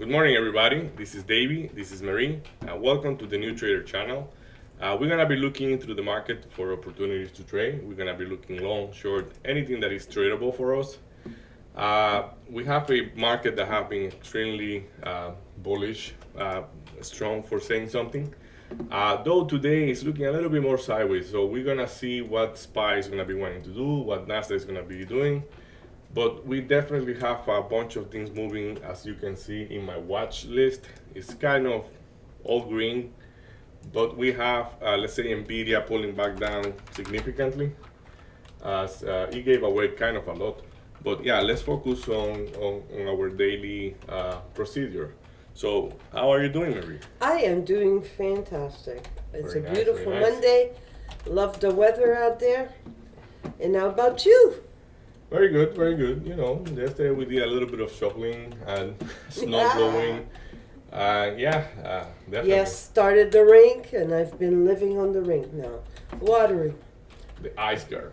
Good morning, everybody. This is Davey. This is Marie. Welcome to the New Trader channel. We're gonna be looking through the market for opportunities to trade. We're gonna be looking long, short, anything that is tradable for us. We have a market that have been extremely bullish, strong for saying something. Though today is looking a little bit more sideways, so we're gonna see what SPY is gonna be wanting to do, what Nasdaq is gonna be doing. But we definitely have a bunch of things moving, as you can see in my watch list. It's kind of all green, but we have, let's say, Nvidia pulling back down significantly, as it gave away kind of a lot. But yeah, let's focus on our daily procedure. So, how are you doing, Marie? I am doing fantastic. It's Very a nice, beautiful very nice. Monday. Love the weather out there. And how about you? Very good, very good. You know, yesterday we did a little bit of shoveling and snow blowing. Definitely. Yes, started the rink and I've been living on the rink now. Watering. The ice guard.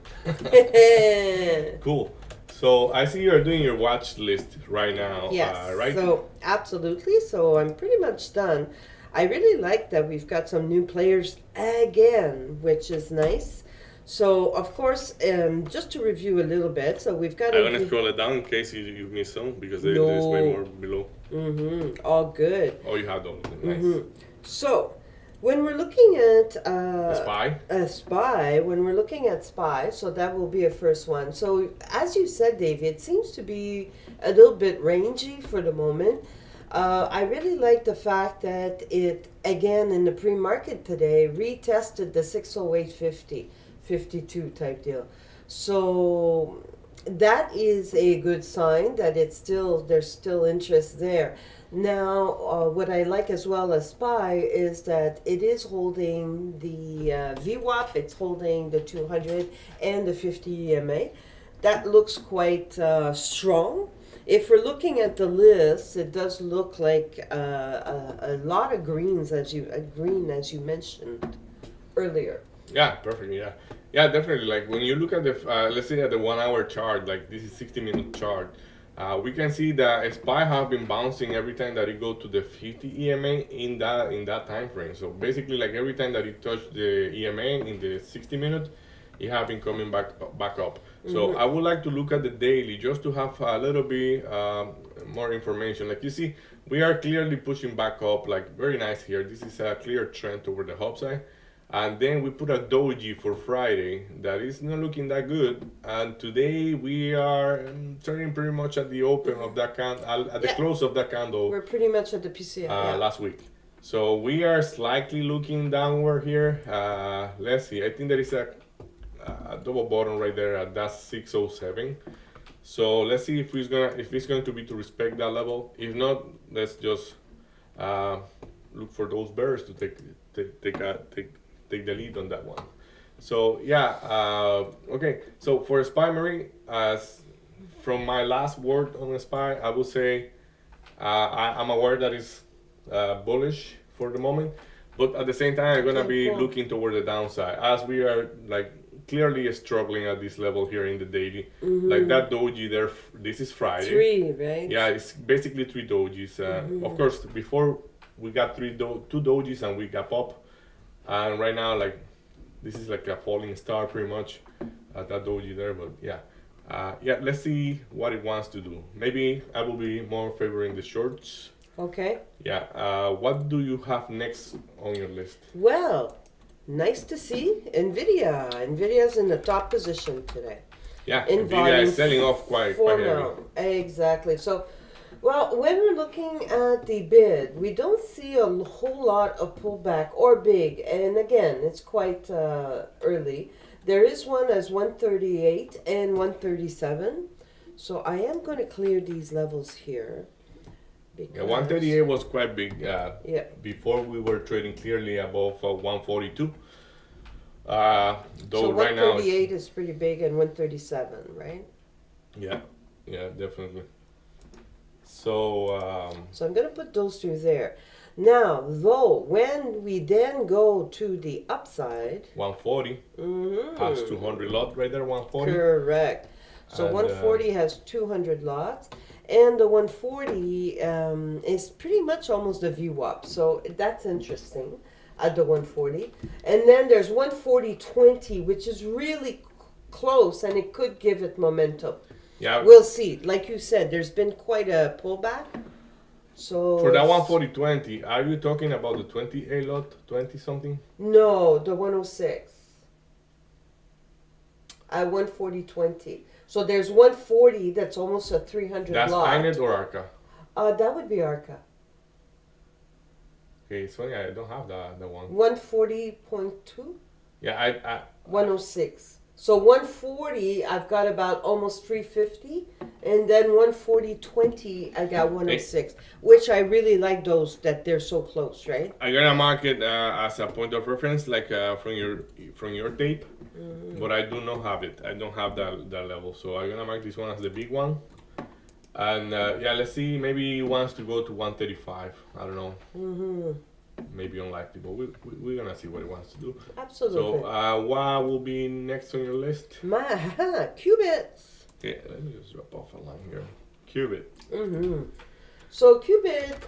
Yes, Cool. So I see you're doing your watch list right now, right? so absolutely. So I'm pretty much done. I really like that we've got some new players again, which is nice. So of course, just to review a little bit, so we've got I'm gonna scroll it down in case you missed some because there's way No. more below. all good. Oh, you have those. Nice. So, when we're looking at Spy. a spy, when we're looking at spy, so that will be a first one. So, as you said, David, it seems to be a little bit rangy for the moment. I really like the fact that it, again, in the pre-market today, retested the 608.50, 52 type deal. So, that is a good sign that there's still interest there. Now, what I like as well as SPY is that it is holding the VWAP, it's holding the 200 and the 50 EMA. That looks quite strong. If we're looking at the list, it does look like a lot of greens, green as you mentioned earlier. Yeah, perfect. Yeah, definitely. Like when you look at the, let's say at the 1 hour chart, like this is 60-minute chart. We can see that SPY have been bouncing every time that it go to the 50 EMA in that time frame. So basically, like every time that it touched the EMA in the 60-minute, it have been coming back up. So I would like to look at the daily just to have a little bit more information. Like you see, we are clearly pushing back up, like very nice here. This is a clear trend over the upside. And then we put a doji for Friday that is not looking that good. And today we are turning pretty much at the open of that at the Yeah. close of that candle We're pretty much at the PCI. last week. So we are slightly looking downward here. Let's see. I think there is a double bottom right there at that 607. So let's see if it's going to be to respect that level. If not, let's just look for those bears to take the lead on that one. So okay. So for SPY, Marie, as from my last word on SPY, I would say I'm aware that it's bullish for the moment, but at the same time, I'm gonna Okay, be cool. looking toward the downside as we are like clearly struggling at this level here in the daily. Like that doji there. This is Friday. 3, right? Yeah, it's basically three dojis. Of course, before we got two dojis and we got pop, and right now like this is like a falling star pretty much that doji there. But let's see what it wants to do. Maybe I will be more favoring the shorts. Okay. What do you have next on your list? Well, nice to see Nvidia. Nvidia's in the top position today. Yeah, In Nvidia volume is selling off quite For heavy. now. Exactly. So, well, when we're looking at the bid, we don't see a whole lot of pullback or big. And again, it's quite early. There is one as 138 and 137. So I am going to clear these levels here. Yeah, 138 was quite big. Yeah. Before we were trading clearly above 142. Though So right now, 138 is pretty big and 137, right? yeah, definitely. So So I'm going to put those two there. Now, though, when we then go to the upside, 140 has 200 lot right there. 140. correct. So And, 140 has 200 lots. and the 140 is pretty much almost a view up. So that's interesting at the 140. And then there's 140.20, which is really close, and it could give it momentum. Yeah. We'll see. Like you said, there's been quite a pullback. So For that it's- 140.20, are you talking about the 20A lot, 20 something? No, the 106. At 140.20. So there's 140 that's almost a 300 That's lot. INET or ARCA? That would be ARCA. Okay, it's funny, I don't have the one. 140.2? Yeah, I 106. So 140, I've got about almost 350, and then 140.20, I got 106, which I really like those that they're so close, right? I'm gonna mark it as a point of reference, like from your tape, but I do not have it. I don't have that level, so I'm gonna mark this one as the big one. And yeah, let's see. Maybe he wants to go to 135. I don't know. Maybe unlikely, but we're gonna see what he wants to do. Absolutely. So what will be next on your list? My qubits. Okay, let me just drop off a line here. Qubit. So qubit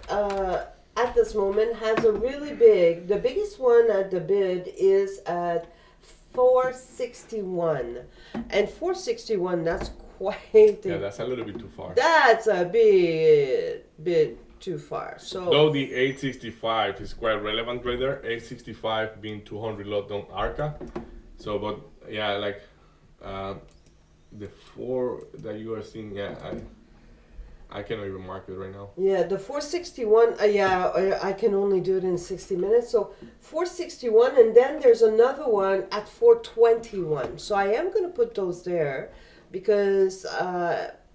at this moment has a really big. The biggest one at the bid is at 461, and 461. That's quite. Yeah, that's a little bit too far. That's a bit too far. So Though the 865 is quite relevant right there, 865 being 200 lot on ARCA. So, but yeah, like the four that you are seeing, yeah, I cannot even mark it right now. yeah, the 461. I can only do it in 60 minutes. So 461, and then there's another one at 421. So I am going to put those there because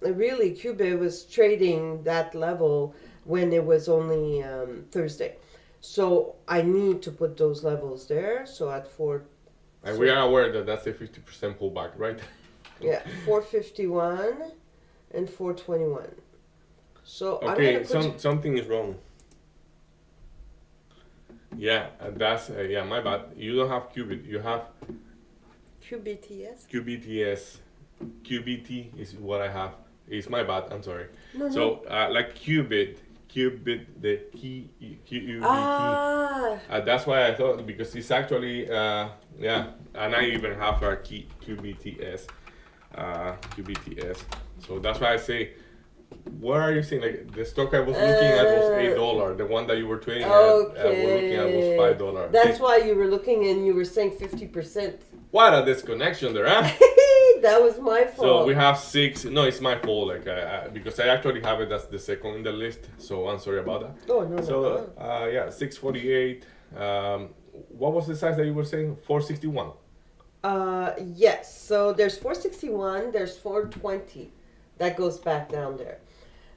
really Qubit was trading that level when it was only Thursday. So I need to put those levels there. So at 4, And we are aware that that's a 50% pullback, right? yeah, 451 and 421. So I'm Okay, gonna put something is wrong. Yeah, that's yeah, my bad. You don't have Qubit. You have QBTS. QBTS. QBT is what I have. It's my bad. I'm sorry. No, So like Qubit, the key QBT. Ah, That's why I thought, because it's actually yeah, and I even have our key QBTS, QBTS. So that's why I say, what are you saying? Like the stock I was looking at was $8. The one that you were trading at, we're looking at was $5. that's why you were looking and you were saying 50%. What a disconnection there, huh? That was my fault. So we have 6. No, it's my fault. Like because I actually have it as the second in the list. So I'm sorry about that. Oh no. So yeah, 648. What was the size that you were saying? 461. Yes. So there's 461. There's 420. That goes back down there.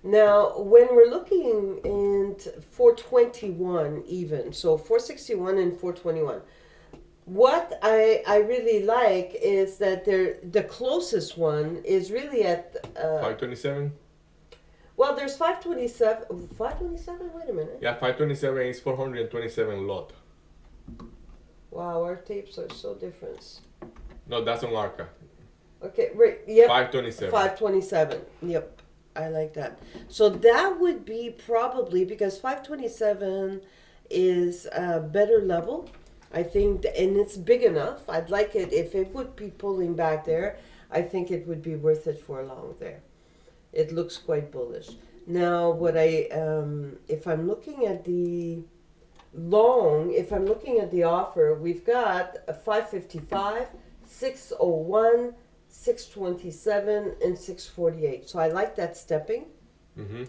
Now, when we're looking at 421 even, so 461 and 421, what I really like is that the closest one is really at 527. well, there's 527. 527. Wait a minute. Yeah, 527 is 427 lot. Wow, our tapes are so different. No, that's on ARCA. Okay, right. Yep. 527. 527. Yep. I like that. So that would be probably because 527 is a better level. I think, and it's big enough. I'd like it if it would be pulling back there. I think it would be worth it for a long there. It looks quite bullish. Now, what if I'm looking at the long, if I'm looking at the offer, we've got a 555, 601, 627, and 648. So I like that stepping. Mm-hmm.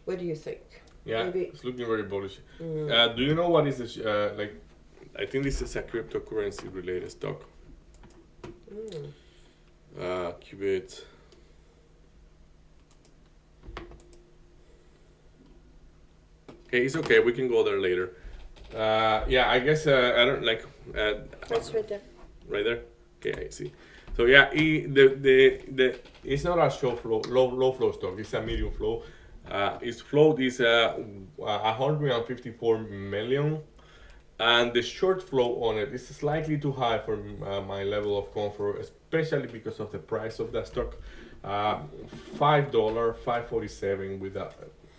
What do you think? Yeah, Maybe. it's looking very bullish. Do you know what is this? Like, I think this is a cryptocurrency related stock. Qubit. Okay, it's okay. We can go there later. Yeah, I guess I don't like. That's right there. Right there. Okay, I see. So yeah, it's not a show flow, low flow stock. It's a medium flow. Its float is 154 million, and the short flow on it is slightly too high for my level of comfort, especially because of the price of that stock. Uh, $5, 5.47 with a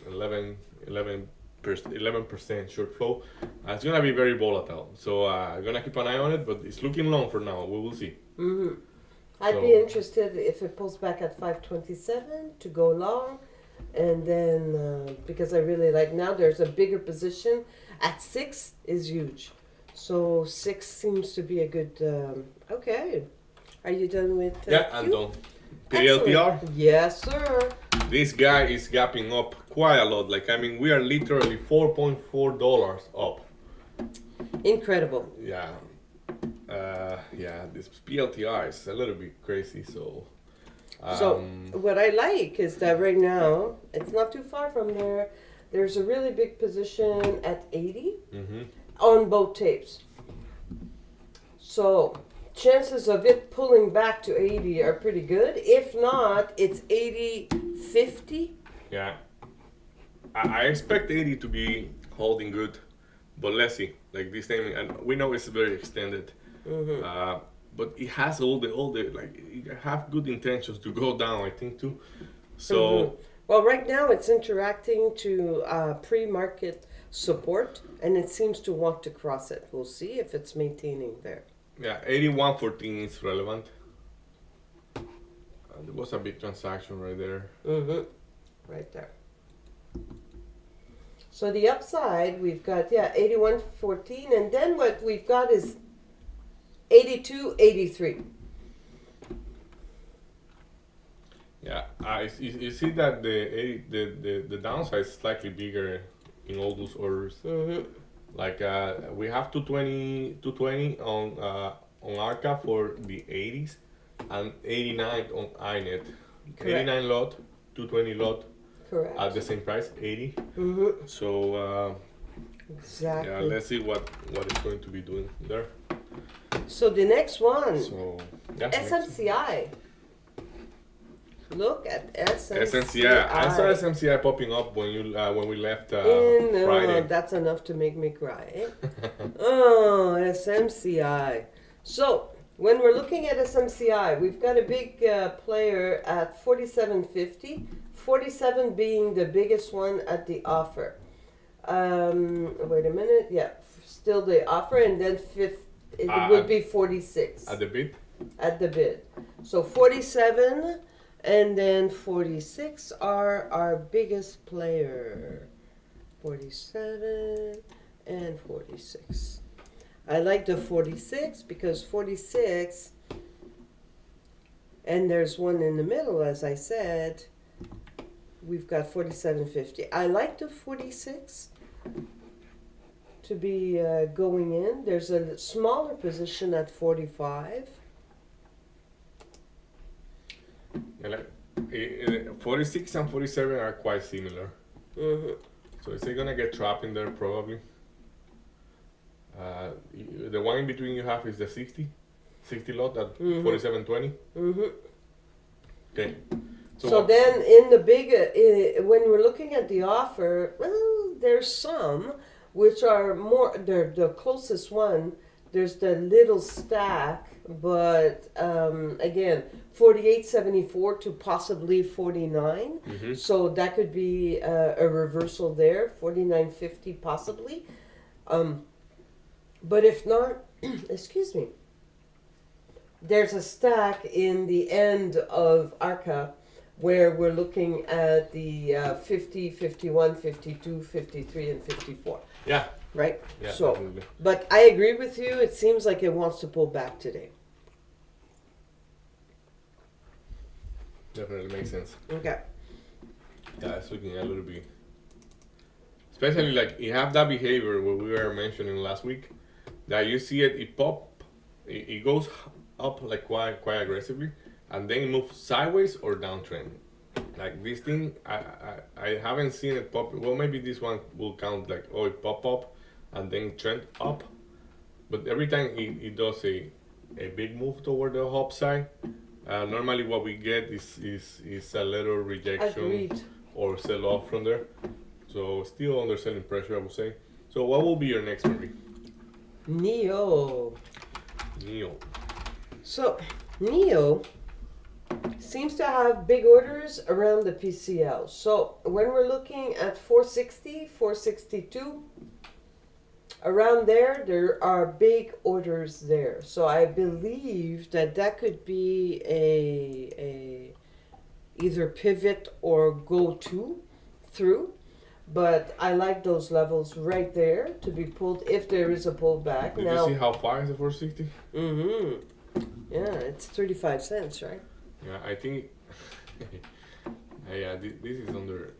11% short flow. It's gonna be very volatile, so I'm gonna keep an eye on it. But it's looking long for now. We will see. Mm-hmm. I'd be So interested if it pulls back at 527 to go long, and then because I really like now there's a bigger position at 6 is huge, so 6 seems to be a good. Okay, are you done with? yeah, I'm Q? done. PLTR. Excellent. Yes, sir. This guy is gapping up quite a lot. Like I mean, we are literally $4.4 up. Incredible. Yeah. Yeah, this PLTR is a little bit crazy. So. So what I like is that right now it's not too far from there. There's a really big position at 80 Mhm. on both tapes. So chances of it pulling back to 80 are pretty good. If not, it's 80-50. Yeah. I expect 80 to be holding good, but let's see. Like this thing, and we know it's very extended. But it has all the like it have good intentions to go down. I think too. So Well, right now it's interacting to pre-market support, and it seems to want to cross it. We'll see if it's maintaining there. yeah, 81.14 is relevant. There was a big transaction right there. Right there. So the upside, we've got, 81.14, and then what we've got is 82.83. Yeah, you see that the downside is slightly bigger in all those orders. Like we have 220 on ARCA for the 80s and 89 on INET. Correct. 89 lot, 220 lot Correct. at the same price, 80. So Exactly. yeah, let's see what it's going to be doing there. So the next one, So yeah, SMCI. Look at SMCI. SMCI. I saw SMCI popping up when we left Friday. That's enough to make me cry. Eh? Oh, SMCI. So when we're looking at SMCI, we've got a big player at 47.50. 47 being the biggest one at the offer. Wait a minute. Yeah, still the offer, and then it would be 46 At the bid. at the bid. So 47 and then 46 are our biggest player. 47 and 46. I like the 46 because 46, and there's one in the middle, as I said. We've got 47.50. I like the 46 to be going in. There's a smaller position at 45. Yeah, like 46 and 47 are quite similar. So is it gonna get trapped in there probably? The one in between you have is the 60 lot at 47.20. Okay. So then in the big, when we're looking at the offer, well, there's some which are more, they're the closest one. There's the little stack, but again, 48.74 to possibly 49. So that could be a reversal there, 49.50 possibly. But if not, excuse me, there's a stack in the end of ARCA where we're looking at the 50, 51, 52, 53, and 54. Yeah. Right? Yeah, So, definitely. but I agree with you. It seems like it wants to pull back today. Definitely makes sense. Okay. Yeah, it's looking a little bit. Especially like you have that behavior what we were mentioning last week, that you see it pop, it goes up like quite aggressively, and then it moves sideways or downtrend. Like this thing, I haven't seen it pop. Well, maybe this one will count like, oh, it pop up and then trend up. But every time it does a big move toward the upside, normally what we get is a little rejection Agreed. or sell off from there. So still under selling pressure, I would say. So what will be your next movie? NEO. NEO. So, NEO seems to have big orders around the PCL. So when we're looking at 460, 462, around there are big orders there. So I believe that could be a either pivot or go to through. But I like those levels right there to be pulled if there is a pullback. Did you see how far is the 460? Mm-hmm. Yeah, it's 35 cents, right? Yeah, I think. Yeah, this is under.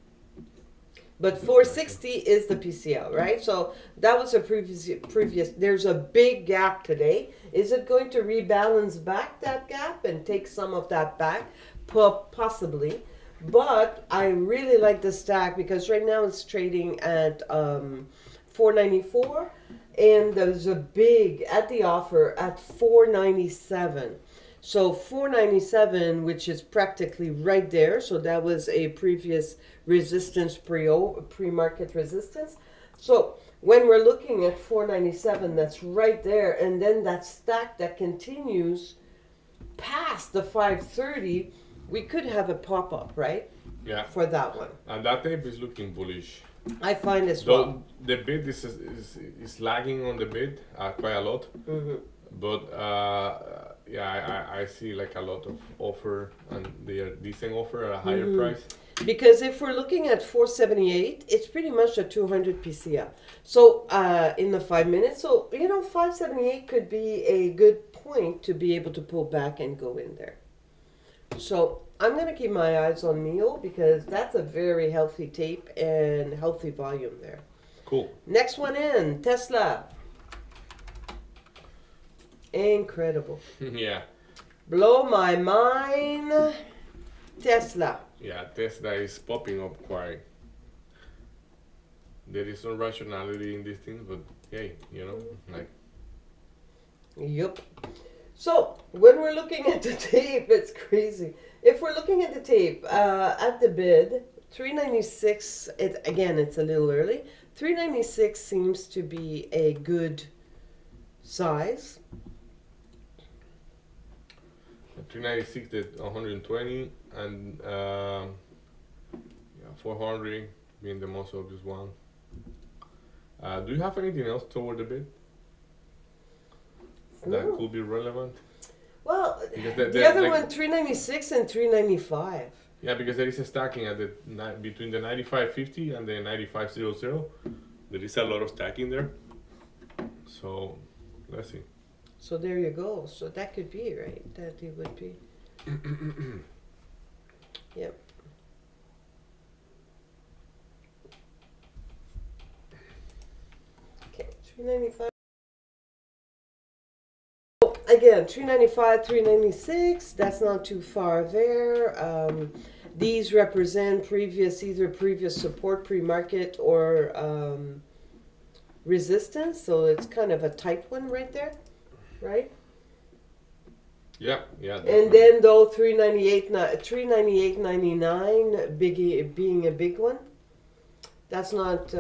But 460 is the PCL, right? So that was a previous. There's a big gap today. Is it going to rebalance back that gap and take some of that back? Possibly. But I really like the stack because right now it's trading at 494, and there's a big at the offer at 497. So 497, which is practically right there. So that was a previous resistance, pre-market resistance. So when we're looking at 497, that's right there, and then that stack that continues past the 530. We could have a pop-up, right? Yeah. For that one. And that tape is looking bullish. I find as well. The bid is lagging on the bid quite a lot. Mm-hmm. But yeah, I see like a lot of offer, and they are decent offer at a higher price. Because if we're looking at 478, it's pretty much a 200 PCL. So in the 5 minutes, so 578 could be a good point to be able to pull back and go in there. So I'm going to keep my eyes on NIO because that's a very healthy tape and healthy volume there. Cool. Next one in, Tesla. Incredible. Yeah. Blow my mind, Tesla. Yeah, Tesla is popping up quite. There is some rationality in these things, but hey, like. Yup. So when we're looking at the tape, it's crazy. If we're looking at the tape, at the bid, 396. It's a little early. 396 seems to be a good size. 396 at 120, and 400 being the most obvious one. Do you have anything else toward the bid that could be relevant? Well, Because the other one, 396 and 395. Yeah, because there is a stacking at between the 95.50 and the 95.00. There is a lot of stacking there. So, let's see. So there you go. So that could be, right? That it would be. Yep. Okay, 395. Again, 395, 396. That's not too far there. These represent either previous support, pre-market, or resistance. So it's kind of a tight one right there, right? Yeah. And then though 398.99 being a big one. That's not.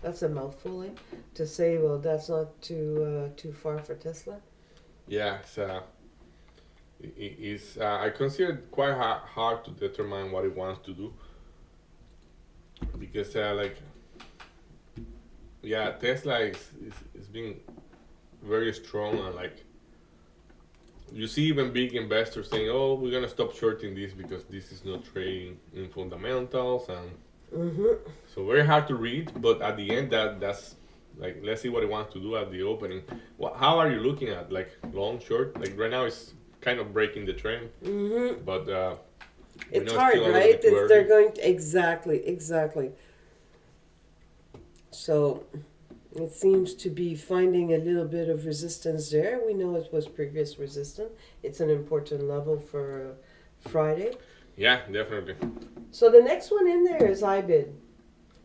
That's a mouthful, eh? To say, well, that's not too far for Tesla. Yeah, it's I consider it quite hard to determine what it wants to do, because Tesla is being very strong, and like you see even big investors saying, oh, we're gonna stop shorting this because this is not trading in fundamentals, and so very hard to read. But at the end, that's like, let's see what it wants to do at the opening. How are you looking at, like, long, short? Like right now it's kind of breaking the trend, but it's hard, right? They're going to, exactly. So it seems to be finding a little bit of resistance there. We know it was previous resistance. It's an important level for Friday. Yeah, definitely. So the next one in there is IBID.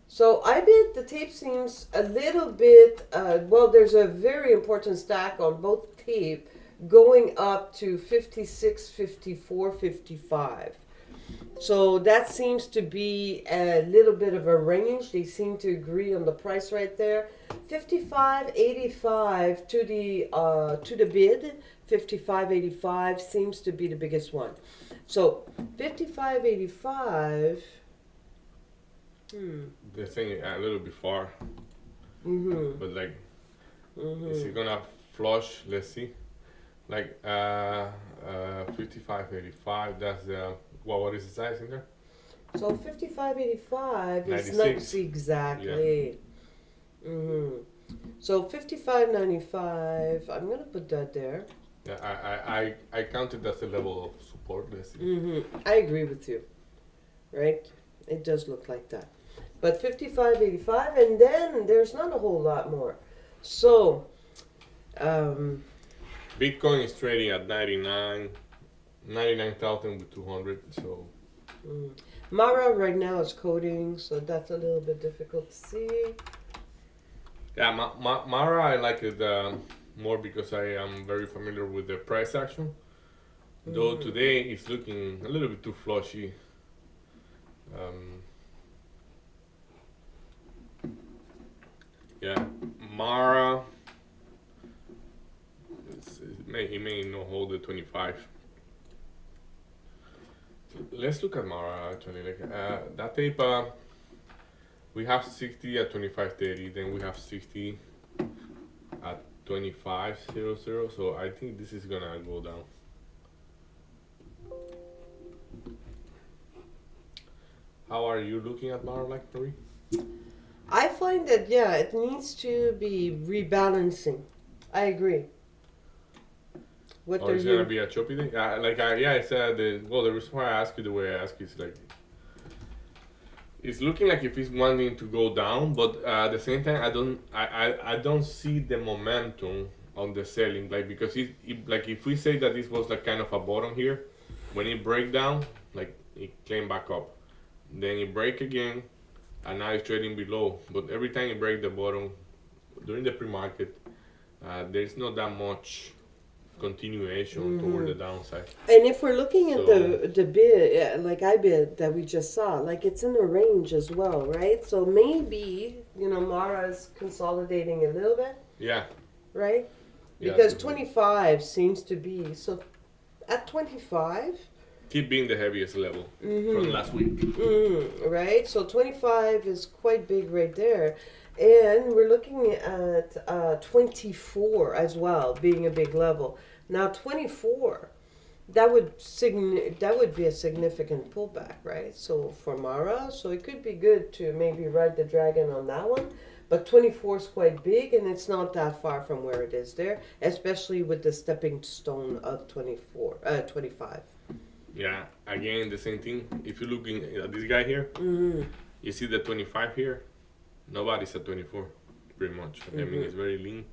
So IBID, the tape seems a little bit, there's a very important stack on both tape going up to 56, 54, 55. So that seems to be a little bit of a range. They seem to agree on the price right there. 55.85 to the bid. 55.85 seems to be the biggest one. So 55.85. The thing a little bit far, Mm-hmm. but like, is Mm-hmm. it gonna flush? Let's see. Like 55.85. That's the what is the size in there? So 55.85 is not 96. exactly. Mm-hmm. So 55.95. I'm gonna put that there. Yeah, I counted as a level of support. Let's see. Mm-hmm. I agree with you. Right? It does look like that. But 55.85, and then there's not a whole lot more. So, Bitcoin is trading at 99,200. So Mara right now is coding, so that's a little bit difficult to see. yeah, Mara I like it more because I am very familiar with the price action. Though today it's looking a little bit too flushy. Yeah, Mara. It may not hold the 25. Let's look at Mara actually. Like that tape, we have 60 at 25.30. Then we have 60 at 25.00. So I think this is gonna go down. How are you looking at Mara, like Marie? I find that, yeah, it needs to be rebalancing. I agree. What Or are is it gonna you? be a choppy day? I said the reason why I ask you the way I ask is like it's looking like if it's wanting to go down, but at the same time I don't see the momentum on the selling, like because like if we say that this was like kind of a bottom here, when it break down, like it came back up, then it break again, and now it's trading below. But every time it break the bottom during the pre-market, there's not that much continuation toward the downside. And if we're looking at So the bid, like I bid that we just saw, like it's in the range as well, right? So maybe Mara's consolidating a little bit, yeah, right? yeah. Because 25 seems to be so. At 25, Keep being the heaviest level from last week. right? So 25 is quite big right there. And we're looking at 24 as well, being a big level. Now 24, that would be a significant pullback, right? So for Mara, so it could be good to maybe ride the dragon on that one. But 24 is quite big, and it's not that far from where it is there, especially with the stepping stone of 25. Yeah, again the same thing. If you're looking at this guy here, you see the 25 here. Nobody's at 24, pretty much. I mean, it's very lean.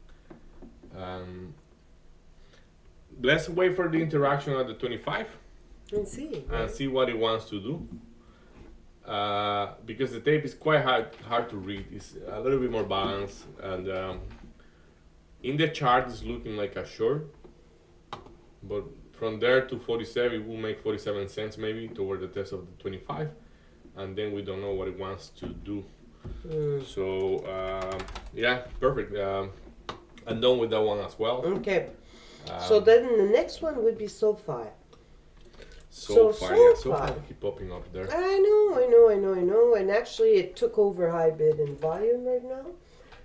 Let's wait for the interaction at the 25 And see. and see what it wants to do. Because the tape is quite hard to read. It's a little bit more balanced, and in the chart it's looking like a short, but from there to 47 it will make 47 cents maybe toward the test of the 25, and then we don't know what it wants to do. So yeah, perfect. I'm done with that one as well. Okay. So then the next one would be SoFi. SoFi keep popping up there. I know. And actually, it took over high bid in volume right now.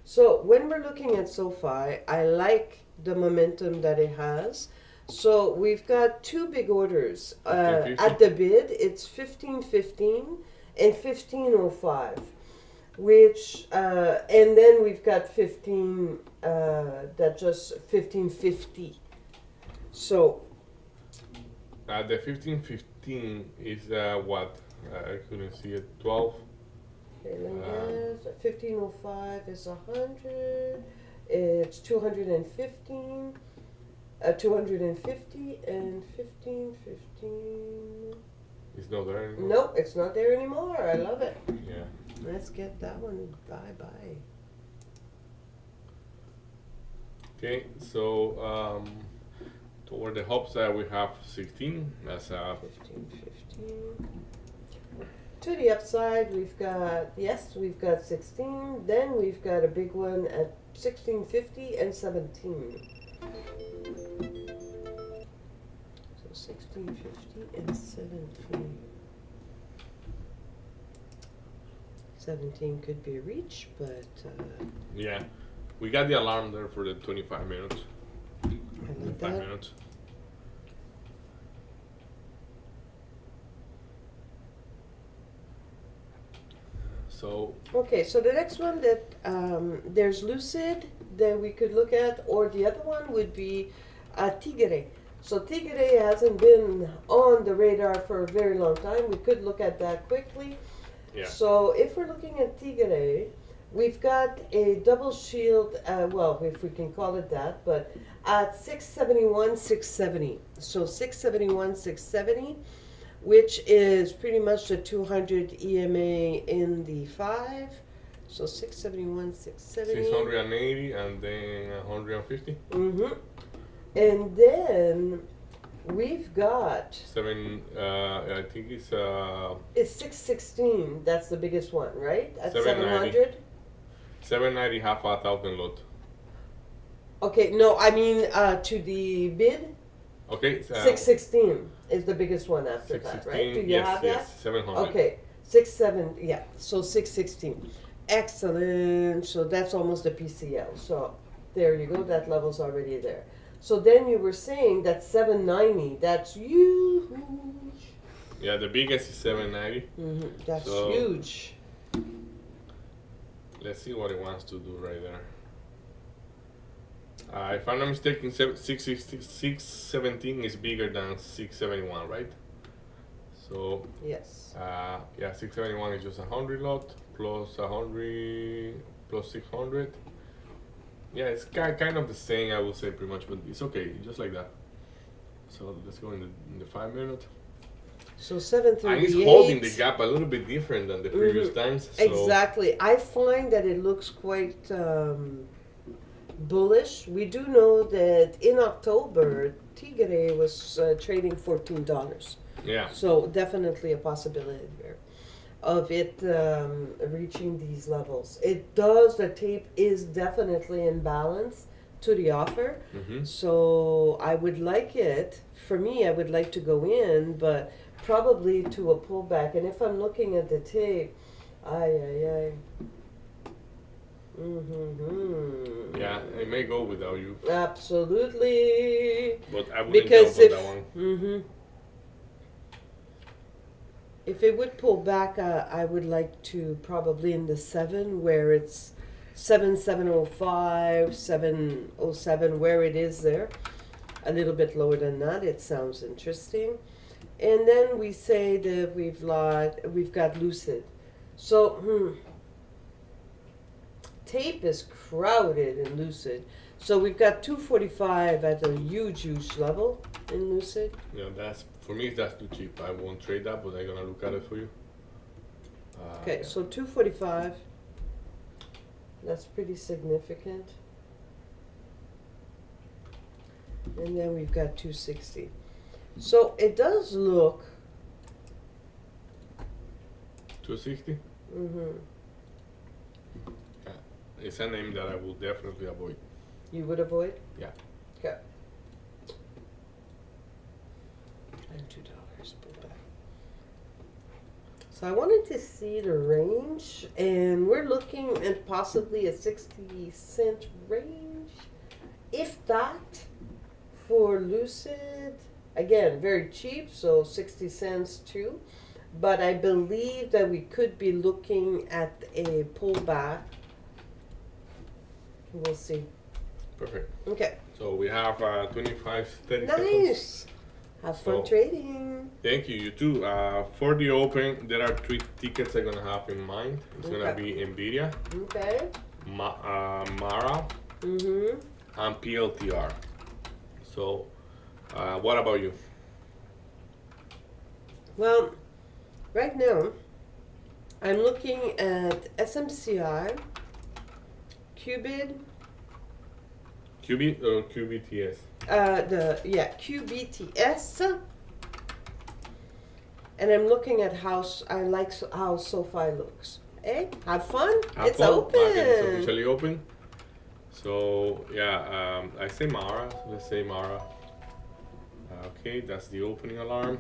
So when we're looking at SoFi, I like the momentum that it has. So we've got two big orders. At the bid, it's 15.15 and 15.05. Which and then we've got 15 that just 15.50. So The 15.15 is what? I couldn't see it. 12. okay, let me guess. 15.05 is 100. It's 215. 250 and 15.15. It's not there anymore. Nope, it's not there anymore. I love it. Yeah. Let's get that one. Bye. Okay, so toward the hop side we have 16. That's 15. To the upside, we've got 16. Then we've got a big one at 16.50 and 17. So 1650 and 17. 17 could be a reach, but Yeah, we got the alarm there for the 25 minutes. I like 5 that. minutes. So Okay, so the next one that there's Lucid that we could look at, or the other one would be Tigre. So Tigre hasn't been on the radar for a very long time. We could look at that quickly. yeah, So if we're looking at Tigre, we've got a double shield, well, if we can call it that, but at 671, 670. So 671, 670, which is pretty much the 200 EMA in the 5. So 671, 670. 680 and then 150. Mm-hmm. And then we've got, I think it's it's 616. That's the biggest one, right? At 790. 700. 790 half a thousand lot. Okay, no, I mean to the bid. Okay, 616 is the biggest one after that, right? Do you yes, have yes, that? 700. Okay, 67, yeah. So 616. Excellent. So that's almost a PCL. So there you go. That level's already there. So then you were saying that 790. That's huge. Yeah, the biggest is 790. That's So- huge. Let's see what it wants to do right there. If I'm not mistaken, 617 is bigger than 671, right? So, Yes. yeah, 671 is just 100 lot plus 100 plus 600. Yeah, it's kind of the same, I would say, pretty much, but it's okay, just like that. So let's go in the 5 minute. So And 738. it's holding the gap a little bit different than the previous times. So Exactly. I find that it looks quite bullish. We do know that in October, Tigre was trading $14. yeah, So definitely a possibility there of it reaching these levels. It does, the tape is definitely in balance to the offer. So I would like it, for me, I would like to go in, but probably to a pullback. And if I'm looking at the tape, yeah, it may go without you, Absolutely. but I wouldn't Because jump if on that one. If it would pull back, I would like to probably in the 7 where it's 7705, 707, where it is there. A little bit lower than that. It sounds interesting. And then we say that we've got Lucid. So tape is crowded in Lucid. So we've got 245 at a huge level in Lucid. Yeah, that's for me. That's too cheap. I won't trade that, but I'm gonna look at it for you. Okay, so 245. That's pretty significant. And then we've got 260. So it does look. 260. Yeah, it's a name that I will definitely avoid. You would avoid? Yeah. Okay. And $2 pullback. So I wanted to see the range, and we're looking at possibly a 60-cent range, if that, for Lucid. Again, very cheap, so 60 cents too. But I believe that we could be looking at a pullback. We'll see. Perfect. Okay. So we have 25, 30 seconds. Nice. Have fun So- trading. Thank you. You too. For the open, there are 3 tickets I'm gonna have in mind. It's gonna Okay. be Nvidia, Okay. Mara, Mm-hmm. and PLTR. So, what about you? Well, right now, I'm looking at SMCI, Qubit, QB or QBTS? QBTS, and I'm looking at how how SoFi looks. Hey, have fun. It's Apple, open. market is officially open. So yeah, I say Mara. Let's say Mara. Okay, that's the opening alarm.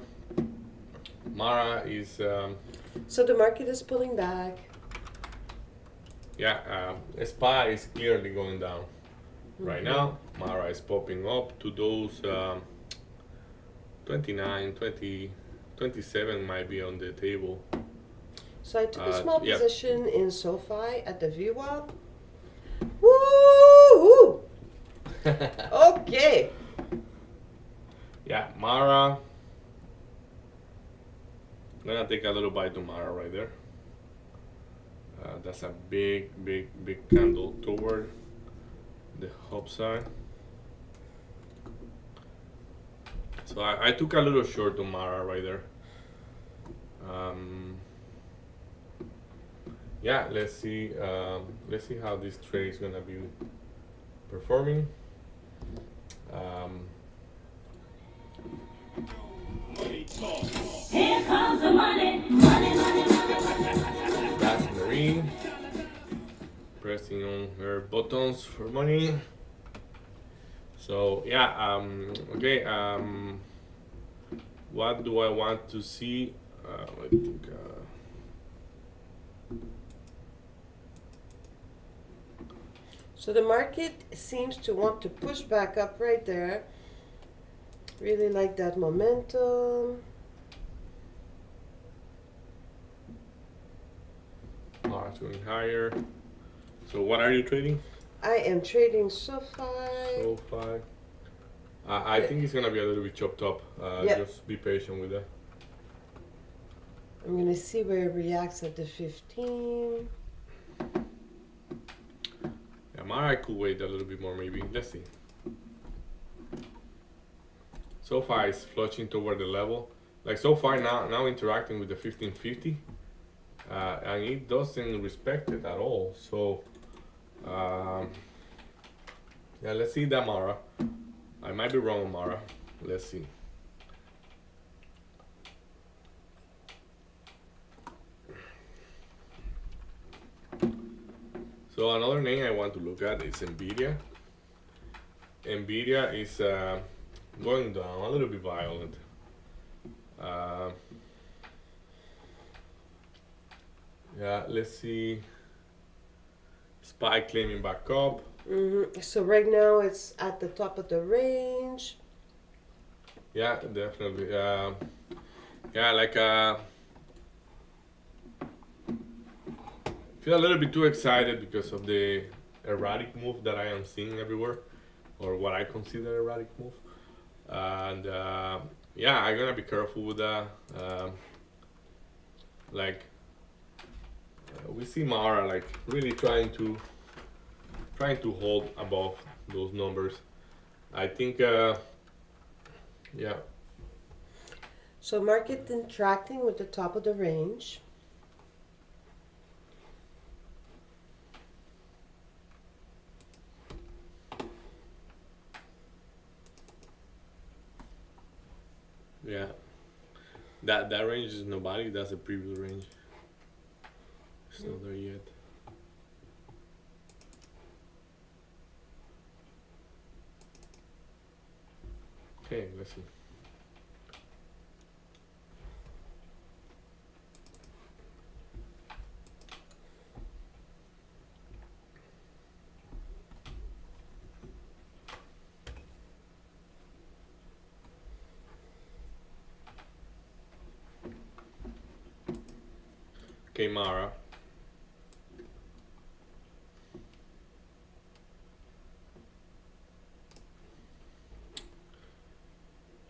Mara is, So the market is pulling back. yeah, SPY is clearly going down right Mhm. now. Mara is popping up to those 29, 20, 27 might be on the table. So I took a small Yeah. position in SoFi at the VWAP. Woo! Okay. Yeah, Mara. I'm gonna take a little bite to Mara right there. That's a big, big, big candle toward the upside. So I took a little short to Mara right there. Yeah, let's see. Let's see how this trade is gonna be performing. Um, Here comes the money, money, money, money. that's Marie pressing on her buttons for money. So yeah, okay. What do I want to see? I think. So the market seems to want to push back up right there. Really like that momentum. It's going higher. So what are you trading? I am trading SoFi. SoFi. I think it's gonna be a little bit chopped up. Yep. Just be patient with that. I'm gonna see where it reacts at the 15. Yeah, Mara, I could wait a little bit more maybe. Let's see. SoFi is flushing toward the level. Like SoFi now interacting with the 1550. And it doesn't respect it at all. So yeah, let's see that Mara. I might be wrong on Mara. Let's see. So another name I want to look at is Nvidia. Nvidia is going down a little bit violent. Yeah, let's see. SPY claiming back up. So right now it's at the top of the range. Yeah, definitely. Yeah, like feel a little bit too excited because of the erratic move that I am seeing everywhere, or what I consider erratic move. And yeah, I'm gonna be careful with that. Like we see Mara like really trying to hold above those numbers. I think yeah. So market interacting with the top of the range. Yeah, that range is nobody. That's a previous range. It's not there yet. Okay, let's see. Okay, Mara.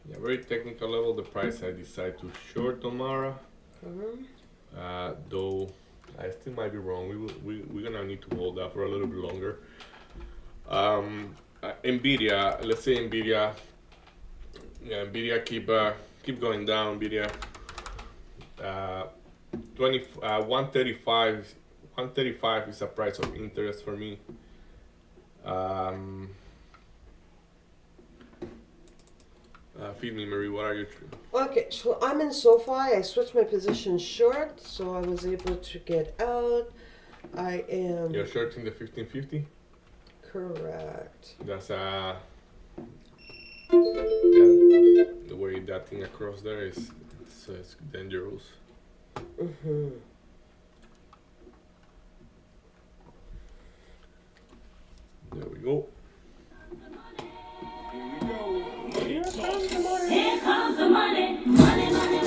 Yeah, very technical level. The price I decide to short on Mara. Though I still might be wrong. We're gonna need to hold that for a little bit longer. Nvidia. Let's say Nvidia. Yeah, Nvidia keep going down. Nvidia. 135 is a price of interest for me. Feed me, Marie. What are you? Okay, so I'm in SoFi. I switched my position short, so I was able to get out. I am You're shorting the 1550. correct. That's The way that thing across there is so it's dangerous. Mm-hmm. There we go. Here comes the money. Money, money, money.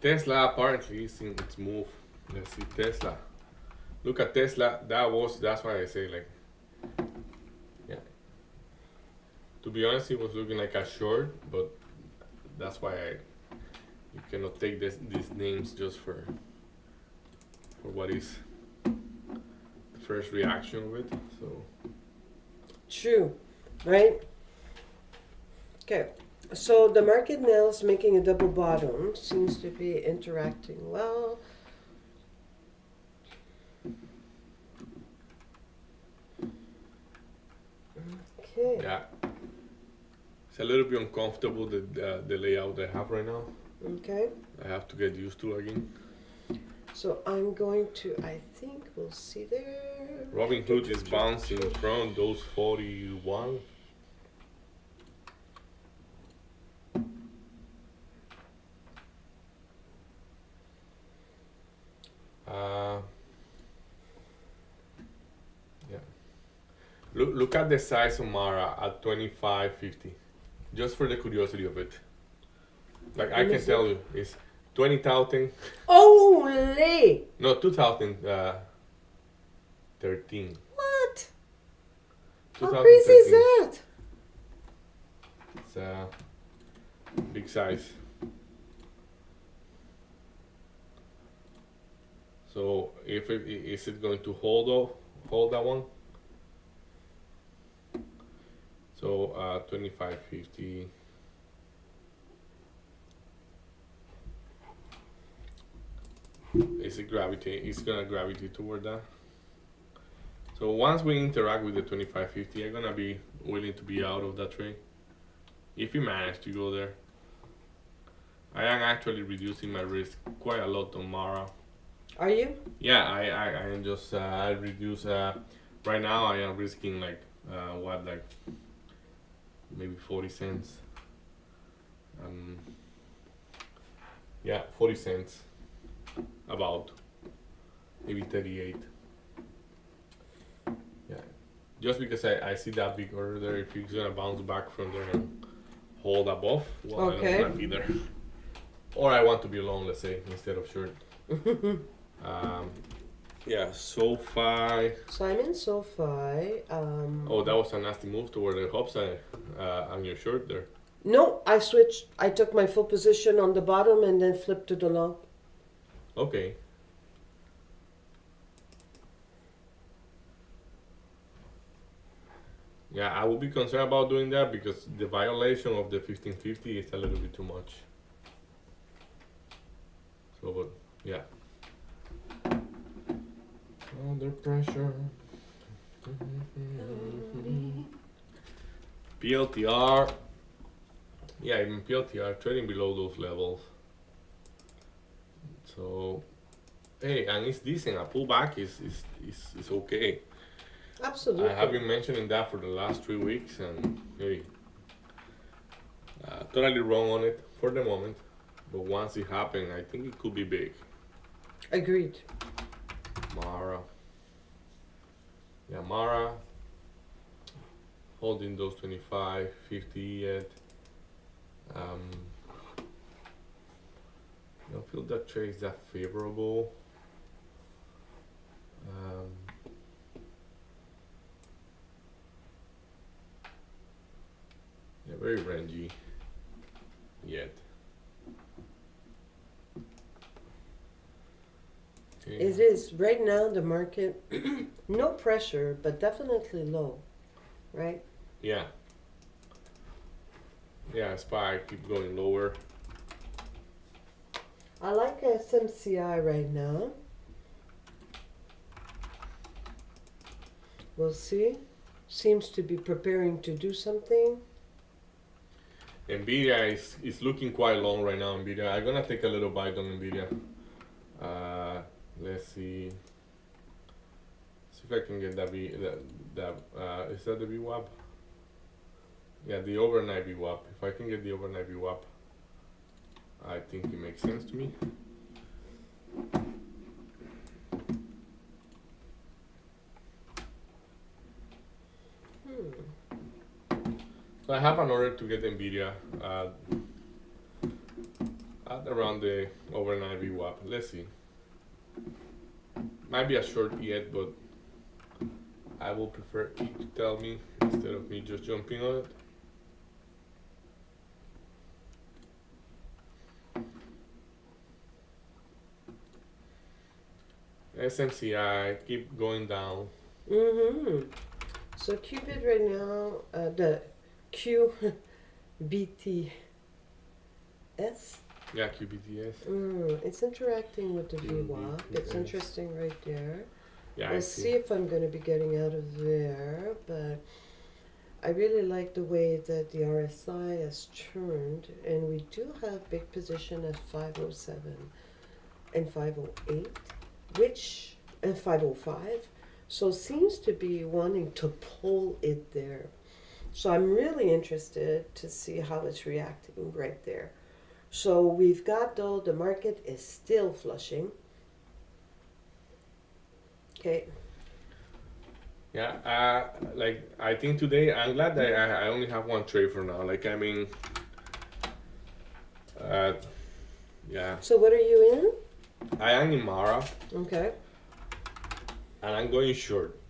Tesla apparently is in its move. Let's see Tesla. Look at Tesla. That's why I say like, yeah. To be honest, it was looking like a short, but that's why you cannot take these names just for what is the first reaction of it. So True, right? Okay, so the market now is making a double bottom. Seems to be interacting well. Okay. yeah, it's a little bit uncomfortable the layout I have right now. Okay. I have to get used to again. So I'm going to. I think we'll see there. Robin Hood is bouncing from those 41. Yeah. Look at the size of Mara at 25.50. Just for the curiosity of it. Like I can tell you, it's 20,000. Holy! No, 2013. What? How crazy is 2013. that? It's a big size. So is it going to hold that one? So 25.50. Is it gravity? It's gonna gravitate toward that. So once we interact with the 25.50, I'm gonna be willing to be out of that trade. If we manage to go there, I am actually reducing my risk quite a lot on Mara. Are you? Yeah, I am just I reduce right now I am risking like like maybe 40 cents. Yeah, 40 cents. About maybe 38. Yeah, just because I see that big order there, if it's gonna bounce back from there and hold above, well, I Okay. don't want to be there. Or I want to be long, let's say, instead of short. Yeah, SoFi. Simon SoFi. Oh, that was a nasty move toward the upside on your short there. No, I switched. I took my full position on the bottom and then flipped to the long. Okay. Yeah, I would be concerned about doing that because the violation of the 1550 is a little bit too much. So, but yeah. Under pressure. PLTR. Yeah, even PLTR trading below those levels. So, hey, and it's decent. A pullback is okay. Absolutely. I have been mentioning that for the last 3 weeks, and hey, totally wrong on it for the moment. But once it happens, I think it could be big. Agreed. Mara. Yeah, Mara. Holding those 25, 50 yet. I don't feel that trade is that favorable. Yeah, very rangy yet. Okay. It is right now the market, no pressure, but definitely low, right? Yeah. Yeah, SPY keep going lower. I like SMCI right now. We'll see. Seems to be preparing to do something. Nvidia is looking quite long right now. Nvidia, I'm gonna take a little bite on Nvidia. Let's see. See if I can get that is that the VWAP? Yeah, the overnight VWAP. If I can get the overnight VWAP, I think it makes sense to me. So I have an order to get NVIDIA at around the overnight VWAP. Let's see. Might be a short yet, but I will prefer you to tell me instead of me just jumping on it. SMCI keep going down. So Cupid right now, the QBTS. Yeah, QBTS. It's interacting with the VWAP. It's QBTS. interesting right there. Yeah, We'll I see see. if I'm going to be getting out of there, but I really like the way that the RSI has turned, and we do have big position at 507 and 508, which and 505, so seems to be wanting to pull it there. So I'm really interested to see how it's reacting right there. So we've got, though, the market is still flushing. Okay. Yeah, like I think today I'm glad that I only have one trade for now. Like I mean, yeah, So what are you I am in Mara in? Okay. and I'm going short.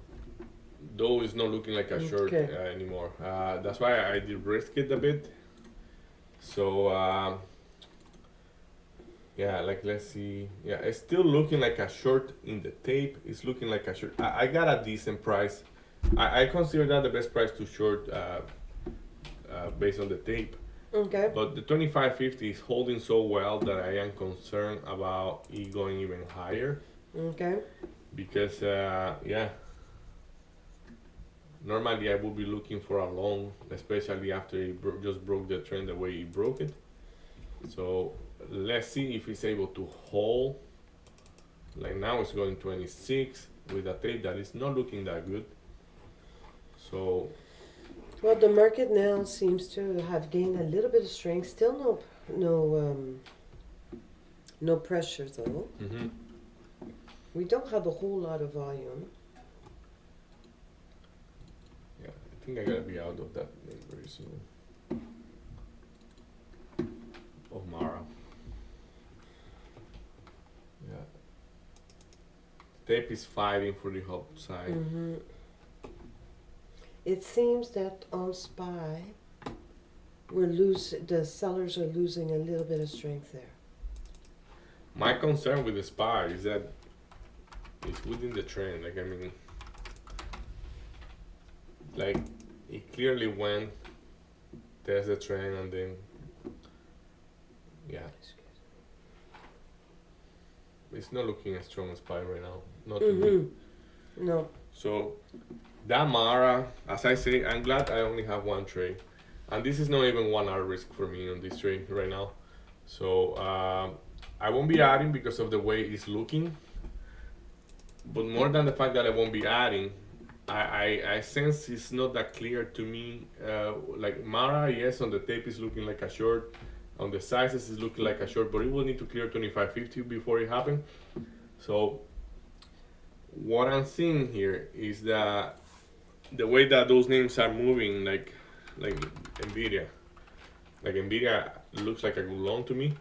Though it's not looking like a short Okay. anymore. That's why I did risk it a bit. So yeah, like let's see. Yeah, it's still looking like a short in the tape. It's looking like a short. I got a decent price. I consider that the best price to short based on the tape. Okay. But the 2550 is holding so well that I am concerned about it going even higher Okay. because yeah. Normally I would be looking for a long, especially after it just broke the trend the way it broke it. So let's see if it's able to hold. Like now it's going 26 with a tape that is not looking that good. So Well, the market now seems to have gained a little bit of strength. Still no pressure though. We don't have a whole lot of volume. yeah, I think I gotta be out of that name very soon. Of Mara. Yeah. Tape is fighting for the upside. It seems that on SPY, the sellers are losing a little bit of strength there. My concern with the SPY is that it's within the trend. Like I mean, like it clearly went, there's the trend, and then yeah, it's not looking as strong as SPY right now. Not to me. No. So that Mara, as I say, I'm glad I only have one trade, and this is not even 1 hour risk for me on this trade right now. So I won't be adding because of the way it's looking. But more than the fact that I won't be adding, I sense it's not that clear to me. Like Mara, yes, on the tape is looking like a short, on the sizes is looking like a short, but it will need to clear 2550 before it happens. So what I'm seeing here is that the way that those names are moving, like NVIDIA, like NVIDIA looks like a good long to me.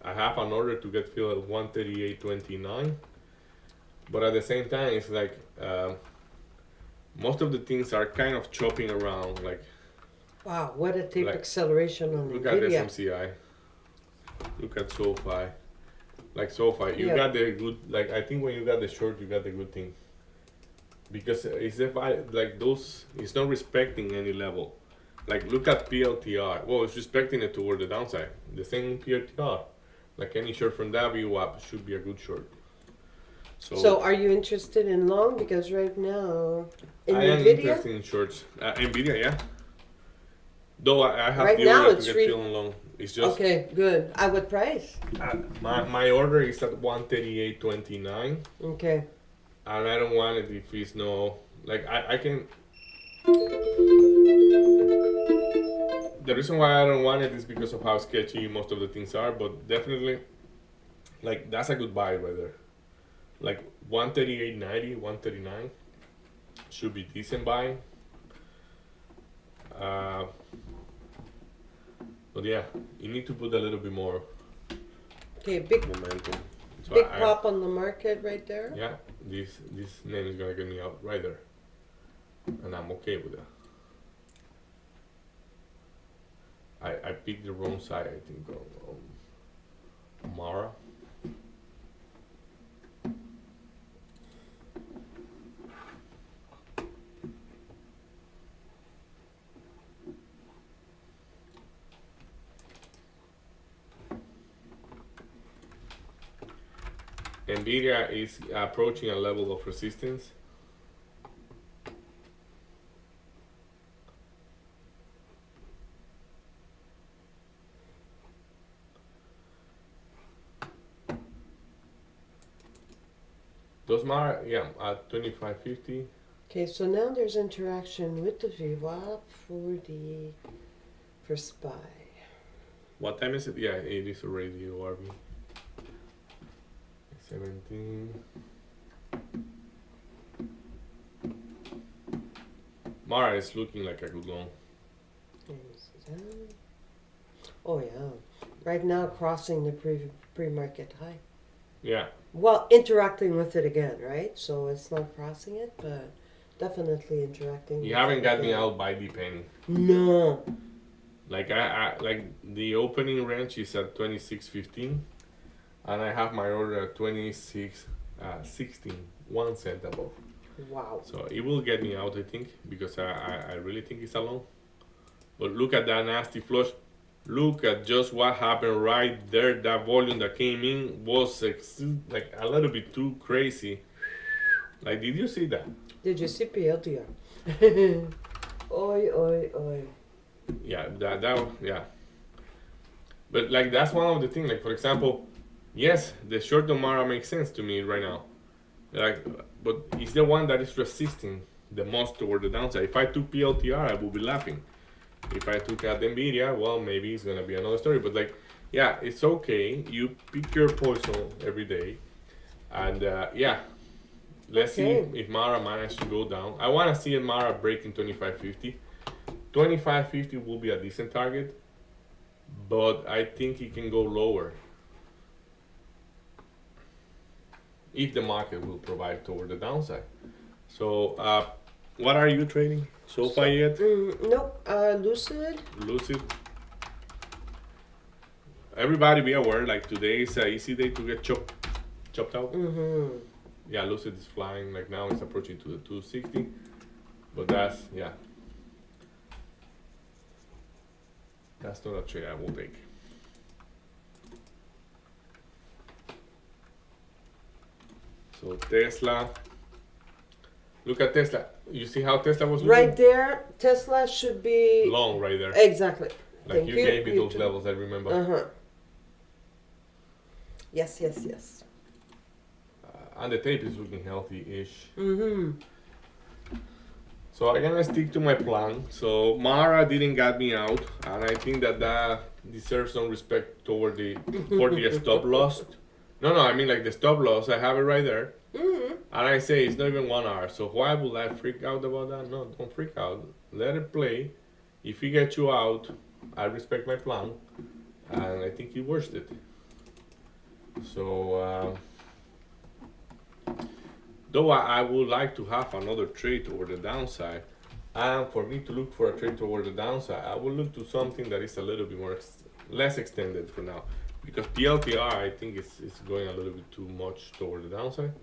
I have an order to get filled at 138.29, but at the same time, it's like most of the things are kind of chopping around. Like Wow, what a tape Like, acceleration on look at NVIDIA. SMCI, look at SoFi. Like SoFi, you Yeah. got the good. Like I think when you got the short, you got the good thing. Because it's like those, it's not respecting any level. Like look at PLTR. Well, it's respecting it toward the downside. The same PLTR. Like any short from that VWAP should be a good short. So are you interested in long? Because right now, in I am NVIDIA, interested in shorts. NVIDIA, yeah. Though I have Right the now order it's to get feeling long. It's just okay, good. At what price? my order is at 138.29. Okay. and I don't want it if it's no like I can. The reason why I don't want it is because of how sketchy most of the things are, but definitely, like that's a good buy right there. Like 138.90, 139 should be decent buy. Uh, but yeah, you need to put a little bit more Okay, big momentum. So big pop on the market right there. Yeah, this name is gonna get me out right there, and I'm okay with that. I picked the wrong side, I think, on Mara. Nvidia is approaching a level of resistance. Those Mara, yeah, at 25.50. Okay, so now there's interaction with the VWAP for SPY. What time is it? Yeah, it is already ORB. 17. Mara is looking like a good long. Oh yeah, right now crossing the pre-market high. Yeah, Well, interacting with it again, right? So it's not crossing it, but definitely interacting. you with haven't it got me again. out by the penny. No. Like I like the opening range is at 26.15, and I have my order at 26.16, 1 cent above. Wow. So it will get me out, I think, because I really think it's a long. But look at that nasty flush. Look at just what happened right there. That volume that came in was like a little bit too crazy. Like, did you see that? Did you see PLTR? Oi, oi, oi. Yeah, yeah. But like that's one of the things. Like for example, yes, the short on Mara makes sense to me right now. Like, but it's the one that is resisting the most toward the downside. If I took PLTR, I would be laughing. If I took out Nvidia, well, maybe it's gonna be another story. But like, yeah, it's okay. You pick your poison every day, and yeah, let's Okay. see if Mara managed to go down. I want to see Mara breaking 25.50. 25.50 will be a decent target, but I think it can go lower if the market will provide toward the downside. So, what are you trading? SoFi yet? Nope. Lucid. Lucid? Everybody be aware, like today is an easy day to get chopped out. Mm-hmm. Yeah, Lucid is flying, like now it's approaching to the 260. But that's, yeah. That's not a trade I will take. So Tesla. Look at Tesla. You see how Tesla was Right looking? there, Tesla should be Long right there. exactly. Like Thank you you. gave me You those too. levels, I remember. Uh-huh. Yes, yes, yes. And the tape is looking healthy-ish. Mm-hmm. So I'm gonna stick to my plan. So Mara didn't get me out, and I think that deserves some respect toward the for the stop loss. No, I mean like the stop loss. I have it right there, Mm-hmm. and I say it's not even 1 hour. So why would I freak out about that? No, don't freak out. Let it play. If it gets you out, I respect my plan, and I think it worth it. So. Though I would like to have another trade toward the downside, and for me to look for a trade toward the downside, I will look to something that is a little bit more less extended for now, because PLTR I think is going a little bit too much toward the downside.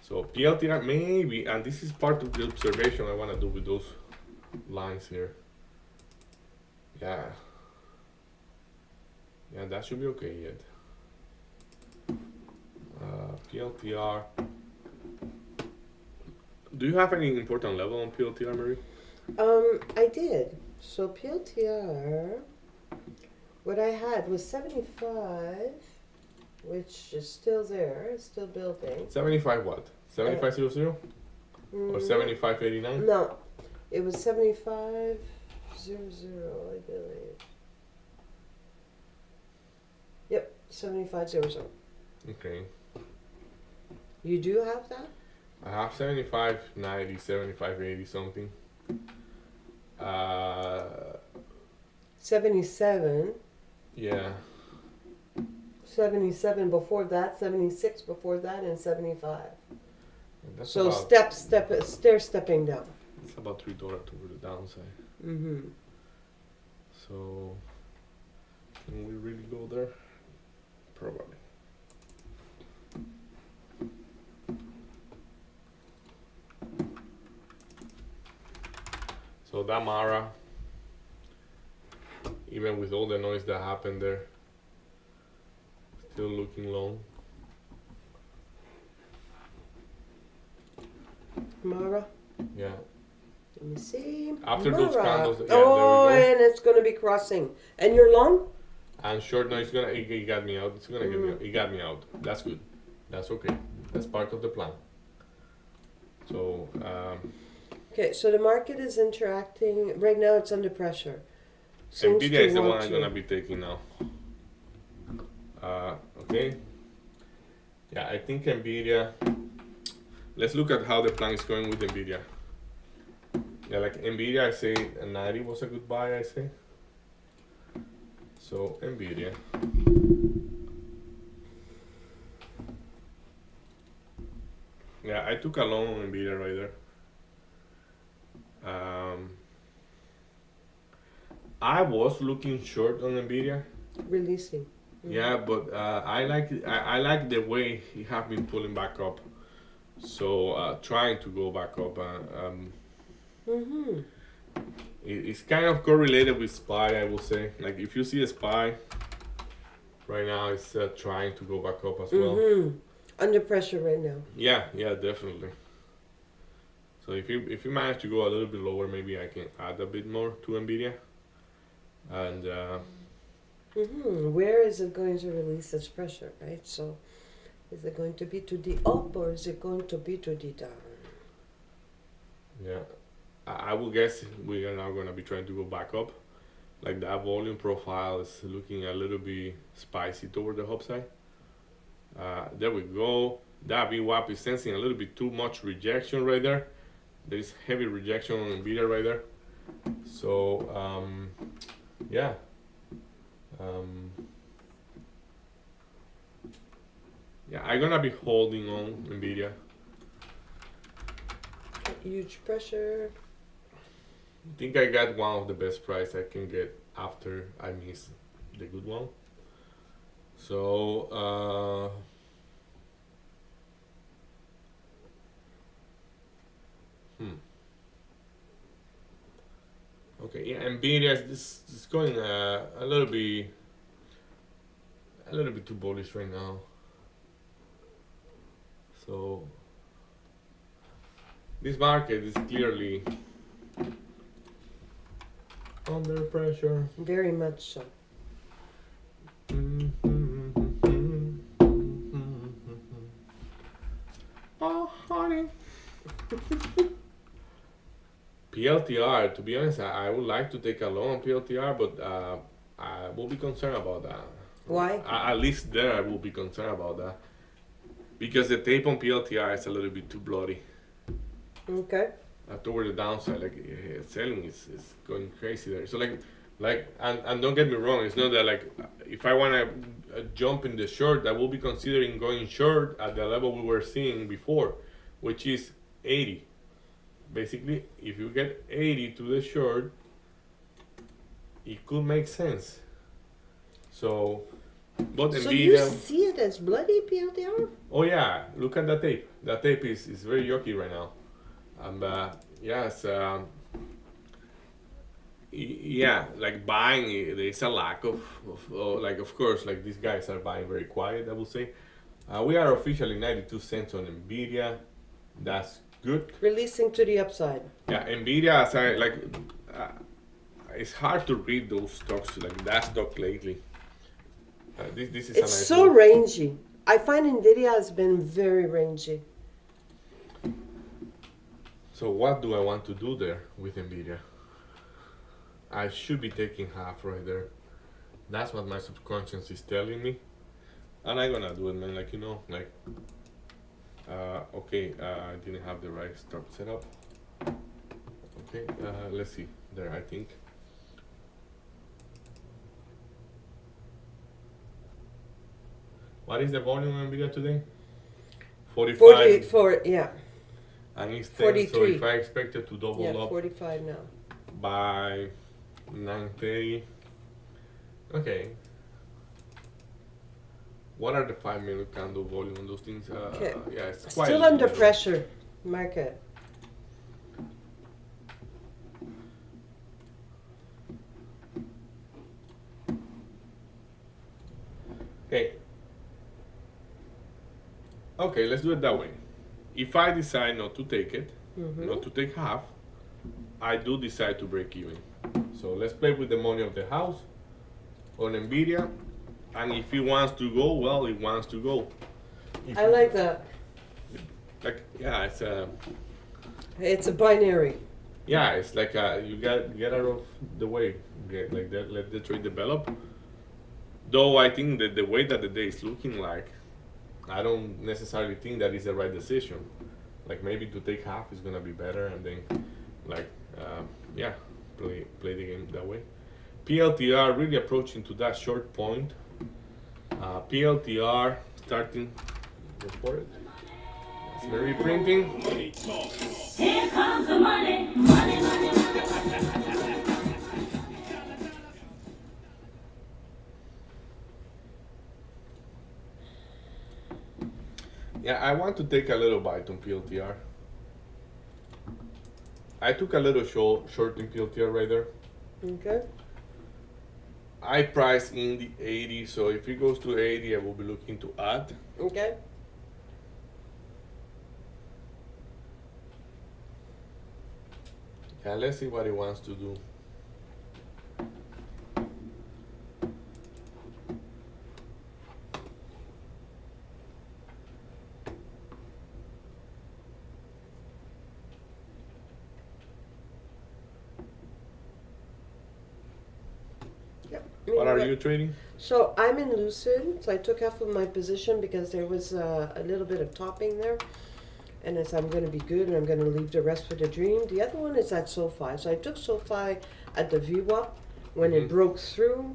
So PLTR maybe, and this is part of the observation I want to do with those lines here. Yeah, that should be okay yet. PLTR. Do you have any important level on PLTR, Marie? I did. So PLTR, what I had was 75, which is still there, it's still building. 75 what? 7500 or 7589? No, it was 7500, I believe. Yep, 7500. Okay. You do have that? I have 7590, 7580 something. 77, Yeah. 77 before that, 76 before that, and 75. That's So about, stair-stepping down. it's about $3 over the downside. Mm-hmm. So, can we really go there? Probably. So that Mara, even with all the noise that happened there, still looking long. Mara, Yeah. let me see. After those Mara. candles, yeah, oh, there we go. and it's going to be crossing. And you're long? And short noise gonna it got me out. It's gonna get me out. It got me out. That's good. That's okay. That's part of the plan. So Okay, so the market is interacting. Right now it's under pressure. Seems Nvidia to is the want one I'm to- gonna be taking now. Okay. Yeah, I think Nvidia. Let's look at how the plan is going with Nvidia. Yeah, like Nvidia, I say a 90 was a good buy. I say. So Nvidia. Yeah, I took a long on Nvidia right there. I was looking short on Nvidia. Releasing. Yeah, but I like the way he have been pulling back up. So trying to go back up. Mm-hmm. It's kind of correlated with SPY, I will say. Like if you see a SPY right now, it's trying to go back up as well. Mm-hmm. Under pressure right now. Yeah, definitely. So if you manage to go a little bit lower, maybe I can add a bit more to Nvidia. And Mm-hmm. Where is it going to release its pressure, right? So is it going to be to the up or is it going to be to the down? yeah, I will guess we are now going to be trying to go back up. Like that volume profile is looking a little bit spicy toward the upside. There we go. That VWAP is sensing a little bit too much rejection right there. There is heavy rejection on Nvidia right there. So yeah. Yeah, I'm gonna be holding on Nvidia. Huge pressure. I think I got one of the best price I can get after I miss the good one. So okay, yeah, Nvidia is going a little bit too bullish right now. So this market is clearly under pressure. Very much so. Oh, honey. PLTR, to be honest, I would like to take a loan on PLTR, but I will be concerned about that. Why? At least there, I will be concerned about that. Because the tape on PLTR is a little bit too bloody. Okay. Toward the downside, like selling is going crazy there. So and don't get me wrong, it's not that like if I want to jump in the short, I will be considering going short at the level we were seeing before, which is 80. Basically, if you get 80 to the short, it could make sense. So, but So Nvidia. you see it as bloody PLTR? Oh yeah, look at that tape. That tape is very yucky right now. And yes, yeah, like buying, there is a lack of like, of course, like these guys are buying very quiet, I will say. We are officially 92 cents on Nvidia. That's good. Releasing to the upside. Yeah, Nvidia, as I like, it's hard to read those stocks, like that stock lately. This is a It's nice so move. rangy. I find Nvidia has been very rangy. So what do I want to do there with Nvidia? I should be taking half right there. That's what my subconscious is telling me, and I'm gonna do it, man. Like okay, I didn't have the right stop set up. Okay, let's see there. I think. What is the volume on Nvidia today? 45. 44, yeah. And it's 10, so 43. if I expect it to double Yeah, up 45 now. by 9:30, okay. What are the 5-minute candle volume on those things? Okay. Yeah, it's quite Still under low. pressure, market. Okay. Okay, let's do it that way. If I decide not to take it, not to take half, I do decide to break even. So let's play with the money of the house on Nvidia, and if it wants to go, well, it wants to go. If I like that. like yeah, It's a binary. it's like you get out of the way, like that, let the trade develop. Though I think that the way that the day is looking like, I don't necessarily think that is the right decision. Like maybe to take half is gonna be better, and then like play the game that way. PLTR really approaching to that short point. PLTR starting. Go for it. It's very printing. Here comes the money, money, money, money. Yeah, I want to take a little bite on PLTR. I took a little short in PLTR right there. Okay. I price in the 80, so if it goes to 80, I will be looking to add. Okay. Yeah, let's see what it wants to do. Yep. What are you trading? So I'm in Lucid. So I took half of my position because there was a little bit of topping there. And as I'm going to be good and I'm going to leave the rest for the dream. The other one is at SoFi. So I took SoFi at the VWAP when it broke through.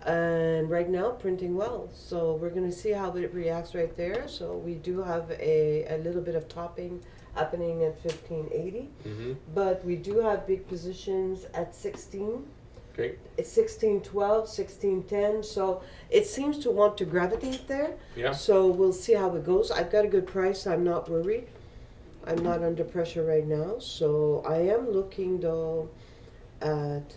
And right now printing well. So we're going to see how it reacts right there. So we do have a little bit of topping happening at 1580. But we do have big positions at 16. Okay. It's 1612, 1610, so it seems to want to gravitate there. Yeah. So we'll see how it goes. I've got a good price. I'm not worried. I'm not under pressure right now. So I am looking though at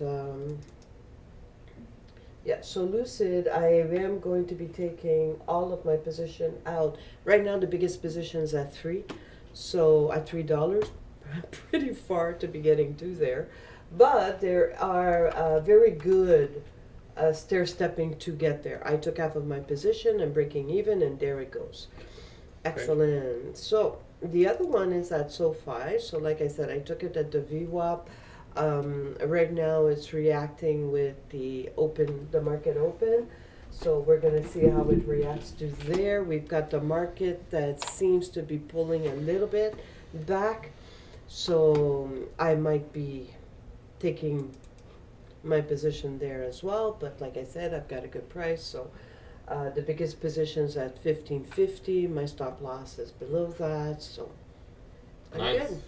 so Lucid, I am going to be taking all of my position out. Right now the biggest position is at 3. So at $3, I'm pretty far to be getting to there. But there are very good stair-stepping to get there. I took half of my position and breaking even, and there it goes. Excellent. So the other one is at SoFi. So like I said, I took it at the VWAP. Right now it's reacting with the market open. So we're going to see how it reacts to there. We've got the market that seems to be pulling a little bit back. So I might be taking my position there as well, but like I said, I've got a good price, so the biggest position's at 1550. My stop loss is below that, so I'm Nice. good.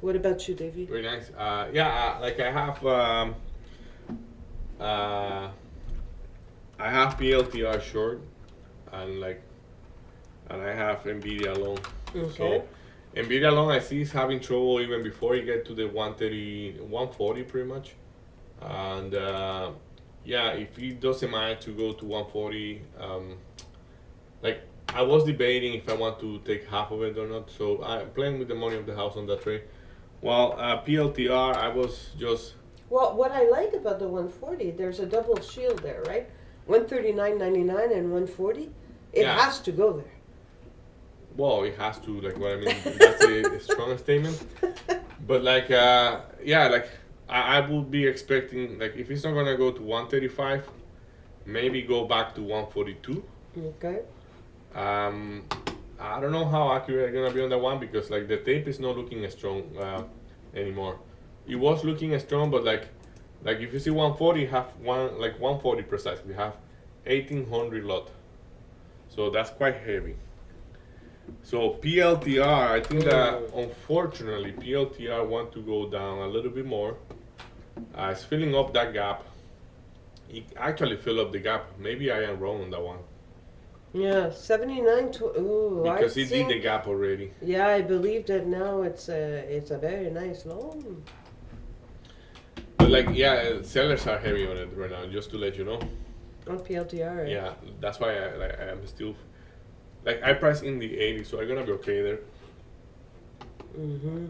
What about you, Davey? Very nice. Like I have PLTR short, and I have Nvidia long. Okay. So Nvidia long I see is having trouble even before you get to the 130, 140 pretty much. And if it doesn't manage to go to 140, like I was debating if I want to take half of it or not. So I'm playing with the money of the house on that trade. Well, PLTR, I was just Well, what I like about the 140, there's a double shield there, right? 139.99 and 140. It Yeah. has to go there. well, it has to, like what I mean. That's a strong statement. But like, yeah, like I would be expecting like if it's not gonna go to 135, maybe go back to 142. Okay. Um, I don't know how accurate I'm gonna be on that one because like the tape is not looking as strong anymore. It was looking strong, but like if you see 140, you have 140 precisely. You have 1800 lot, so that's quite heavy. So PLTR, I think that unfortunately PLTR want to go down a little bit more. It's filling up that gap. It actually fill up the gap. Maybe I am wrong on that one Yeah, 79. Ooh, because I it did the think. gap already. Yeah, I believe that now it's a very nice loan. But like, yeah, sellers are heavy on it right now. Just to let you know. On PLTR, right? Yeah, that's why I am still like I price in the 80, so I'm gonna be okay there. Mm-hmm.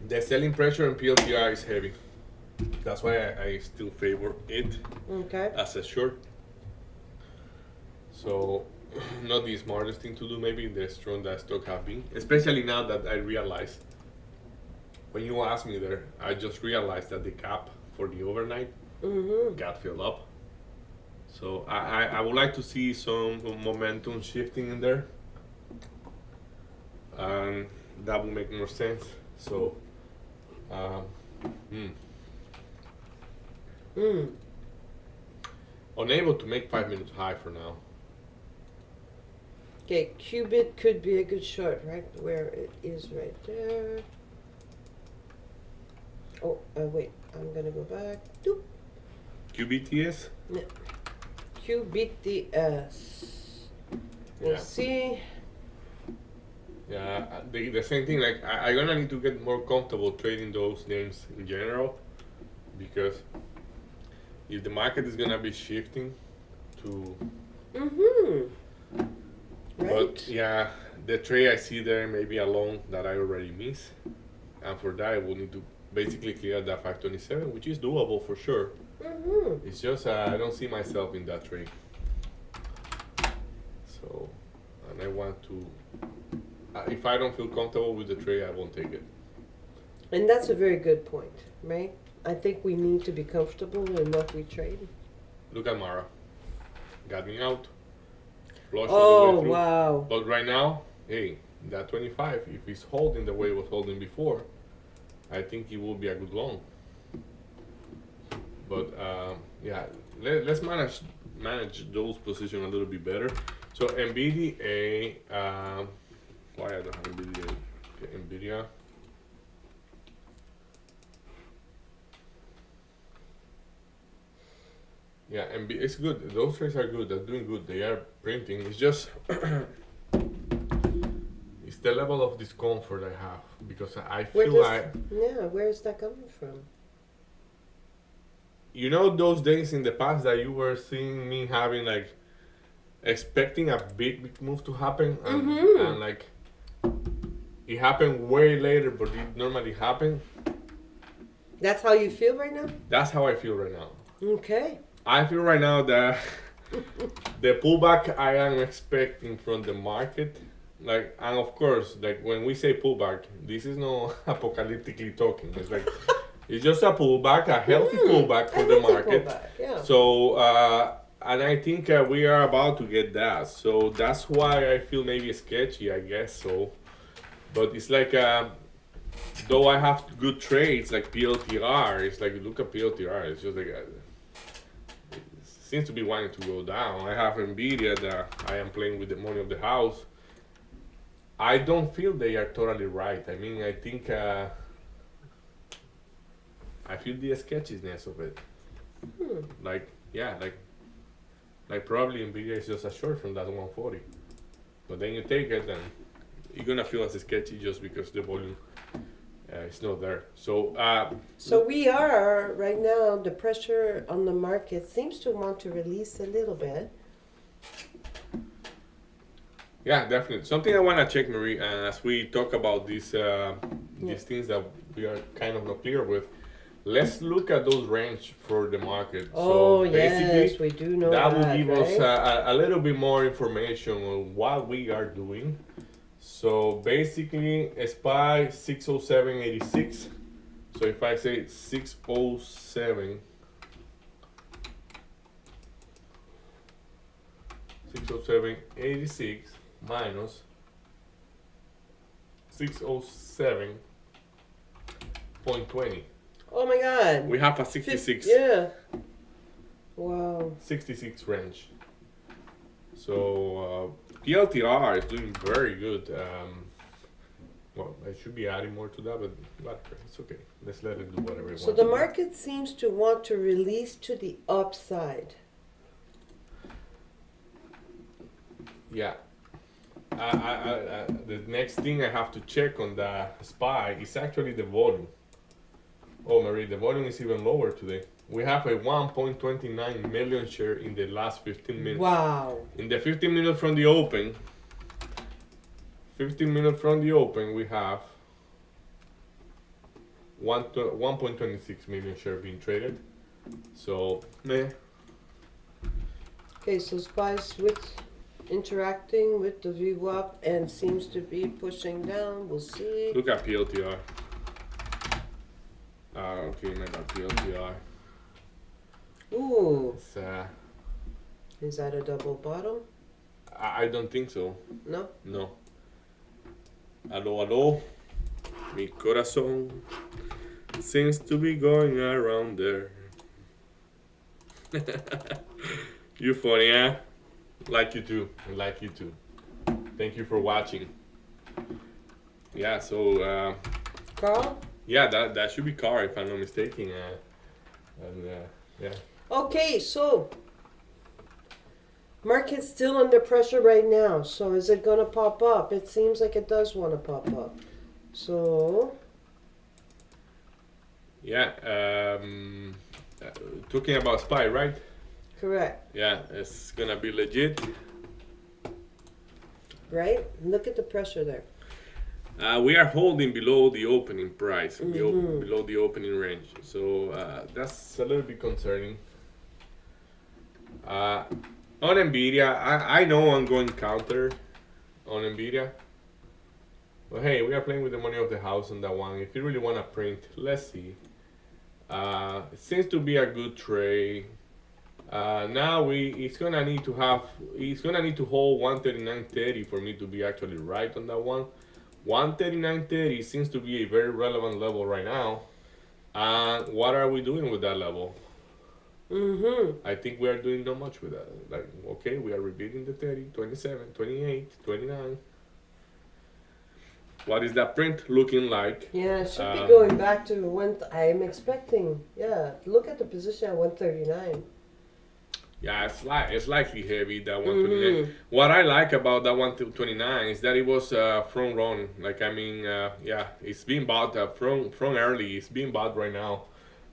The selling pressure on PLTR is heavy. That's why I still favor it Okay. as a short. So, not the smartest thing to do, maybe the strong that stock have been. Especially now that I realize, when you asked me there, I just realized that the gap for the overnight Mm-hmm. got filled up. So I would like to see some momentum shifting in there. And that would make more sense. So, hmm. Mm. Unable to make 5 minutes high for now. Okay, Qubit could be a good short, right? Where it is right there. Oh, wait. I'm gonna go back. Doop. QBTS? QBTS. We'll Yeah. see. Yeah, the same thing. Like I'm gonna need to get more comfortable trading those names in general, because if the market is gonna be shifting to, Mm-hmm. Right. but yeah, the trade I see there may be a long that I already missed, and for that I will need to basically clear that 527, which is doable for sure. Mm-hmm. It's just I don't see myself in that trade. So, and I want to. If I don't feel comfortable with the trade, I won't take it. And that's a very good point, right? I think we need to be comfortable in what we trade. Look at Mara. Got me out. Flush all the Oh, way through. wow. But right now, hey, that 25, if it's holding the way it was holding before, I think it will be a good long. But yeah, let's manage those positions a little bit better. So NVIDIA, why I don't have NVIDIA? Okay, NVIDIA. Yeah, it's good. Those trades are good. They're doing good. They are printing. It's just it's the level of discomfort I have because I Where feel does, like yeah, where is that coming from? you know those days in the past that you were seeing me having like expecting a big move to happen and like it happened way later, but it normally happened. That's how you feel right now? That's how I feel right now. Okay. I feel right now that the pullback I am expecting from the market, like, and of course, like when we say pullback, this is no apocalyptically talking. It's like it's just a pullback, a healthy pullback for the market. Pullback, yeah. So, and I think we are about to get that. So that's why I feel maybe sketchy, I guess so. But it's like, though I have good trades like PLTR, it's like look at PLTR. It's just like. Seems to be wanting to go down. I have NVIDIA that I am playing with the money of the house. I don't feel they are totally right. I mean, I think I feel the sketchiness of it. Like, yeah, like probably NVIDIA is just a short from that 140. But then you take it and you're gonna feel as sketchy just because the volume is not there. So So we are right now. The pressure on the market seems to want to release a little bit. yeah, definitely. Something I want to check, Marie, as we talk about these things that we are kind of not clear with. Let's look at those range for the market. Oh so yes, we do know that that. will give us right? a little bit more information on what we are doing. So basically, SPY 607.86. So if I say 607, 607.86 minus 607.20, Oh my God. we have a 66. Yeah. Wow. 66 range. So PLTR is doing very good. Well, I should be adding more to that, but whatever, it's okay. Let's let it do whatever it So wants. the market seems to want to release to the upside. Yeah. The next thing I have to check on the SPY is actually the volume. Oh, Marie, the volume is even lower today. We have a 1.29 million share in the last 15 minutes. Wow. In the 15 minutes from the open, 15 minutes from the open, we have 1.26 million share being traded. So, meh. Okay, so SPY's interacting with the VWAP and seems to be pushing down. We'll see. Look at PLTR. Okay, my bad, PLTR. Ooh, It's, is that a double bottom? I don't think so. No? No. Aló, aló. Mi corazón seems to be going around there. You funny, huh? Like you too. I like you too. Thank you for watching. Yeah, so Carl? yeah, that should be car if I'm not mistaken. And yeah. Okay, so market's still under pressure right now. So is it gonna pop up? It seems like it does want to pop up. So Yeah. Talking about SPY, right? correct, Yeah, it's gonna be legit. right? Look at the pressure there. We are holding below the opening price, below the opening range. So that's a little bit concerning. On Nvidia, I know I'm going counter on Nvidia. But hey, we are playing with the money of the house on that one. If you really want to print, let's see. It seems to be a good trade. Now it's gonna need to hold 139.30 for me to be actually right on that one. 139.30 seems to be a very relevant level right now. And what are we doing with that level? I think we are doing not much with that. Like, okay, we are repeating the 30, 27, 28, 29. What is that print looking like? Yeah, it should be going back to when I'm expecting. Yeah, look at the position at 139. Yeah, it's likely heavy, that 129. What I like about that 129 is that it was front run. Like, I mean, yeah, it's being bought from early. It's being bought right now.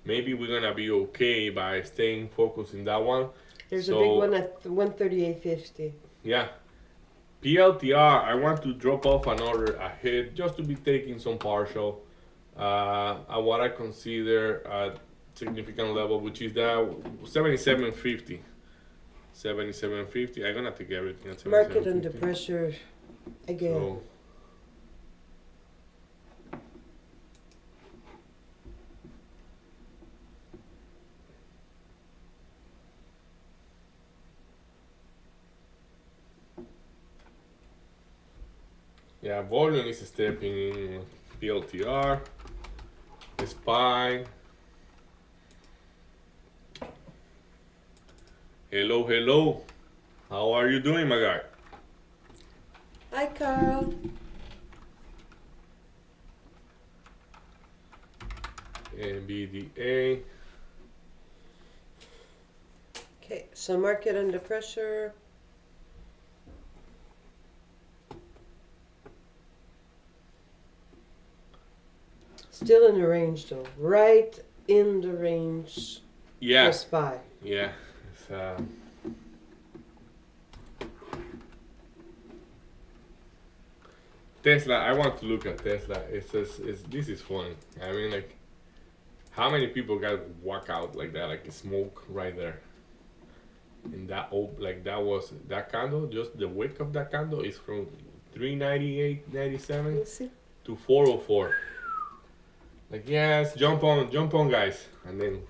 Maybe we're gonna be okay by staying focused in that one. There's a big one at 138.50. Yeah. PLTR, I want to drop off another ahead just to be taking some partial at what I consider a significant level, which is that 77.50. 77.50. I'm gonna take everything at 77.50. Market under pressure again. So, yeah, volume is stepping in. PLTR, SPY. Hello, hello. How are you doing, my guy? Hi, Carl. NVDA. Okay, so market under pressure. Still in the range though, right in the range Yeah, for SPY. yeah. It's, Tesla. I want to look at Tesla. This is fun. I mean, like, how many people got whacked out like that, like smoke right there? And that that candle, just the wick of that candle is from 398.97 You see? to 404. Like, yes, jump on, guys, and then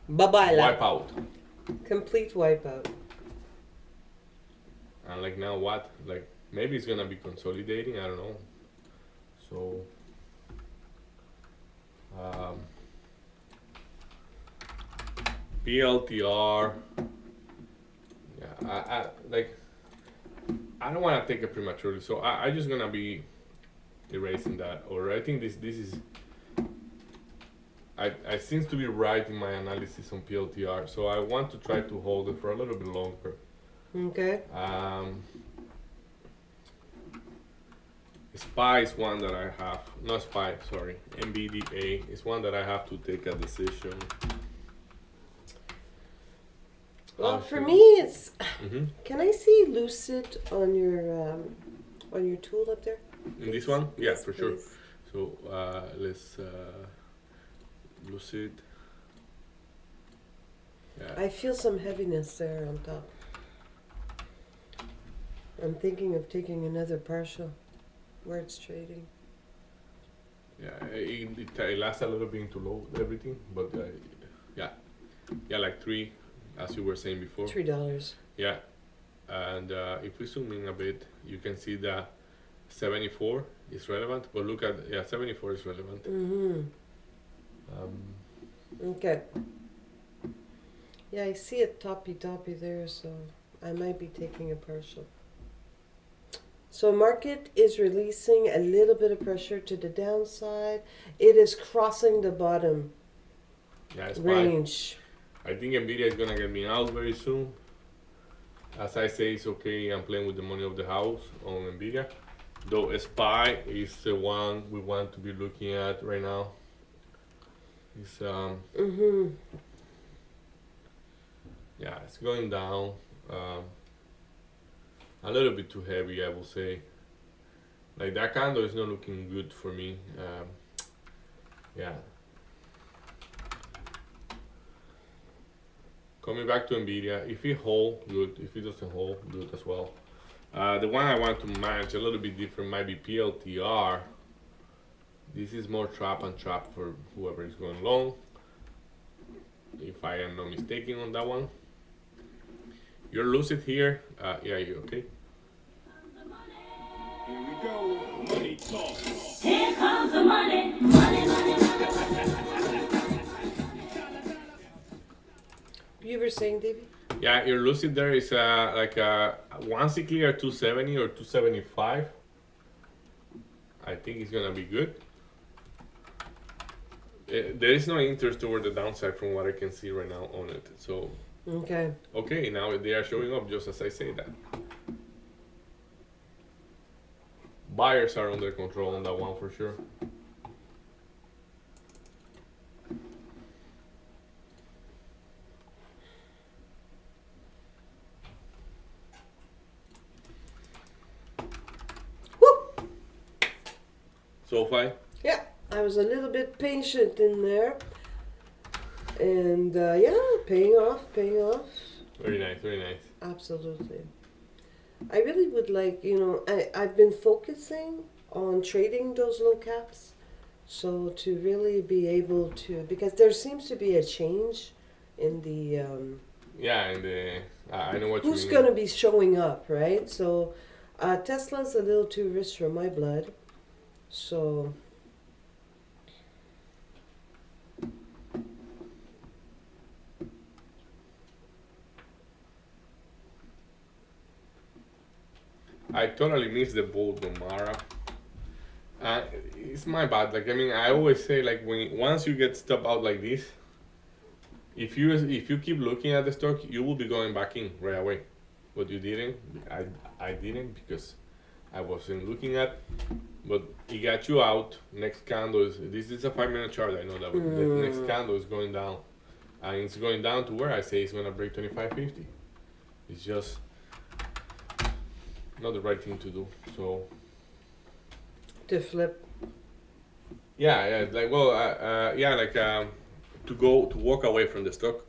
Bye-bye. wipe out. Complete wipeout. And like now, what? Like maybe it's gonna be consolidating. I don't know. So. PLTR. Yeah, I like. I don't want to take it prematurely, so I just gonna be erasing that. Or I think this is. I seems to be right in my analysis on PLTR, so I want to try to hold it for a little bit longer. Okay. SPY is one that I have. Not SPY, sorry. NVDA is one that I have to take a decision. Well, How for to- me, it's. Mhm. Can I see Lucid on your tool up there? In this one? Yeah, Yes, for sure. please. So let's Lucid. Yeah. I feel some heaviness there on top. I'm thinking of taking another partial where it's trading. Yeah, it lasts a little bit into low everything, but yeah, like 3, as you were saying before. $3. Yeah, and if we zoom in a bit, you can see that 74 is relevant. But look at 74 is relevant. Mm-hmm. Okay. Yeah, I see it toppy there, so I might be taking a partial. So market is releasing a little bit of pressure to the downside. It is crossing the bottom Yeah, it's fine. range. I think Nvidia is gonna get me out very soon. As I say, it's okay. I'm playing with the money of the house on Nvidia. Though SPY is the one we want to be looking at right now. It's Mm-hmm. yeah, it's going down. A little bit too heavy, I will say. Like that candle is not looking good for me. Yeah. Coming back to Nvidia, if it hold, good. If it doesn't hold, good as well. The one I want to manage a little bit different might be PLTR. This is more trap and trap for whoever is going long. If I am not mistaken on that one. You're lucid here. Yeah, you okay? Here we go. Money talk. Here comes the money. Money, money, money. You were saying, Davey? Yeah, your lucid there is like once it clear 270 or 275. I think it's gonna be good. There is no interest toward the downside from what I can see right now on it. So Okay. okay, now they are showing up just as I say that. Buyers are under control on that one for sure. Woo! SoFi. Yeah, I was a little bit patient in there. And yeah, paying off. Very nice, very nice. Absolutely. I really would like, I've been focusing on trading those low caps. So to really be able to, because there seems to be a change in the, Yeah, and I know what who's you going mean. to be showing up, right? So Tesla's a little too rich for my blood. So I totally missed the boat on Mara. It's my bad. Like I mean, I always say like once you get stopped out like this, if you keep looking at the stock, you will be going back in right away. But you didn't. I didn't because I wasn't looking at. But it got you out. Next candle is this is a 5-minute chart. I know that. But the next candle is going down, and it's going down to where I say it's gonna break 25.50. It's just not the right thing to do. So to flip. yeah, like well, yeah, like to walk away from the stock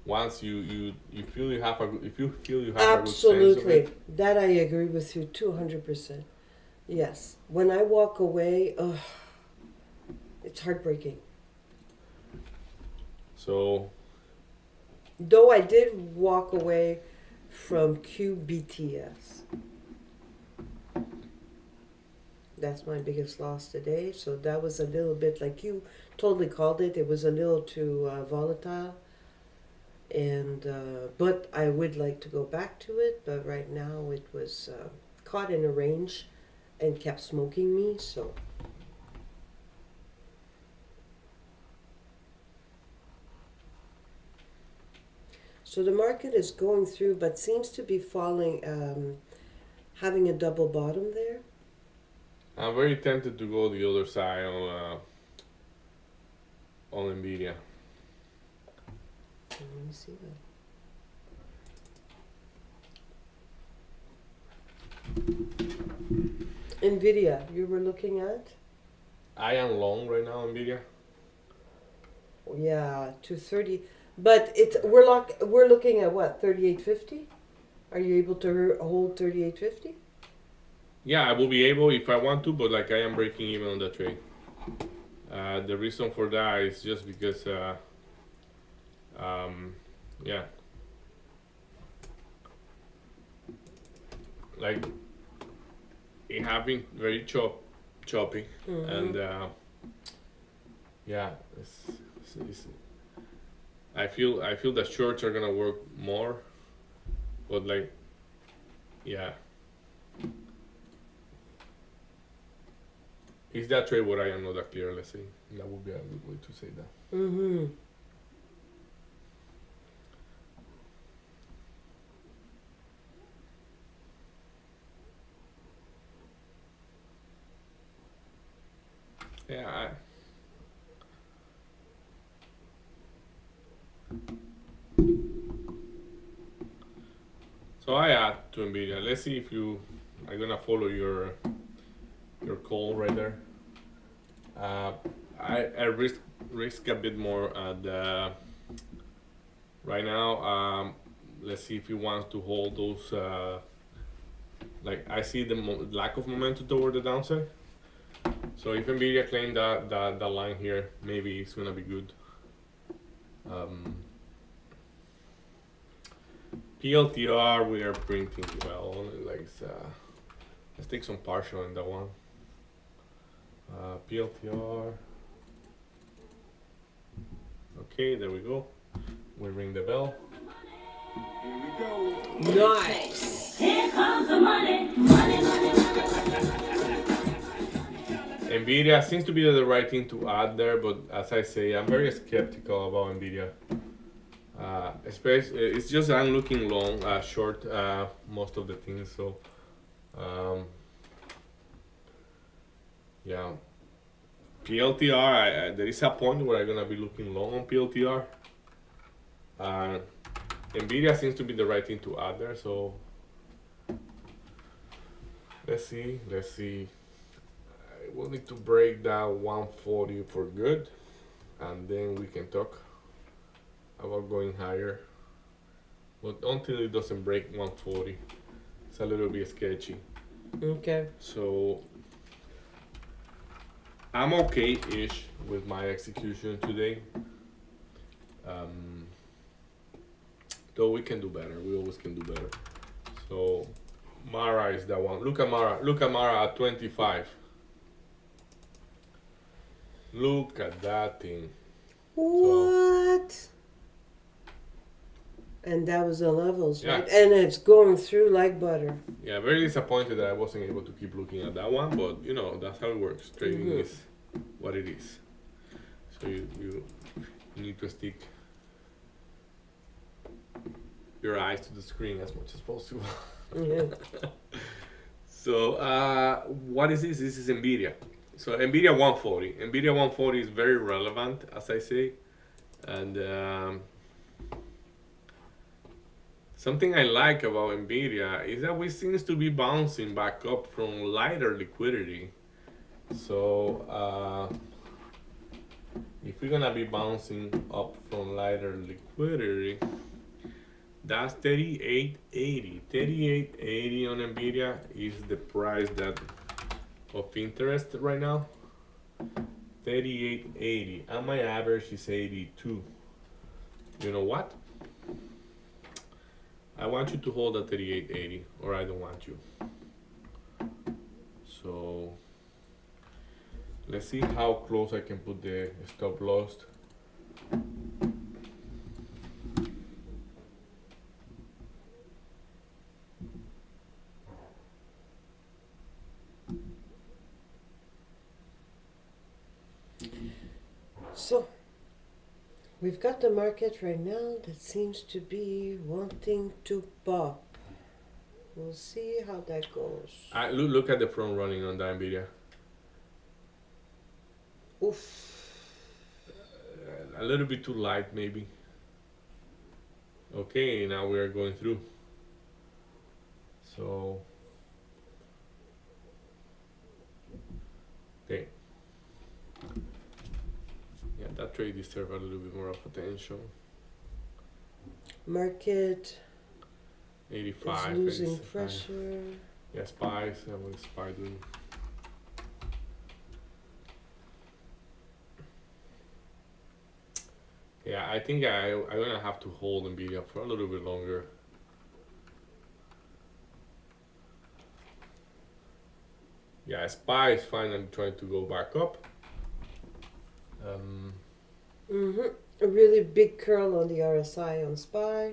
once you feel you have a if you feel you have a good sense of Absolutely. it. That I agree with you 200%. Yes. When I walk away, ugh, it's heartbreaking. So Though I did walk away from QBTS. That's my biggest loss today. So that was a little bit like you totally called it. It was a little too volatile. And but I would like to go back to it. But right now it was caught in a range and kept smoking me. So the market is going through, but seems to be falling, having a double bottom there. I'm very tempted to go the other side on Nvidia. Let me see that. Nvidia, you were looking at? I am long right now Nvidia. Yeah, 230. But we're looking at what, 3850? Are you able to hold 3850? Yeah, I will be able if I want to, but like I am breaking even on the trade. The reason for that is just because, yeah, like it have been very choppy, and yeah, it's, I feel that shorts are gonna work more, but like, yeah. Is that trade what I am not that clear? Let's say that would be a good way to say that. Mm-hmm. Yeah. So I add to Nvidia. Let's see if you are gonna follow your call right there. I risk a bit more at right now. Let's see if he wants to hold those. Like I see the lack of momentum toward the downside. So if Nvidia claim that line here, maybe it's gonna be good. PLTR we are printing well. Like let's take some partial in that one. PLTR. Okay, there we go. We ring the bell. Here we go. Nice. Here comes the money, money, money, money. Nvidia seems to be the right thing to add there, but as I say, I'm very skeptical about Nvidia. Especially, it's just I'm looking long, short, most of the things. So, yeah, PLTR. There is a point where I'm gonna be looking long on PLTR. Nvidia seems to be the right thing to add there. So, let's see. We'll need to break that 140 for good, and then we can talk about going higher. But until it doesn't break 140, it's a little bit sketchy. Okay. So I'm okay-ish with my execution today. Though we can do better. We always can do better. So Mara is that one. Look at Mara at 25. Look at that thing. What? And that was the levels, Yeah. right? And it's going through like butter. Yeah, very disappointed that I wasn't able to keep looking at that one, but you know, that's how it works. Trading is what it is. So you need to stick your eyes to the screen as much as possible. Yeah. So what is this? This is Nvidia. So Nvidia 140. Nvidia 140 is very relevant, as I say, and something I like about Nvidia is that we seems to be bouncing back up from lighter liquidity. So if we're gonna be bouncing up from lighter liquidity, that's 38.80. 38.80 on Nvidia is the price that of interest right now. 38.80, and my average is 82. You know what? I want you to hold at 38.80, or I don't want you. So let's see how close I can put the stop loss. So, we've got the market right now that seems to be wanting to pop. We'll see how that goes. Look at the front running on the Nvidia. Oof. A little bit too light, maybe. Okay, now we are going through. So, okay. Yeah, that trade deserves a little bit more of attention. Market 85. is losing 86, pressure. Yeah, spies. What is spy doing? Yeah, I think I'm gonna have to hold Nvidia for a little bit longer. Yeah, SPY is finally trying to go back up. A really big curl on the RSI on SPY.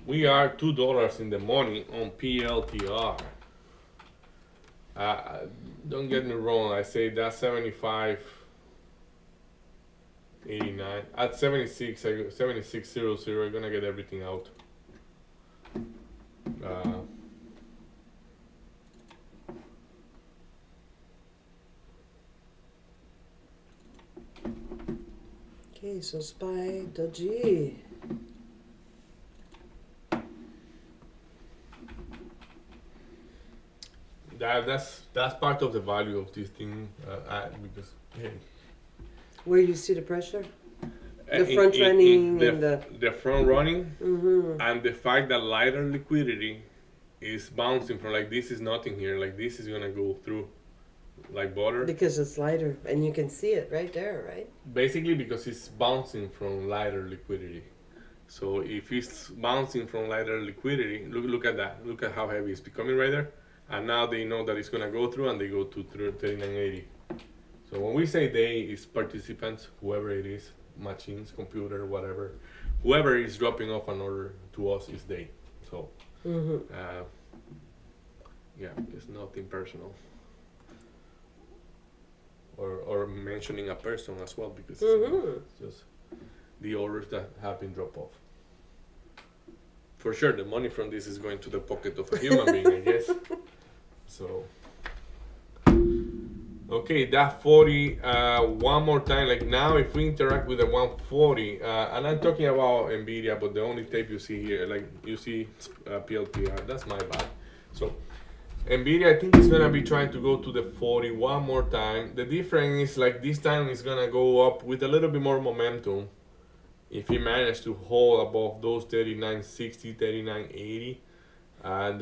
We are $2 in the money on PLTR. Don't get me wrong, I say that's 75.89. At 76, 76.00, I'm gonna get everything out. Okay, so SPY doji. That's part of the value of this thing, because hey, Where you see the pressure? The in- front in running the, and the. the front running, Mm-hmm. and the fact that lighter liquidity is bouncing from, like, this is nothing here, like this is gonna go through like butter, Because it's lighter and you can see it right there, right? basically because it's bouncing from lighter liquidity. So if it's bouncing from lighter liquidity, look at that, look at how heavy it's becoming right there, and now they know that it's gonna go through, and they go to 39.80. So when we say they, it's participants, whoever it is, machines, computer, whatever, whoever is dropping off an order to us is they. So yeah, it's nothing personal, or mentioning a person as well, because it's just the orders that have been dropped off. For sure, the money from this is going to the pocket of a human being, I guess. So, okay, that 40, one more time. Like now, if we interact with the 140, and I'm talking about Nvidia, but the only tape you see here, like you see PLTR, that's my bad. So, Nvidia, I think it's gonna be trying to go to the 40 one more time. The difference is, like, this time it's gonna go up with a little bit more momentum. If he managed to hold above those 39.60, 39.80, and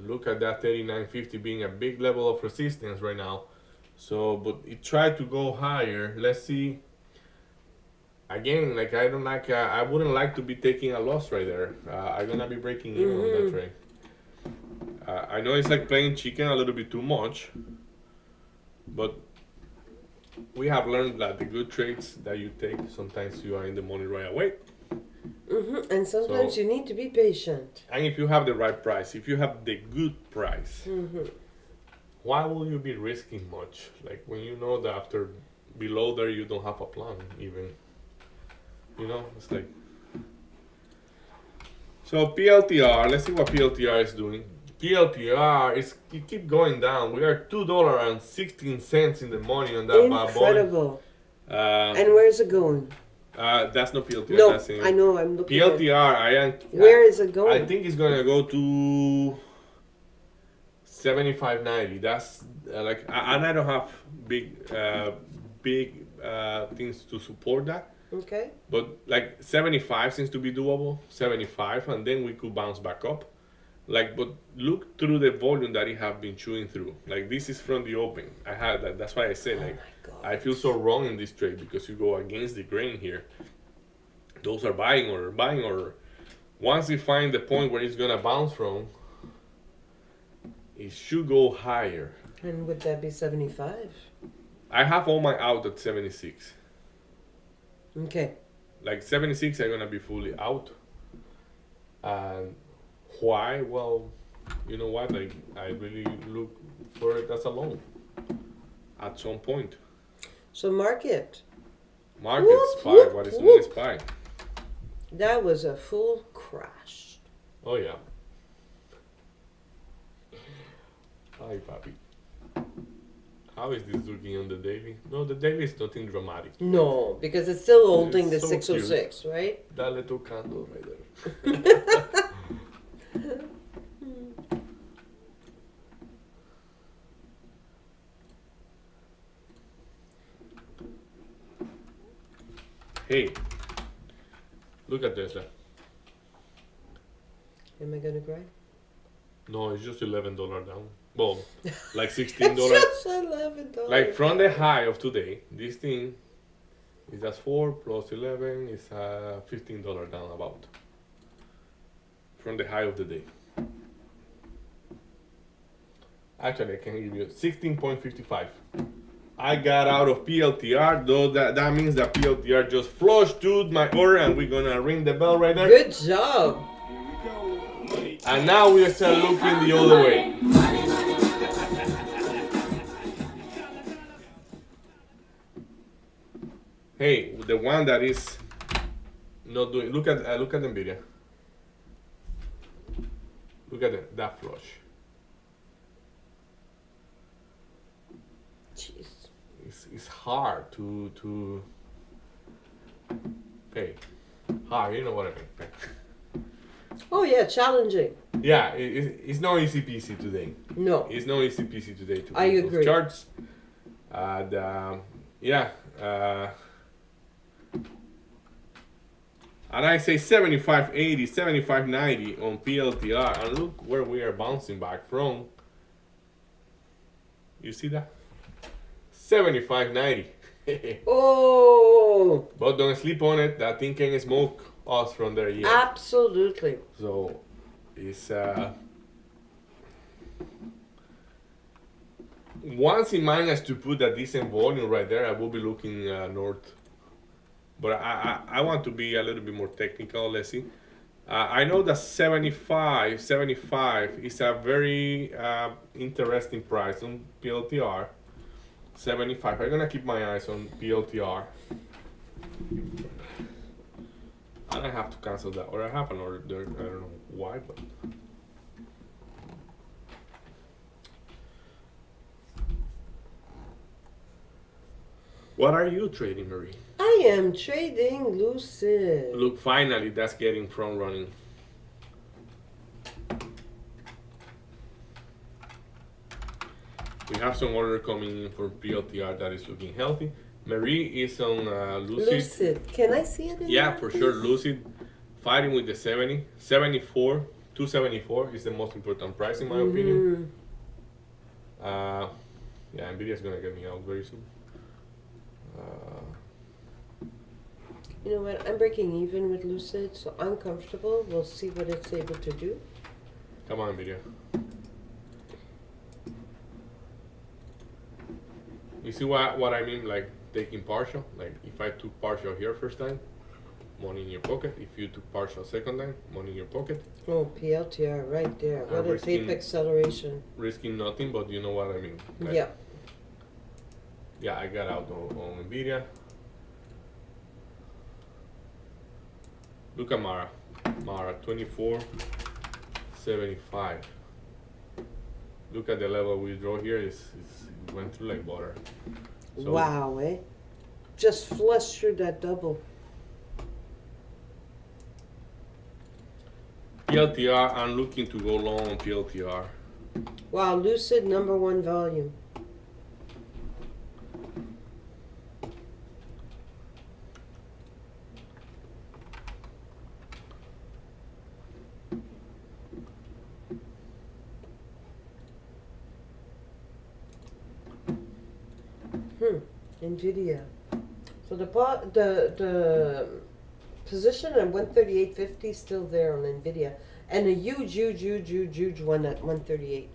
look at that 39.50 being a big level of resistance right now. So, but it tried to go higher. Let's see. Again, like, I don't like, I wouldn't like to be taking a loss right there. I'm gonna be breaking even on that trade. I know it's like playing chicken a little bit too much, but we have learned that the good trades that you take, sometimes you are in the money right away. And sometimes So- you need to be patient. And if you have the right price, if you have the good price, why will you be risking much? Like, when you know that after below there you don't have a plan even. You know, it's like. So PLTR, let's see what PLTR is doing. PLTR is, it keep going down. We are $2.16 in the money on that bad boy. Incredible. Uh, And where's it going? that's not PLTR. No, that's in I know. I'm looking. At, PLTR. where is it going? I think it's gonna go to 75.90. That's like, and I don't have big things to support that. Okay. But like 75 seems to be doable. 75, and then we could bounce back up. Like, but look through the volume that it have been chewing through. Like this is from the open. I had that. That's why I say like I feel so wrong in this trade because you go against the grain here. Those are buying order. Once you find the point where it's gonna bounce from, it should go higher. And would that be 75? I have all my out at 76. Okay. Like 76, I'm gonna be fully out. And why? Well, you know what? Like I really look for it as a loan at some point. So market. Market Whoop, SPY. whoop, What is doing whoop. SPY? That was a full crash. Oh yeah. Hi, papi. How is this looking on the daily? No, the daily is nothing dramatic. No, because it's still holding the so 606, right? That little candle right there. Hey, look at Tesla. Am I gonna cry? No, it's just $11 down. Well, like $16. It's just $11. Like from the high of today, this thing is just 4 plus 11 is $15 down about. From the high of the day. Actually, I can give you 16.55. I got out of PLTR, though that means that PLTR just flushed to my order, and we're gonna ring the bell right there. Good job. And now we start looking the other way. Hey, the one that is not doing. Look at Nvidia. Look at that flush. Jeez. It's hard to pay. Hard, you know what I mean. Pay. Oh yeah, challenging. Yeah, it's no easy peasy today. No. It's no easy peasy today to I read those agree. charts. And and I say 75.80, 75.90 on PLTR, and look where we are bouncing back from. You see that? 75.90. Oh, But don't sleep on it. That thing can smoke us from there yet. absolutely. So it's once it manages to put a decent volume right there, I will be looking north. But I want to be a little bit more technical. Let's see. I know that 75 is a very interesting price on PLTR. 75. I'm gonna keep my eyes on PLTR. And I have to cancel that, or I have an order there. I don't know why, but. What are you trading, Marie? I am trading Lucid. Look, finally, that's getting front running. We have some order coming in for PLTR that is looking healthy. Marie is on Lucid. Lucid. Can I see it? In Yeah, there, for sure. please? Lucid fighting with the 70. 74, 274 is the most important price in my opinion. Yeah, Nvidia is gonna get me out very soon. You know what? I'm breaking even with Lucid, so I'm comfortable. We'll see what it's able to do. Come on, Nvidia. You see what I mean? Like taking partial. Like if I took partial here first time, money in your pocket. If you took partial second time, money in your pocket. Oh, PLTR right there. What a risking- tape acceleration. Risking nothing, but you know what I mean. Like, Yeah. Yeah, I got out on Nvidia. Look at Mara. Mara 24.75. Look at the level we draw here. It went through like butter. So, Wow, eh? Just flushed through that double. PLTR, I'm looking to go long on PLTR. Wow, Lucid #1 volume. Nvidia. So the position at 138.50 is still there on Nvidia, and a huge one at 138.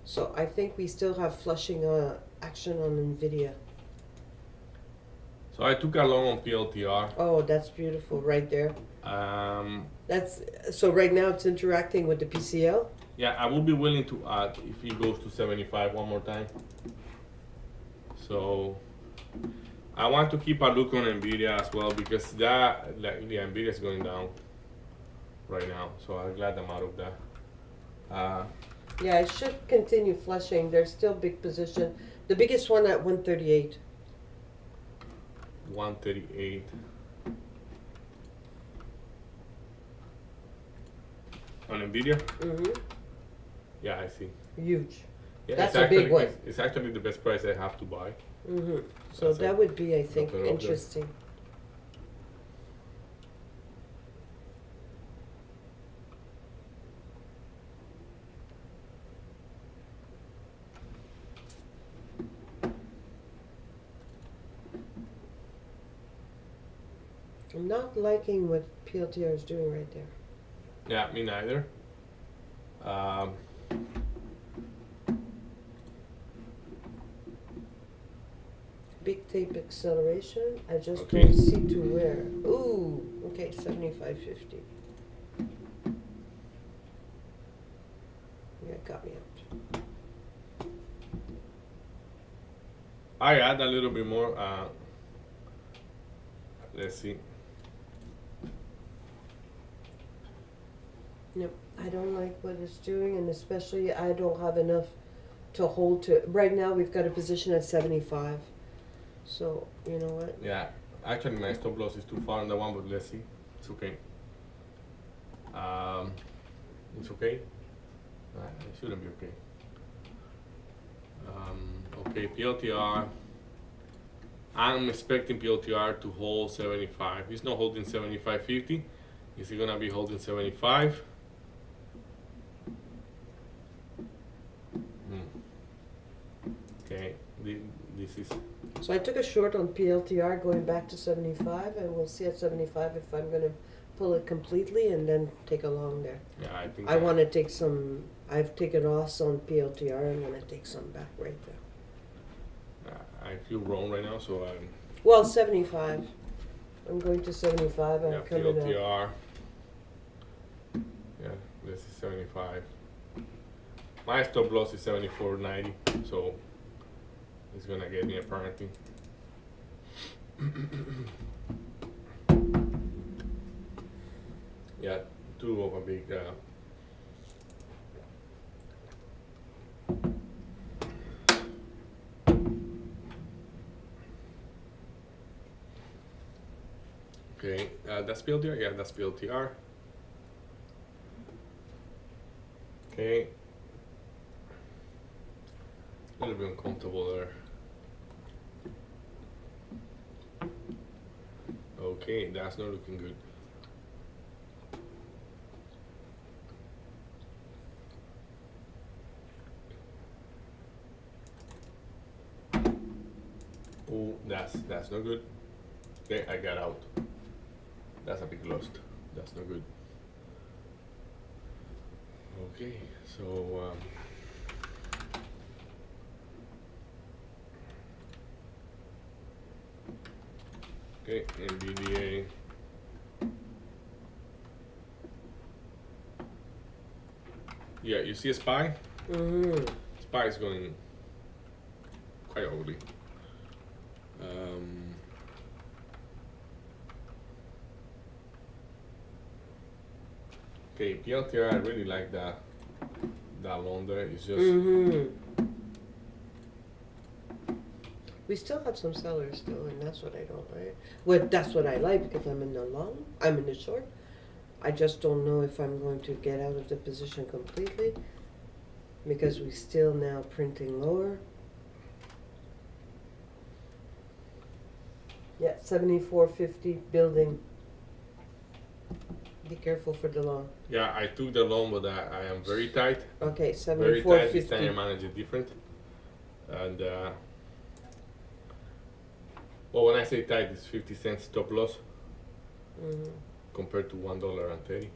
So I think we still have flushing action on Nvidia. So I took a long on PLTR. Oh, that's beautiful right there. That's so right now it's interacting with the PCL. Yeah, I will be willing to add if he goes to 75 one more time. So I want to keep a look on Nvidia as well because Nvidia is going down right now. So I'm glad I'm out of that. Yeah, it should continue flushing. There's still big position. The biggest one at 138. 138. On Nvidia? Mm-hmm. Yeah, I see. Huge. Yeah, That's it's a big actually, one. It's actually the best price I have to buy. Mm-hmm. So That's that it. would be, I think, Open up there. interesting. I'm not liking what PLTR is doing right there. Yeah, me neither. Big tape acceleration. I just Okay. don't see to where. Ooh, okay, 75.50. Yeah, got me out. I add a little bit more. Let's see. Yep, I don't like what it's doing, and especially I don't have enough to hold to. Right now, we've got a position at 75. So, you know what? Yeah, actually my stop loss is too far on that one, but let's see. It's okay. It's okay. It shouldn't be okay. Okay, PLTR. I'm expecting PLTR to hold 75. He's not holding 75.50. Is he gonna be holding 75? Okay, this is. So I took a short on PLTR going back to 75, and we'll see at 75 if I'm going to pull it completely and then take a long there. Yeah, I think. I want to take some, I've taken off on PLTR and want to take some back right there. I feel wrong right now, so I'm. Well, 75. I'm going to 75. I'm Yeah, coming up. PLTR. Yeah, this is 75. My stop loss is 74.90, so it's gonna get me apparently. Yeah, two of a big. Okay, that's PLTR. Yeah, that's PLTR. Okay. A little bit uncomfortable there. Okay, that's not looking good. Oh, that's not good. Okay, I got out. That's a big loss. That's not good. Okay, so okay, NVDA. Yeah, you see a SPY? Mm-hmm. SPY is going quite ugly. Okay, PLTR, I really like that long there. It's just Mm-hmm. We still have some sellers still, and that's what I don't like. Well, that's what I like because I'm in the long, I'm in the short. I just don't know if I'm going to get out of the position completely because we still now printing lower. Yeah, 74.50 building. Be careful for the long. yeah. I took the long, but I am very tight. Okay, Very tight. This time I 74.50. manage it different, and Well, when I say tight, it's 50 cents stop loss Mhm. compared to $1.30.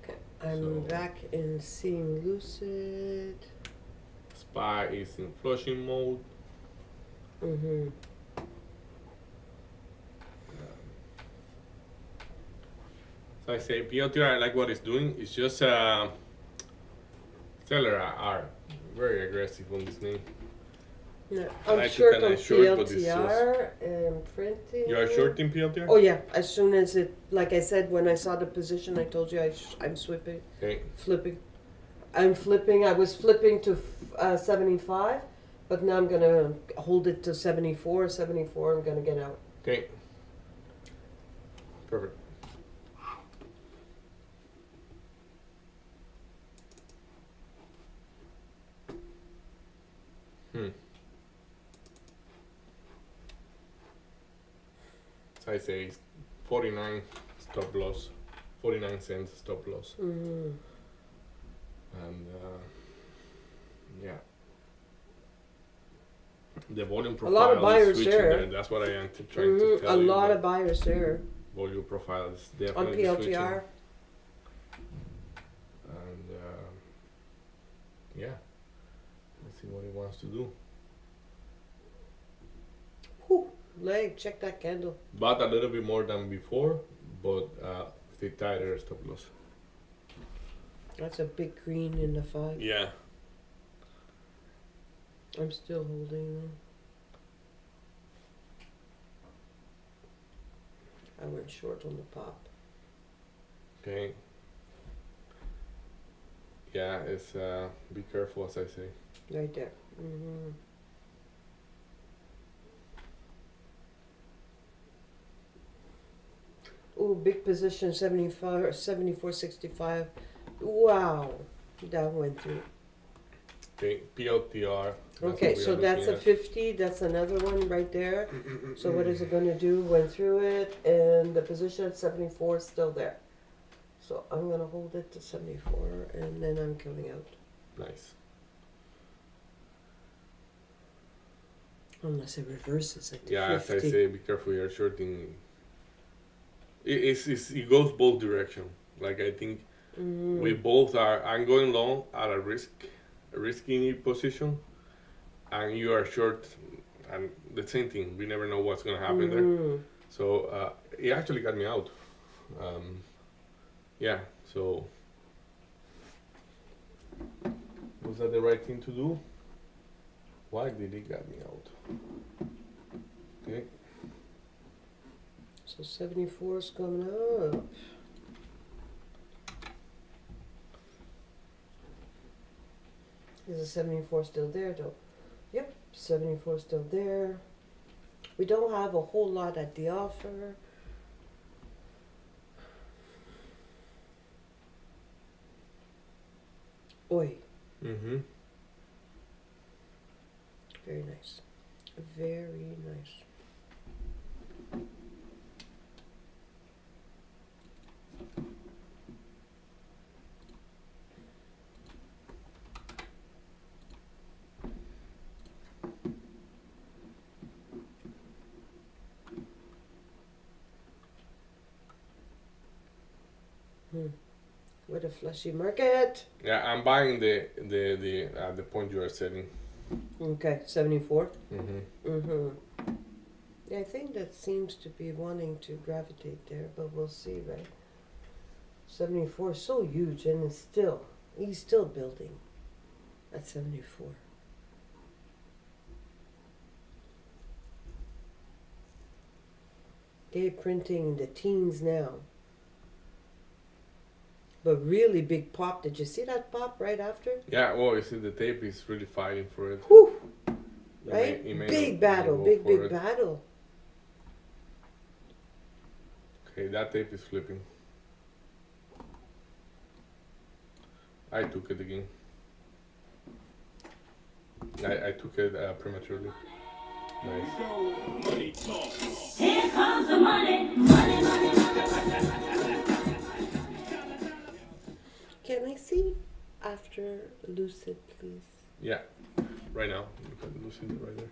Okay, I'm So- back in seeing Lucid. SPY is in flushing mode. Mm-hmm. So I say PLTR, I like what it's doing. It's just seller are very aggressive on this name. No, I I'm like to short kinda on short, but it's PLTR and printing. You are shorting PLTR? Oh yeah, as soon as it, like I said, when I saw the position, I told you I'm flipping. Okay. I'm flipping. I was flipping to 75, but now I'm gonna hold it to 74. 74. I'm gonna get out. Okay. Perfect. So I say 49 stop loss, 49 cents stop loss. Mm-hmm. And yeah. The volume profile lot of buyers is switching there. That's what I am trying to A tell you. lot that of buyers there volume profile is on definitely switching. PLTR. And yeah, let's see what he wants to do. Whew, leg, check that candle. But a little bit more than before, but stay tighter stop loss. That's a big green in the 5. Yeah. I'm still holding them. I went short on the pop. Okay. Yeah, it's be careful as I say. Right there. Mm-hmm. Ooh, big position, 75, 74.65. Wow, that went through. Okay, PLTR. Okay, so that's a 50. That's another one right there. So what is it going to do? Went through it, and the position at 74 is still there. So I'm going to hold it to 74, and then I'm coming out. Nice. Unless it reverses at Yeah, 50. as I say, be careful. You're shorting. It goes both direction. Like I think we both are. I'm going long at a risky position, and you are short, and the same thing. We never know what's gonna happen there. So it actually got me out. Yeah. So was that the right thing to do? Why did it get me out? Okay. So 74 is coming up. Is the 74 still there though? Yep, 74 still there. We don't have a whole lot at the offer. Oi, Mm-hmm. very nice. Very nice. What a fleshy market. Yeah, I'm buying the point you are setting. Okay, 74. Mm-hmm. Mm-hmm. Yeah, I think that seems to be wanting to gravitate there, but we'll see, right? 74 is so huge, and he's still building at 74. They're printing the teens now. But really big pop. Did you see that pop right after? Yeah, well, you see the tape is really fighting for it. Whew! It Right? may Big not battle, go big for it. battle. Okay, that tape is flipping. I took it again. I took it prematurely. Nice. Money talk. Here comes the money, money, money, money. Can I see after Lucid, please? Yeah, right now. You can lose it right there.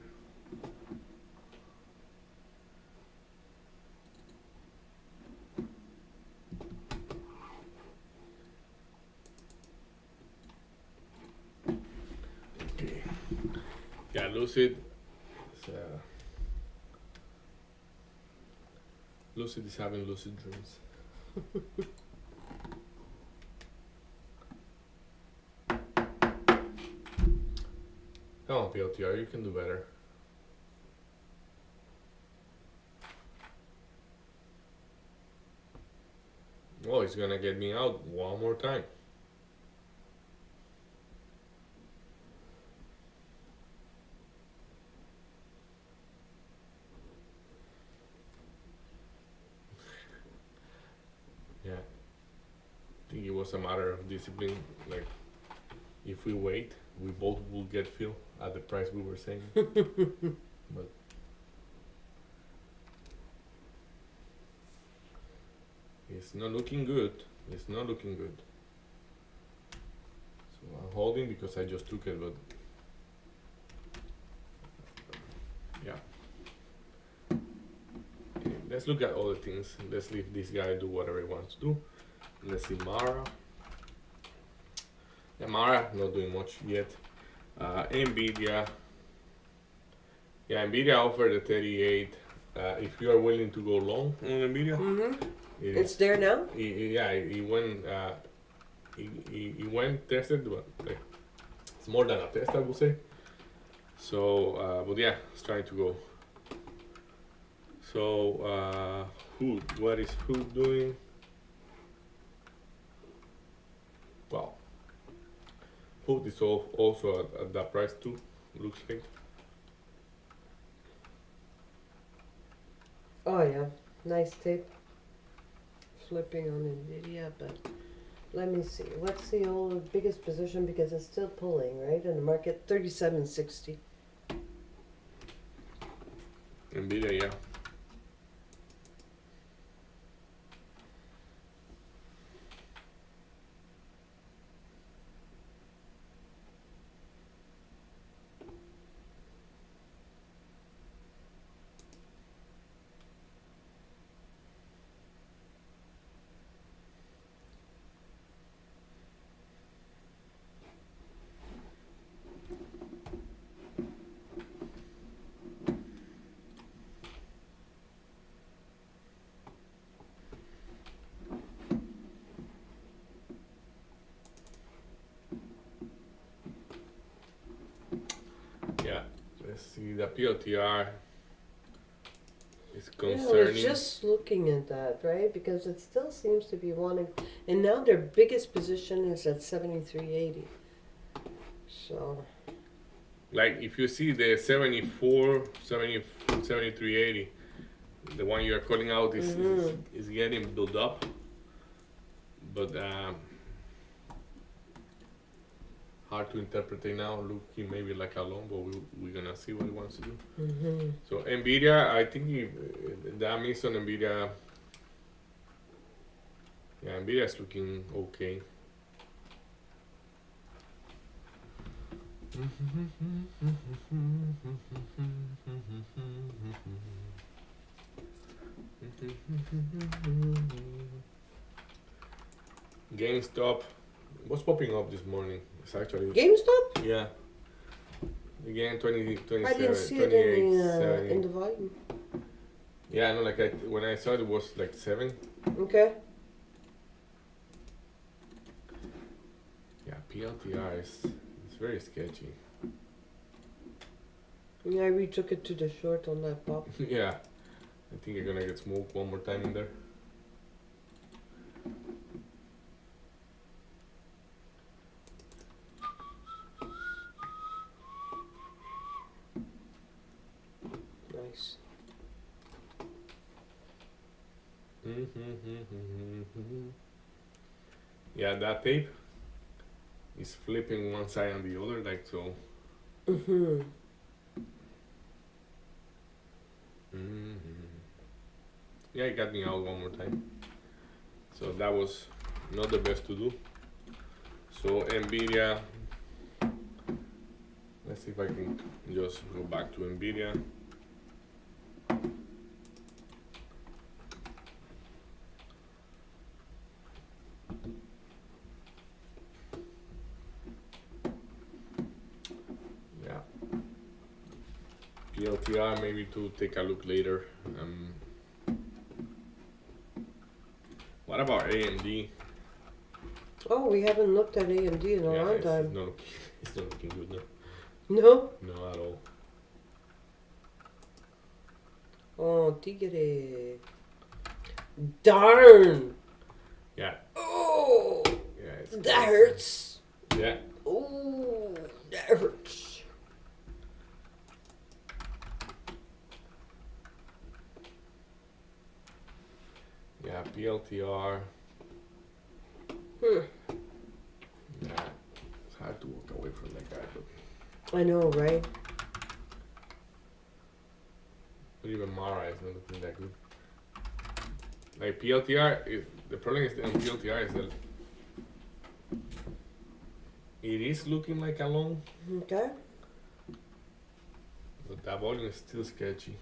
Yeah, Lucid. Lucid is having lucid dreams. Come on, PLTR, you can do better. Oh, he's gonna get me out one more time. Yeah. I think it was a matter of discipline. Like, if we wait, we both will get filled at the price we were saying. But it's not looking good. It's not looking good. So I'm holding because I just took it, but yeah. Okay, let's look at other things. Let's leave this guy do whatever he wants to do. Let's see Mara. Yeah, Mara not doing much yet. Nvidia. Yeah, Nvidia offered a 38. If you are willing to go long on Nvidia, It's there now? he went. He went tested, but it's more than a test, I would say. So, but yeah, it's trying to go. So, what is who doing? Well, Hood is also at that price too, looks like. Oh yeah, nice tape. Flipping on Nvidia, but let me see. What's the old biggest position because it's still pulling, right? In the market, 37.60. Nvidia, yeah. Yeah, let's see the PLTR is Yeah, I concerning. was just looking at that, right? Because it still seems to be wanting, and now their biggest position is at 73.80. So, Like if you see the 74, 70, 73.80, the one you are calling out is getting built up. But hard to interpret it now, looking maybe like a long, but we're gonna see what he wants to do. So Nvidia, I think that means on Nvidia. Yeah, Nvidia is looking okay. GameStop was popping up this morning. It's actually GameStop? yeah. Again, 20, 27, I didn't see 28, it in 70. the volume. Yeah, no, like when I saw it was like 7. Okay. Yeah, PLTR is it's very sketchy. Yeah, I retook it to the short on that pop. Yeah, I think you're gonna get smoked one more time in there. Nice. Yeah, that tape is flipping one side and the other, like so. Yeah, it got me out one more time. So that was not the best to do. So Nvidia, let's see if I can just go back to Nvidia. Yeah, PLTR maybe to take a look later. What about AMD? Oh, we haven't looked at AMD in a long it's time. not looking, it's not looking good, no. No? No, at all. Oh, tigre. Darn! Yeah, Oh, yeah. It's that hurts. Yeah. Oh, that hurts. Yeah, PLTR. Hmm. Yeah, it's hard to walk away from that guy, but I know, right? even Mara is not looking that good. Like PLTR, the problem is on PLTR is that it is looking like a long, Okay. but that volume is still sketchy.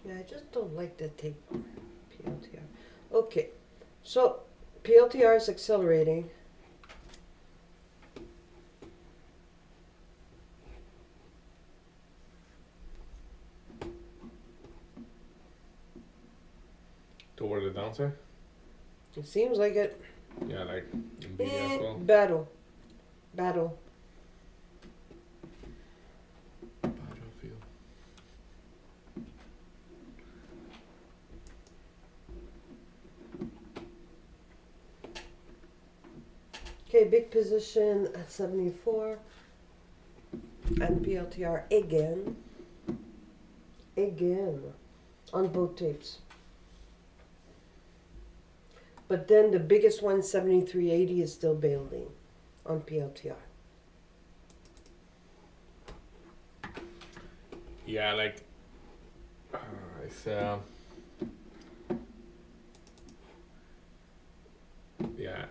Yeah, I just don't like the tape. PLTR. Okay. So PLTR is accelerating. Toward the downside? It seems like it. Yeah, like Nvidia as well. Battle. Battle. Battlefield. Okay, big position at 74. And PLTR again. Again. On both tapes. But then the biggest one, 73.80, is still building on PLTR. Yeah, like it's yeah.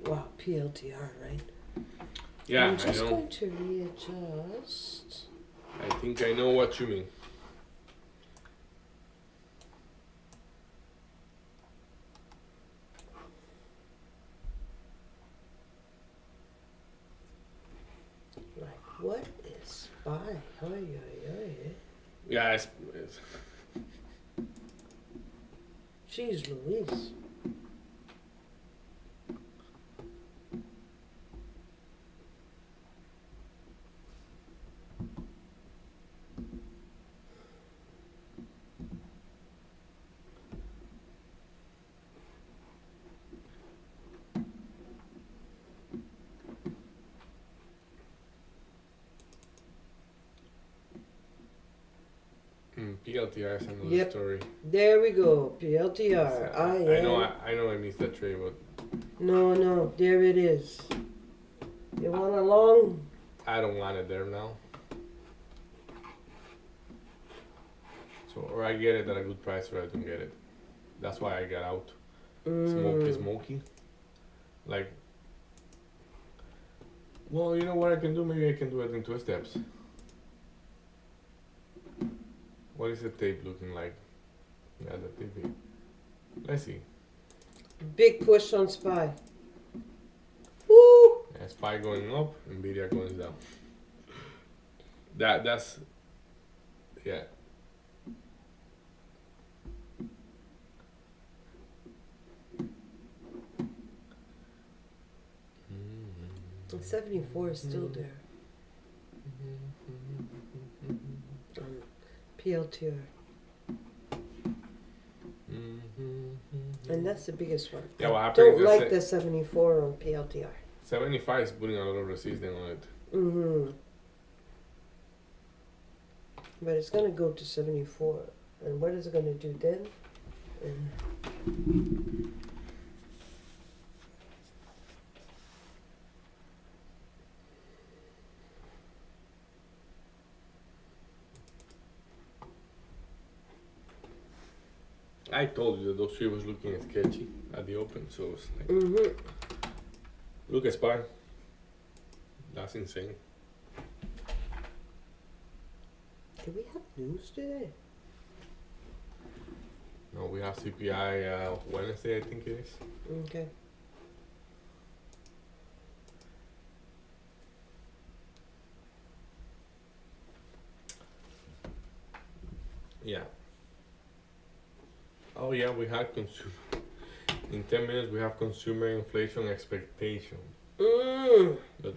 Wow, PLTR, right? Yeah, I'm I just know. going to readjust. I think I know what you mean. Like, what is spy? Ay, ay, ay. Yeah, it's Jeez Louise. PLTR is another Yep. story. There we go. PLTR. I know I missed that trade, but No, there it is. You want a long? I don't want it there now. So, or I get it at a good price, or I don't get it. That's why I got out. Smoky. Like, well, you know what I can do? Maybe I can do it in 2 steps. What is the tape looking like? Yeah, the tape. Let's see. Big push on SPY. Woo! Yeah, SPY going up, Nvidia going down. That's yeah. And 74 is still there. PLTR. And that's the biggest one. Yeah, what happened Don't is like that the 74 on PLTR. 75 is putting a lot of resistance on it. Mm-hmm. But it's gonna go to 74. And what is it gonna do then? I told you that those three was looking sketchy at the open, so it's like, Mm-hmm. look at SPY. That's insane. Do we have news today? No, we have CPI Wednesday, I think it is. Okay. Yeah. Oh yeah, we had consumer. In 10 minutes, we have consumer inflation expectation. Mm. But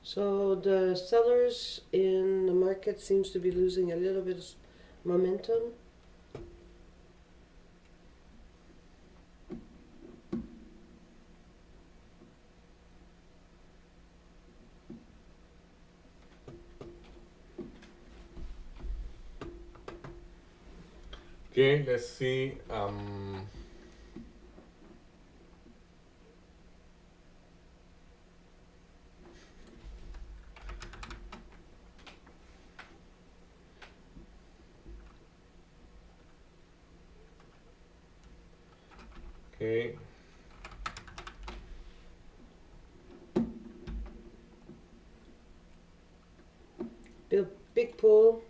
So the sellers in the market seems to be losing a little bit of momentum. okay, let's see. Okay. Big pull.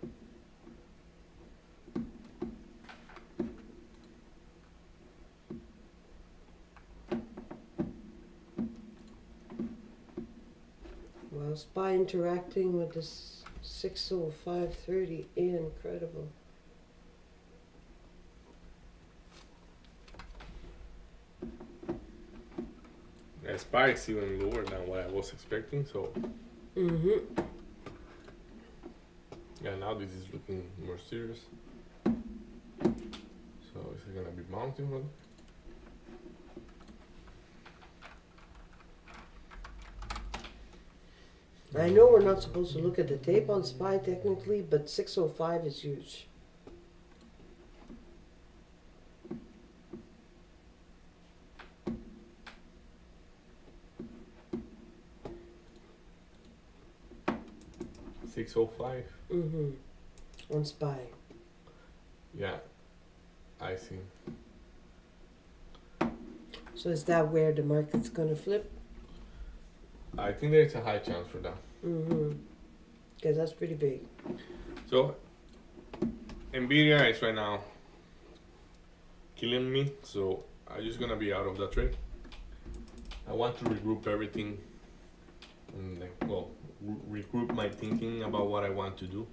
Well, SPY interacting with this 605.30, incredible. SPY is even lower than what I was expecting, so Mm-hmm. yeah, now this is looking more serious. So is it gonna be mounting one? I know we're not supposed to look at the tape on SPY technically, but 605 is huge. $605. Mm-hmm. On SPY. Yeah, I see. So is that where the market's gonna flip? I think there's a high chance for that. Mm-hmm. Because that's pretty big. So Nvidia is right now killing me, so I'm just gonna be out of that trade. I want to regroup everything and like, well, regroup my thinking about what I want to do.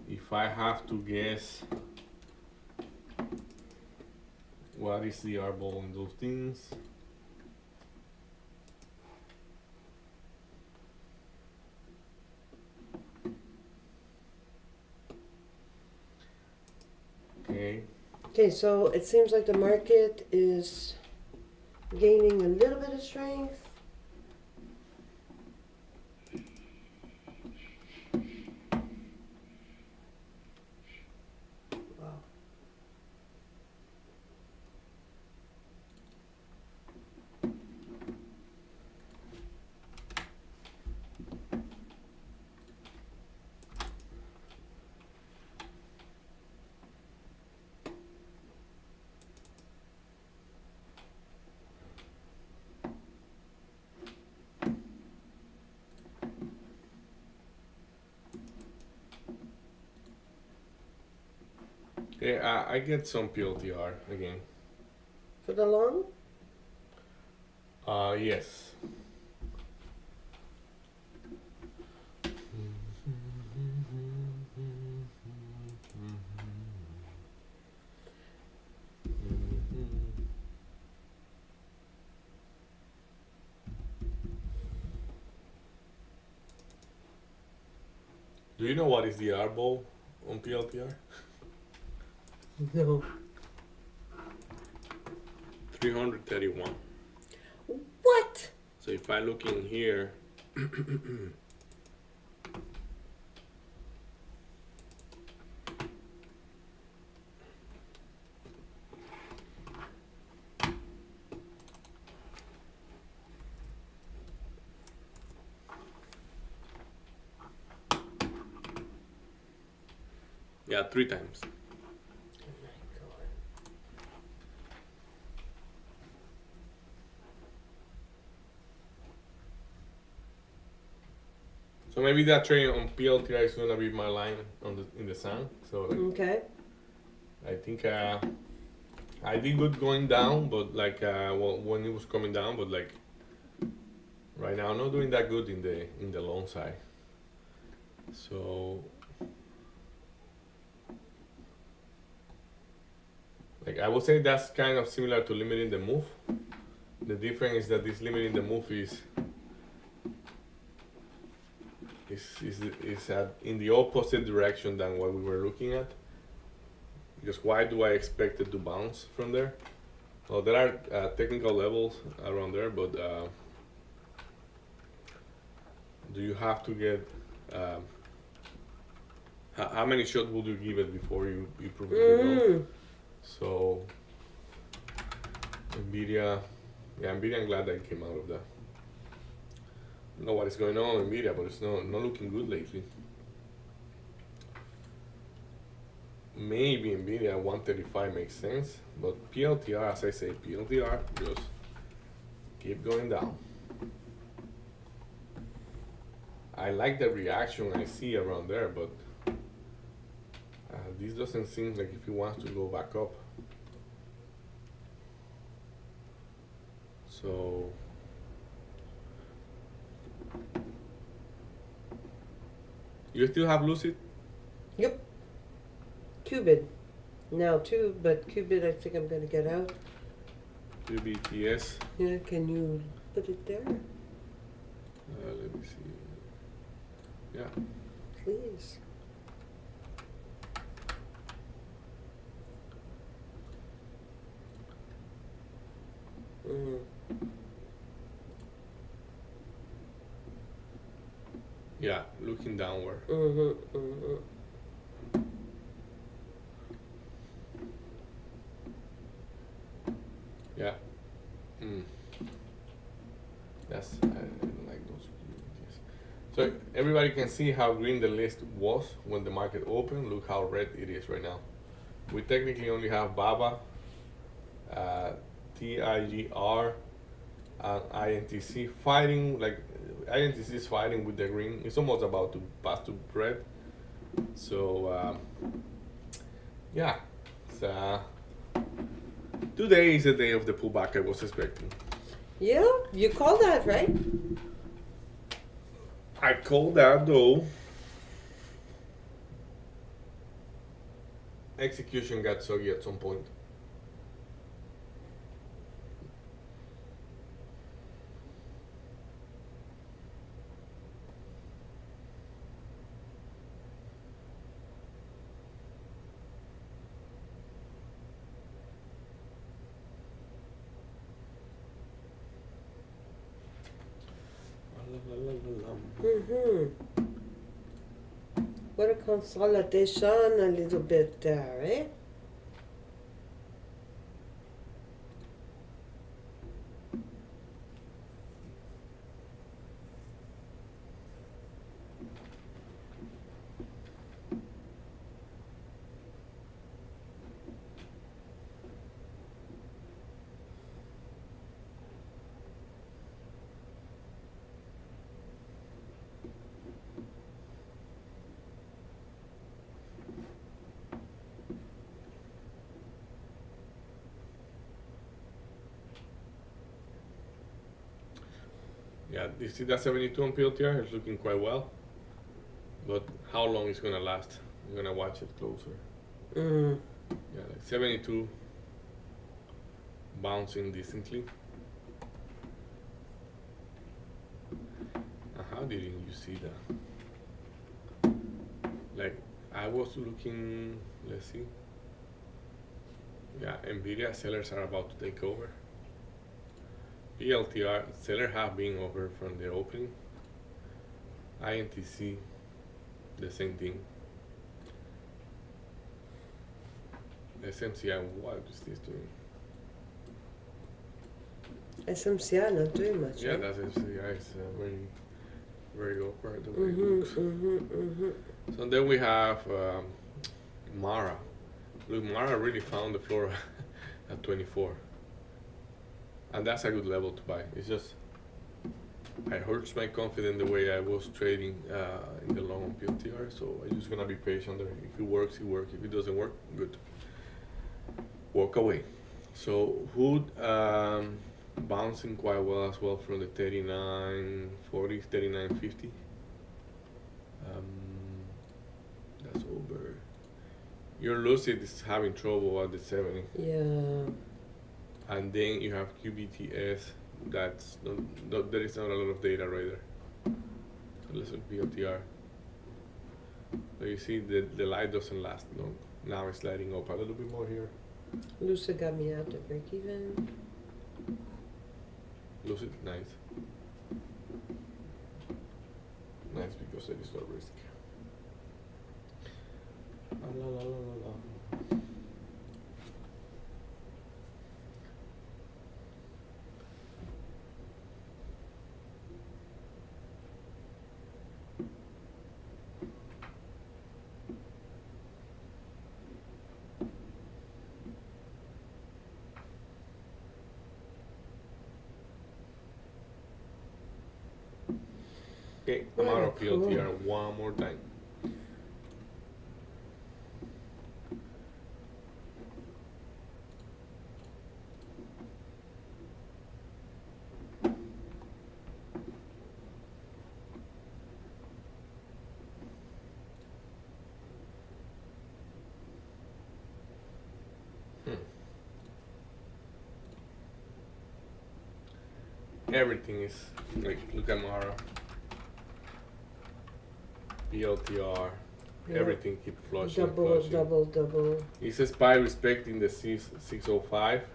If I have to guess what is the arbol in those things, okay. Okay, so it seems like the market is gaining a little bit of strength. Wow. Yeah, I get some PLTR again. For the long? Yes. Do you know what is the R ball on PLTR? No. 331. What? So if I look in here, yeah, 3 times. Oh my God. So maybe that trade on PLTR is gonna be my line on the in the sun. So like, Okay. I think I did good going down, but like well, when it was coming down, but like right now I'm not doing that good in the long side. So like I would say that's kind of similar to limiting the move. The difference is that this limiting the move is in the opposite direction than what we were looking at. Because why do I expect it to bounce from there? Well, there are technical levels around there, but do you have to get how many shots would you give it before you prove it wrong? So Nvidia, yeah, Nvidia, I'm glad that it came out of that. I don't know what is going on with Nvidia, but it's not looking good lately. Maybe Nvidia 135 makes sense, but PLTR, as I say, PLTR just keep going down. I like the reaction I see around there, but this doesn't seem like if he wants to go back up. So you still have Lucid? Yep. Qubit. Now too, but Qubit I think I'm gonna get out. UBTS. Yeah, can you put it there? Let me see. Yeah. Please. Mm. Yeah, looking downward. Mm-hmm. Mm-hmm. Yeah. That's I don't like those activities. So everybody can see how green the list was when the market opened. Look how red it is right now. We technically only have BABA, TIGR, and INTC fighting. Like INTC is fighting with the green. It's almost about to pass to red. So yeah, it's, today is the day of the pullback I was expecting. Yeah, you call that, right? I call that though. Execution got soggy at some point. Mm-hmm. What a consolidation a little bit there, eh? you see that 72 on PLTR? It's looking quite well. But how long it's gonna last? We're gonna watch it closer. Mm. Yeah, like 72 bouncing decently. How didn't you see that? Like, I was looking, let's see. Yeah, Nvidia sellers are about to take over. PLTR sellers have been over from the opening. INTC, the same thing. SMCI, what is this doing? SMCI not doing much. Yeah, right? that's SMCI. It's very, very awkward the way it looks. So then we have Mara. Look, Mara really found the floor at 24. And that's a good level to buy. It's just, it hurts my confidence the way I was trading in the long on PLTR. So I'm just gonna be patient there. If it works, it works. If it doesn't work, good. Walk away. So Hood bouncing quite well as well from the 39.40, 39.50. That's over. Your Lucid is having trouble at the 70. Yeah. And then you have QBTS. That's there is not a lot of data right there. Let's look PLTR. So you see the light doesn't last long. Now it's lighting up a little bit more here. Lucid got me out to break even. Lucid, nice. Nice because there is no risk. La, la, la, la, la. Okay, I'm out of PLTR one more time. Everything is like, look at Mara, PLTR, Yeah. everything keep flushing. Double, flushing. double. Is a SPY respecting the 605?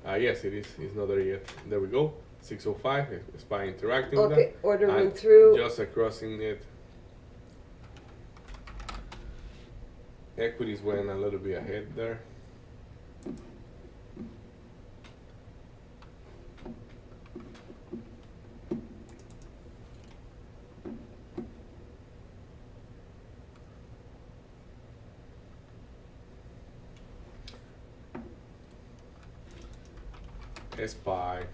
Yes, it is. It's not there yet. There we go. 605. SPY interacting with Okay, that. order And went through. Just crossing it. Equities went a little bit ahead there. SPY.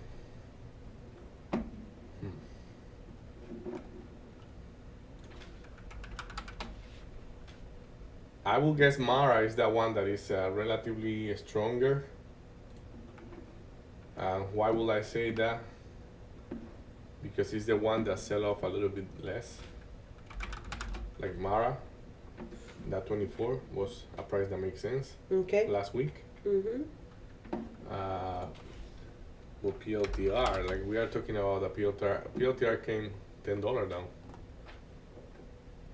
I will guess Mara is the one that is relatively stronger. Why will I say that? Because it's the one that sell off a little bit less. Like Mara, that 24 was a price that makes sense Okay. last week. Mm-hmm. Well, PLTR, like we are talking about the PLTR came $10 down.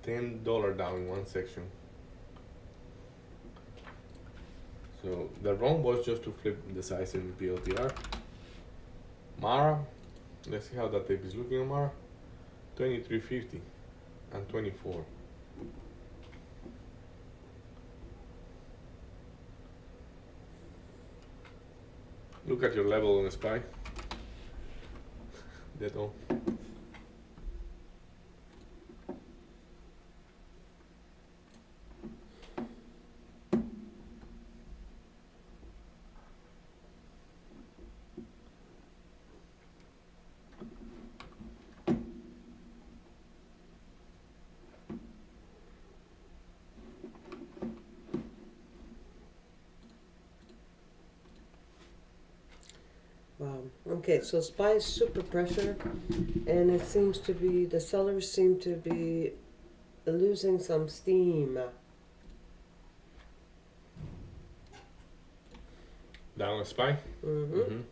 $10 down in one section. So the wrong was just to flip the size in PLTR. Mara, let's see how that tape is looking on Mara. 23.50 and 24. Look at your level on the SPY. That's all. Wow. Okay, so SPY is super pressure, and it seems to be, the sellers seem to be losing some steam. Down a SPY. Mm-hmm.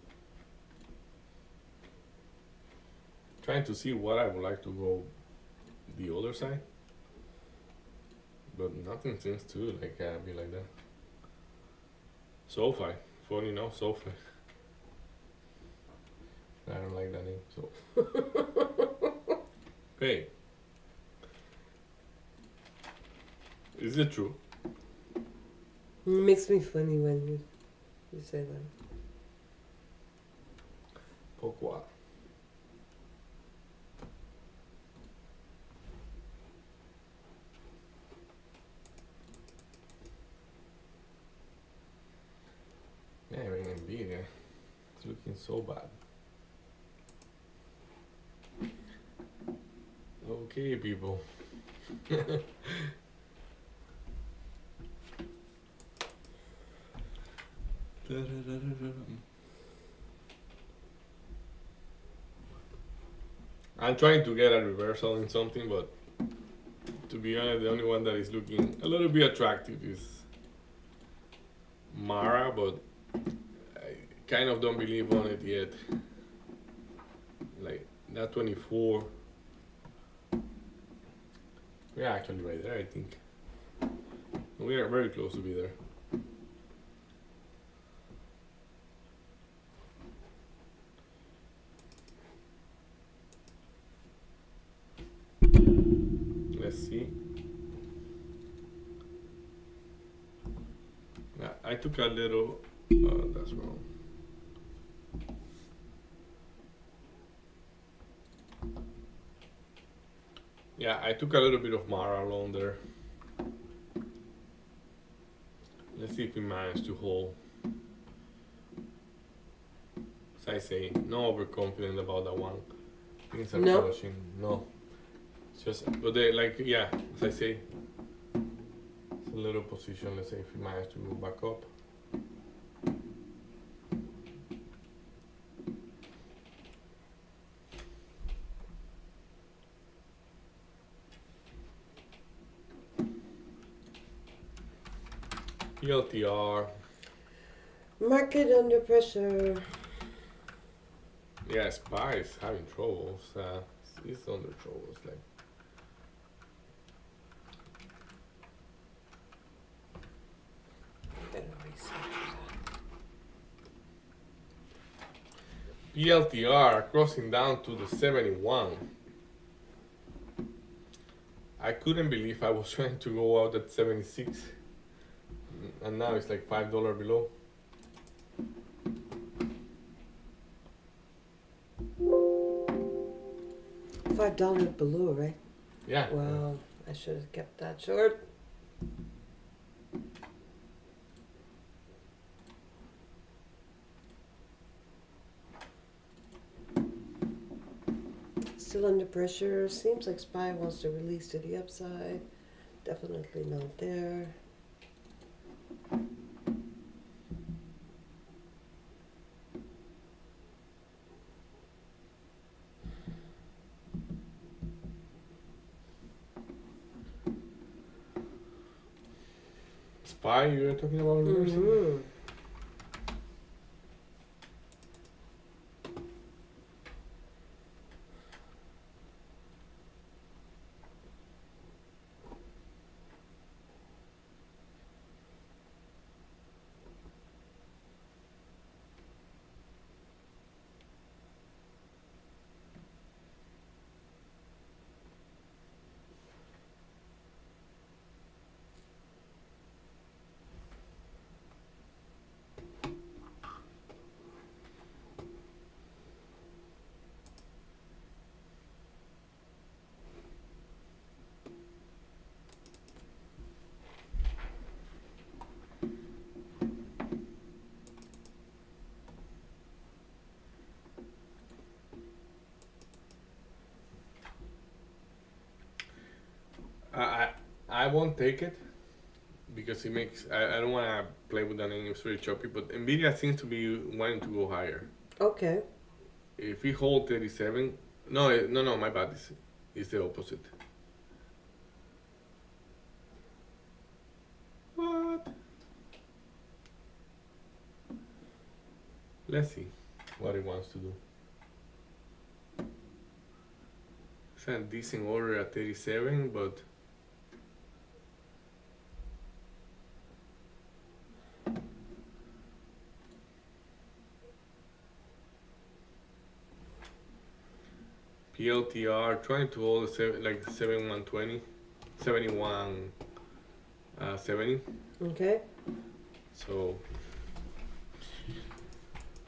Trying to see what I would like to go the other side, but nothing seems to be like that. SoFi, funny enough, SoFi. I don't like that name. So, hey, is it true? It makes me funny when you say that. Pourquoi? Yeah, even Nvidia, it's looking so bad. Okay, people. I'm trying to get a reversal in something, but to be honest, the only one that is looking a little bit attractive is Mara, but I kind of don't believe on it yet. Like that 24. We're actually right there, I think. We are very close to be there. Let's see. I took a little. That's wrong. Yeah, I took a little bit of Mara along there. Let's see if we manage to hold. As I say, no overconfident about that one. Things are No. pushing. No. It's just, but they yeah, as I say, it's a little position. Let's say if we manage to move back up. PLTR. Market under pressure. Yeah, SPY is having troubles. It's under troubles. Like, PLTR crossing down to the 71. I couldn't believe I was trying to go out at 76, and now it's like $5 below. $5 below, right? Yeah. Wow, I should have kept that short. Still under pressure. Seems like SPY wants to release to the upside. Definitely not there. SPY, you were talking about reversing? Mm-hmm. I won't take it because it makes I don't want to play with that name. It's very choppy, but Nvidia seems to be wanting to go higher. Okay. if we hold 37, no, no, my bad. It's the opposite. What? Let's see what it wants to do. It's a decent order at 37, but PLTR trying to hold like 7120, 71 70. Okay. So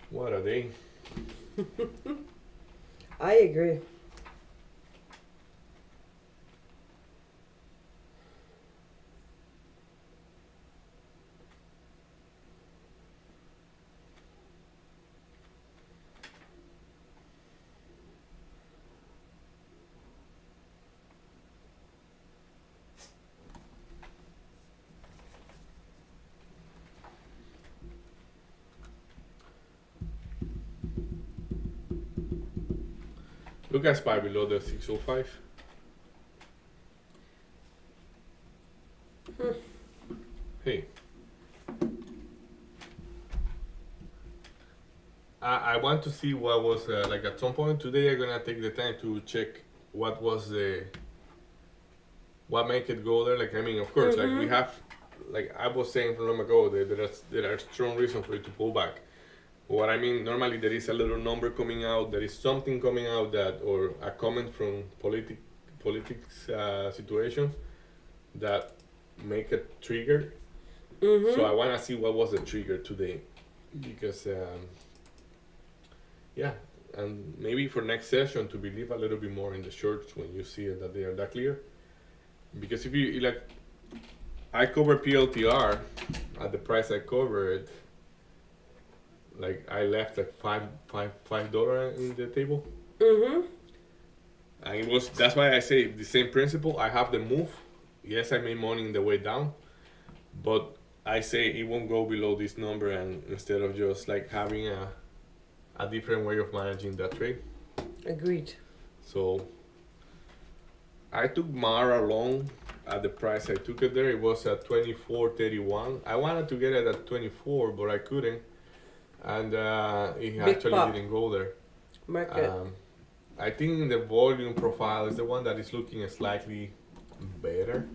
what are they? I agree. Look at SPY below the 605. Hey. I want to see what was like at some point today. I'm gonna take the time to check what was what make it go there. Like I mean, of course, like we have, like I was saying from long ago, there are strong reasons for it to pull back. What I mean, normally there is a little number coming out, there is something coming out that, or a comment from politics situation that make a trigger. So I want to see what was the trigger today, because yeah, and maybe for next session to believe a little bit more in the shorts when you see that they are that clear. Because if you like, I cover PLTR at the price I covered. Like I left like $5 in the table, and it was, that's why I say the same principle. I have the move. Yes, I made money in the way down, but I say it won't go below this number, and instead of just like having a different way of managing that trade. Agreed. So I took Mara long at the price I took it there. It was at 24.31. I wanted to get it at 24, but I couldn't. And it actually pop. didn't go there. Market. I think the volume profile is the one that is looking slightly better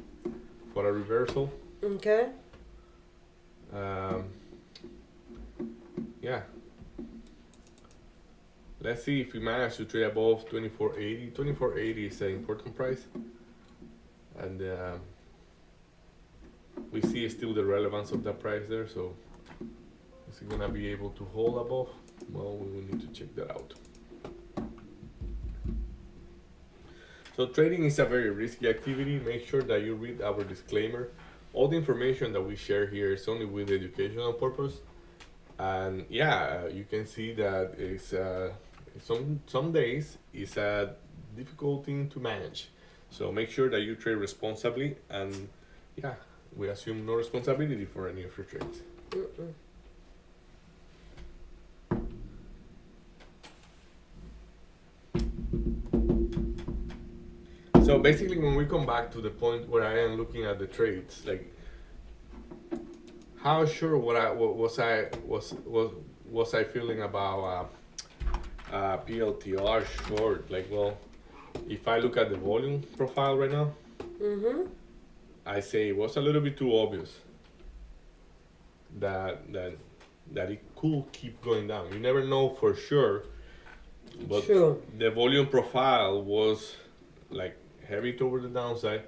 for a reversal. Okay. Yeah. Let's see if we manage to trade above 24.80. 24.80 is an important price. And we see still the relevance of that price there. So is it gonna be able to hold above? Well, we will need to check that out. So trading is a very risky activity. Make sure that you read our disclaimer. All the information that we share here is only with educational purpose. And yeah, you can see that it's some days it's a difficult thing to manage. So make sure that you trade responsibly, and yeah, we assume no responsibility for any of your trades. So basically, when we come back to the point where I am looking at the trades, like how sure was I feeling about PLTR short? Like, well, if I look at the volume profile right now, I say it was a little bit too obvious that it could keep going down. You never know for sure, but True. the volume profile was like heavy toward the downside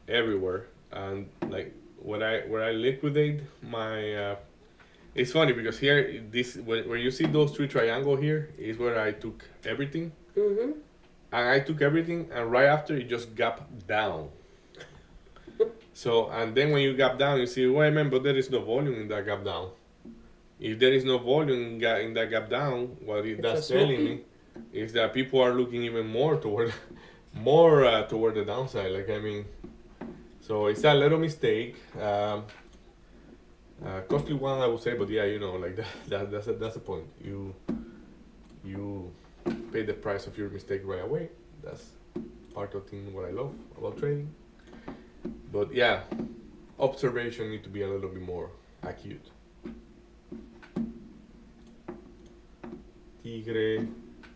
everywhere, and like where I liquidate my it's funny because here this where you see those three triangles here is where I took everything, and I took everything, and right after it just gapped down. So, and then when you gap down, you see, wait a minute, but there is no volume in that gap down. If there is no volume in that gap down, what that's telling me is that people are looking even more toward toward the downside. Like, I mean, so it's a little mistake, costly one, I would say, but yeah, you know, like that's a point. You pay the price of your mistake right away. That's part of thing what I love about trading. But yeah, observation need to be a little bit more acute. Tigre,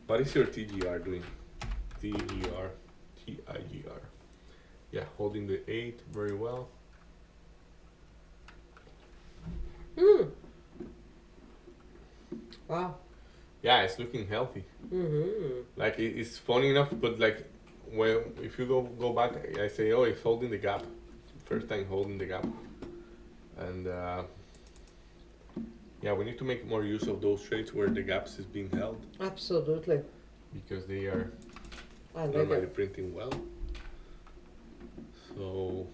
what is your TGR doing? TGR, TIGR. Yeah, holding the 8 very well. Wow. Yeah, it's looking healthy. Like it's funny enough, but like when if you go back, I say, oh, it's holding the gap. First time holding the gap, and yeah, we need to make more use of those trades where the gaps is being held Absolutely. because they are I like normally it. printing well. So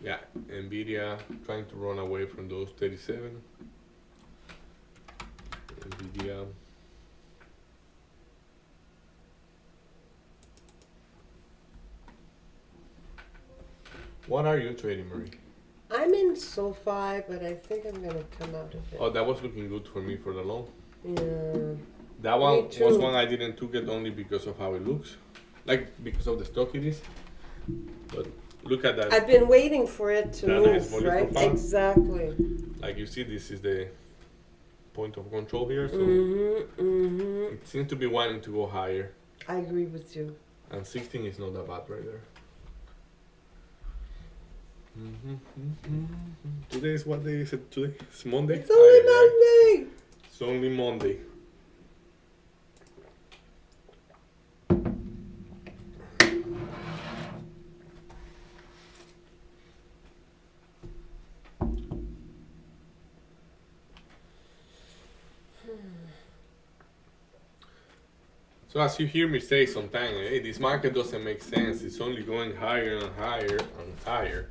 yeah, Nvidia trying to run away from those 37. Nvidia. What are you trading, Marie? I'm in SoFi, but I think I'm gonna come out of it. Oh, that was looking good for me for the long. Yeah. That one was too. one I didn't took it only because of how it looks, like because of the stock it is. But look at that. I've been waiting for it to That nice move, volume right? profile. Exactly. Like you see, this is the point of control here, so it seems to be wanting to go higher. I agree with you. And 16 is not that bad right there. Today is what day is it today? It's Monday? It's only Aye, aye. Monday. It's only Monday. So as you hear me say sometimes, hey, this market doesn't make sense. It's only going higher and higher and higher.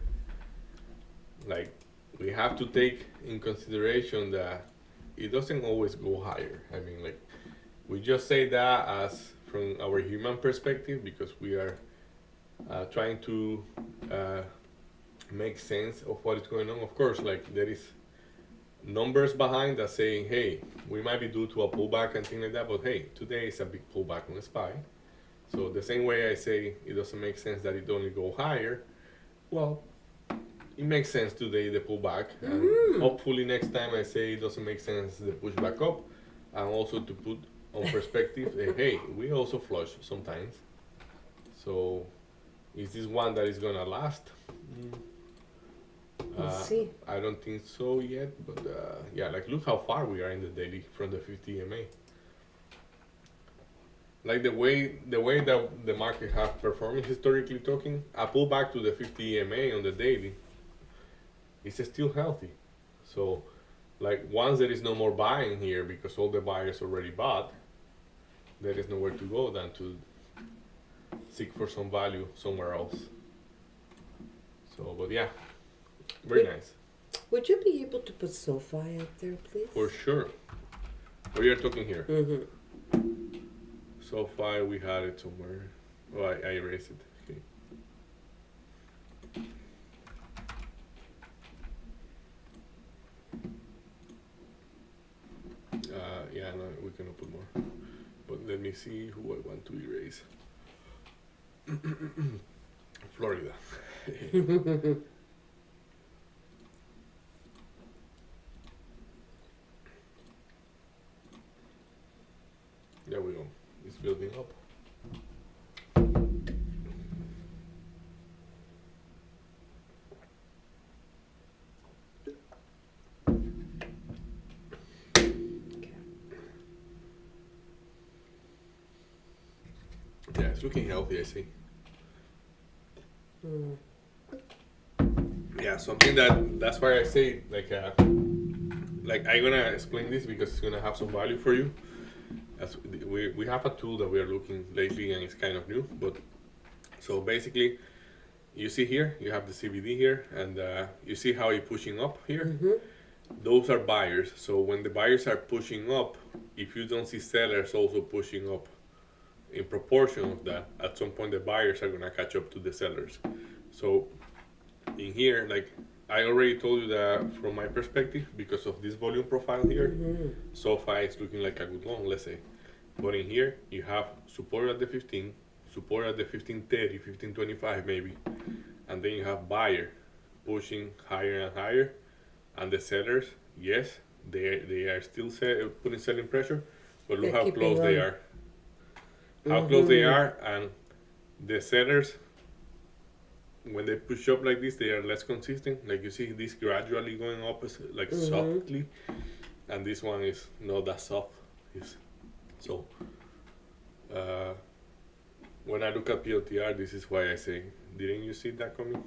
Like, we have to take in consideration that it doesn't always go higher. I mean, like, we just say that as from our human perspective because we are trying to make sense of what is going on. Of course, like, there is numbers behind that saying, hey, we might be due to a pullback and things like that, but hey, today is a big pullback on the SPY. So the same way I say it doesn't make sense that it only go higher, well, it makes sense today the pullback, and hopefully next time I say it doesn't make sense the push back up, and also to put on perspective, hey, we also flush sometimes. So is this one that is gonna last? We'll see. I don't think so yet, but yeah, like look how far we are in the daily from the 50 EMA. Like the way that the market has performed historically talking, a pullback to the 50 EMA on the daily is still healthy. So like once there is no more buying here because all the buyers already bought, there is nowhere to go than to seek for some value somewhere else. So, but yeah, very nice. Would you be able to put SoFi up there, please? For sure. We are talking here. So far we had it somewhere. Oh, I erased it. Okay. Yeah, no, we cannot put more. But let me see who I want to erase. Florida. There we go. It's building up. Yeah, it's looking healthy, I see. Yeah, something that's why I say like I'm gonna explain this because it's gonna have some value for you. As we have a tool that we are looking lately and it's kind of new, but so basically you see here you have the CBD here and you see how it's pushing up here. Those are buyers. So when the buyers are pushing up, if you don't see sellers also pushing up in proportion of that, at some point the buyers are gonna catch up to the sellers. So in here, like I already told you that from my perspective, because of this volume profile here, SoFi is looking like a good long, let's say. But in here, you have support at the 15, support at the 1530, 1525 maybe, and then you have buyer pushing higher and higher, and the sellers, yes, they are still putting selling pressure, but look They're how close keeping they on. are. How close they are, and the sellers, when they push up like this, they are less consistent. Like you see this gradually going up, like softly, and this one is not that soft. So when I look at PLTR, this is why I say, didn't you see that coming?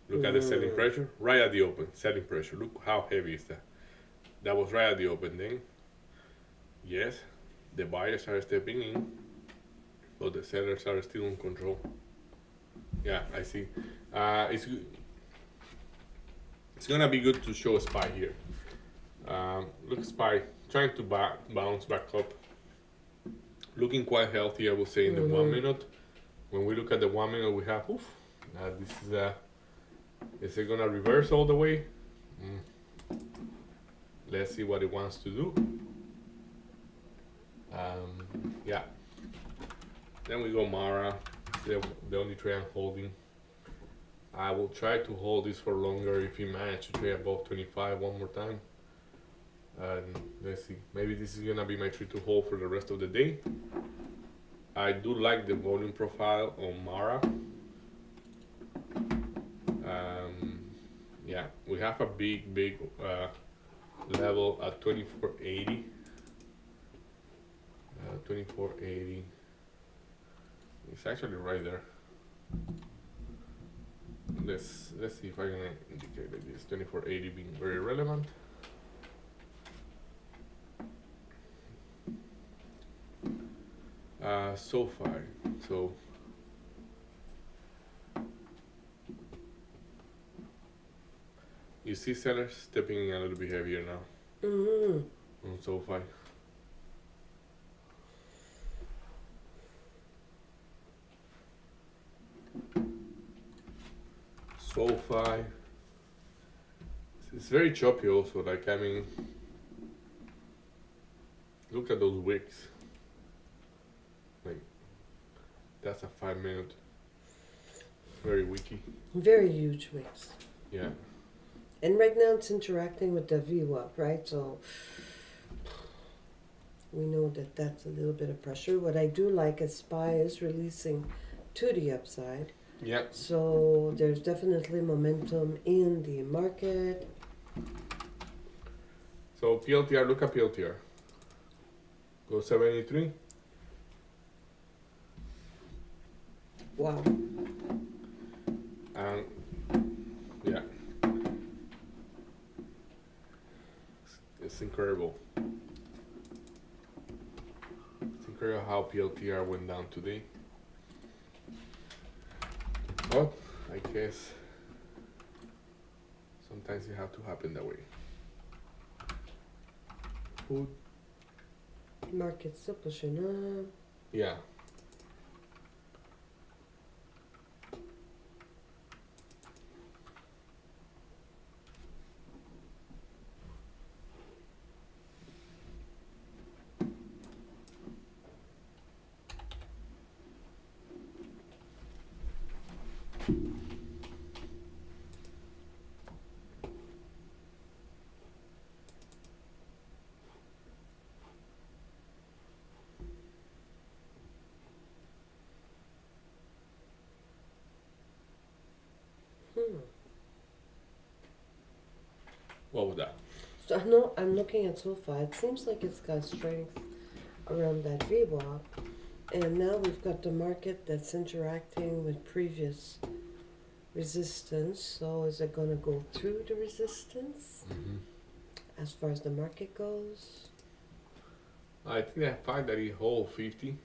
Look at the selling pressure right at the open. Selling pressure. Look how heavy is that. That was right at the open. Then, yes, the buyers are stepping in, but the sellers are still in control. Yeah, I see. It's gonna be good to show SPY here. Look, SPY trying to bounce back up, looking quite healthy, I would say, in the 1 minute. When we look at the 1 minute, we have this is it gonna reverse all the way? Let's see what it wants to do. Yeah. Then we go Mara, the only trade I'm holding. I will try to hold this for longer if we manage to trade above 25 one more time. And let's see, maybe this is gonna be my trade to hold for the rest of the day. I do like the volume profile on Mara. Yeah, we have a big level at 2480. 2480. It's actually right there. Let's see if I can indicate that this 2480 being very relevant. So far, so you see sellers stepping in a little bit heavier now on SoFi. SoFi. It's very choppy also. Like, I mean, look at those wicks. Like, that's a 5 minute. Very wicky. Very huge wicks. Yeah. And right now it's interacting with the VWAP, right? So we know that that's a little bit of pressure. What I do like is SPY is releasing to the upside. Yeah. So there's definitely momentum in the market. So PLTR, look at PLTR. Go 73. Wow. And yeah. It's incredible. It's incredible how PLTR went down today. But I guess sometimes it have to happen that way. Food. Market still pushing up. Yeah. What was that? So I know I'm looking at SoFi. It seems like it's got strength around that VWAP. And now we've got the market that's interacting with previous resistance. So is it going to go through the resistance as far as the market goes? I think I find that it hold 50.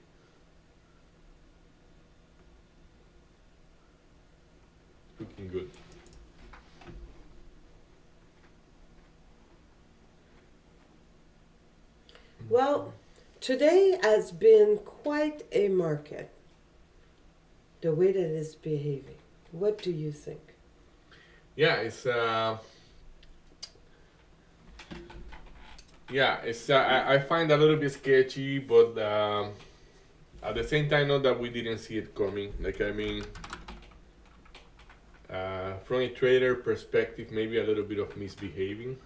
Looking good. Well, today has been quite a market, the way that it's behaving. What do you think? yeah, I find a little bit sketchy, but at the same time, not that we didn't see it coming. Like I mean, from a trader perspective, maybe a little bit of misbehaving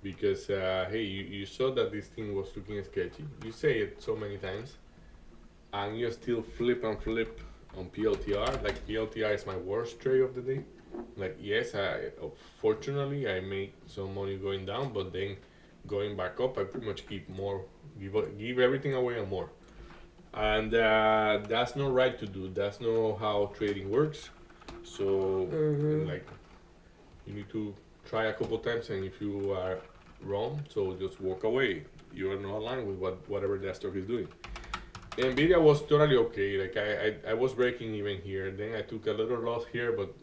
because hey, you saw that this thing was looking sketchy. You say it so many times, and you still flip and flip on PLTR. Like PLTR is my worst trade of the day. Like yes, fortunately I make some money going down, but then going back up, I pretty much give everything away and more. And that's not right to do. That's not how trading works. So like you need to try a couple times, and if you are wrong, so just walk away. You are not aligned with whatever that stock is doing. Nvidia was totally okay. Like I was breaking even here. Then I took a little loss here, but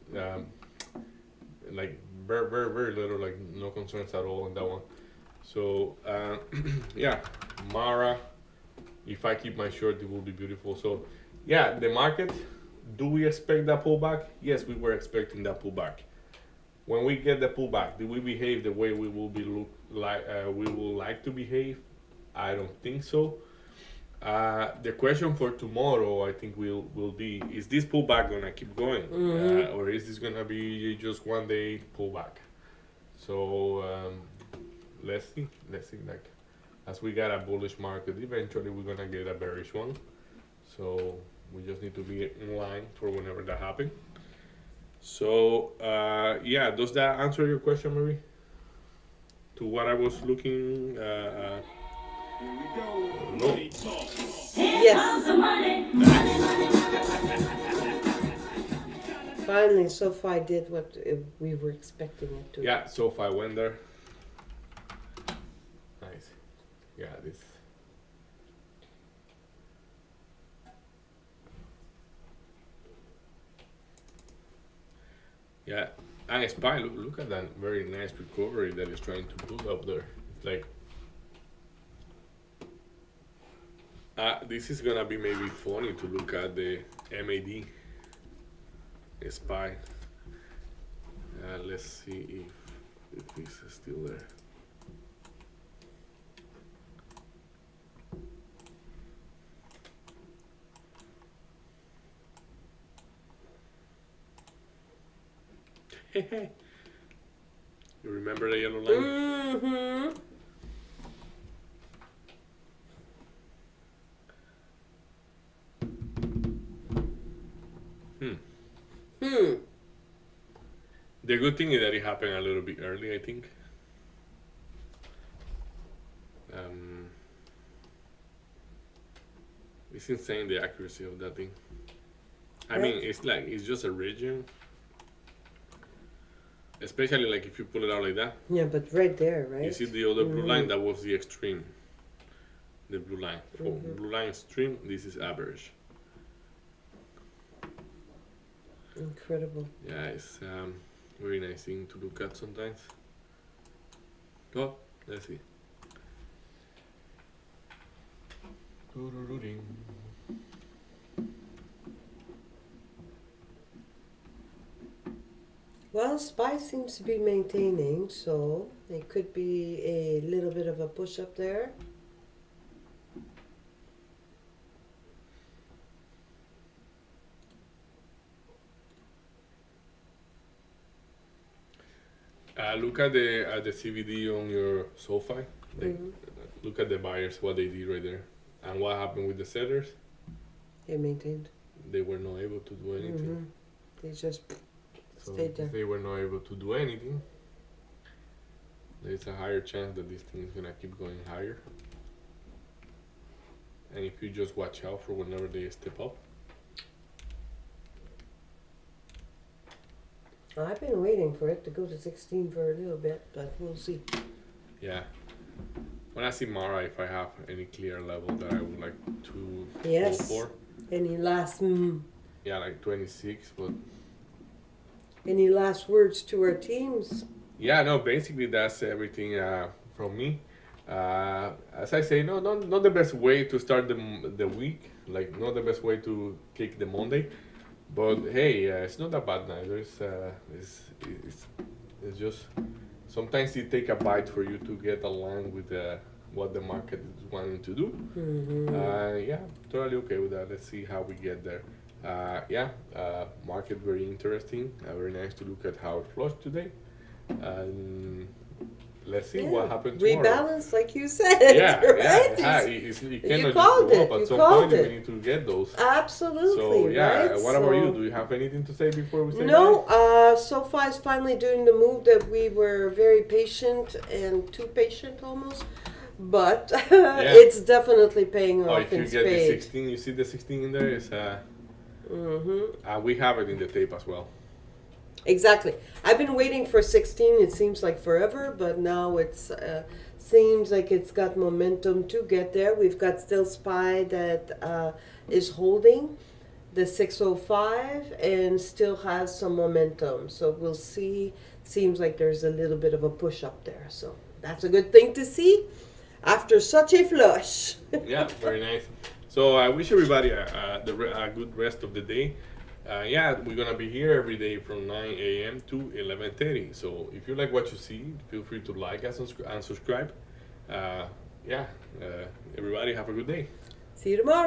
like very little, like no concerns at all on that one. So yeah, Mara. If I keep my short, it will be beautiful. So yeah, the market. Do we expect that pullback? Yes, we were expecting that pullback. When we get the pullback, do we behave the way we will be we will like to behave? I don't think so. The question for tomorrow, I think, will be: is this pullback gonna keep going, or is this gonna be just one day pullback? So let's see. Let's see. Like as we got a bullish market, eventually we're gonna get a bearish one. So we just need to be in line for whenever that happens. So yeah, does that answer your question, Marie? To what I was looking at? Here we go. No. Money talk. Here comes the money. Money, money, money. Finally, SoFi did what we were expecting it to. Yeah, SoFi went there. Nice. Yeah, this. Yeah, and SPY, look at that very nice recovery that is trying to build up there. It's like, this is gonna be maybe funny to look at the MAD SPY. Let's see if this is still there. You remember the yellow line? Mm-hmm. The good thing is that it happened a little bit early, I think. It's insane the accuracy of that thing. I mean, it's just a region. Especially like if you pull it out like that. Yeah, but right there, right? You see the other blue line, that was the extreme. The blue line. For blue line extreme, this is average. Incredible. Yeah, it's very nice thing to look at sometimes. Oh, let's see. Well, SPY seems to be maintaining, so it could be a little bit of a push up there. Look at the CVD on your SoFi. Look at the buyers, what they did right there, and what happened with the sellers. They maintained. They were not able to do anything. They just So stayed there. if they were not able to do anything, there's a higher chance that this thing is gonna keep going higher. And if you just watch out for whenever they step up. I've been waiting for it to go to 16 for a little bit, but we'll see. Yeah. When I see Mara, if I have any clear level that I would like to Yes. go for, Any last yeah, like 26, but any last words to our teams? yeah, no, basically that's everything from me. As I say, no, not the best way to start the week, like not the best way to kick the Monday. But hey, it's not a bad night. It's just sometimes it take a bite for you to get aligned with what the market is wanting to do. Yeah, totally okay with that. Let's see how we get there. Market very interesting. Very nice to look at how it flushed today. And let's see what happens tomorrow. Rebalance, like you said. Yeah, right? it cannot called just go it. up. At You some called point, it. we need to get those. Absolutely. So yeah, right? what about you? So- Do you have anything to say before we say No, bye? SoFi is finally doing the move that we were very patient and too patient almost, but it's definitely paying Oh, off if you in get the spades. 16, you see the 16 in there. It's Mm-hmm. we have it in the tape as well. Exactly. I've been waiting for 16. It seems like forever, but now it's seems like it's got momentum to get there. We've got still SPY that is holding the 605 and still has some momentum. So we'll see. Seems like there's a little bit of a push up there. So that's a good thing to see after such a flush. Yeah, very nice. So I wish everybody a good rest of the day. We're gonna be here every day from 9 a.m. to 11:30. So if you like what you see, feel free to like us and subscribe. Everybody have a good day. See you tomorrow.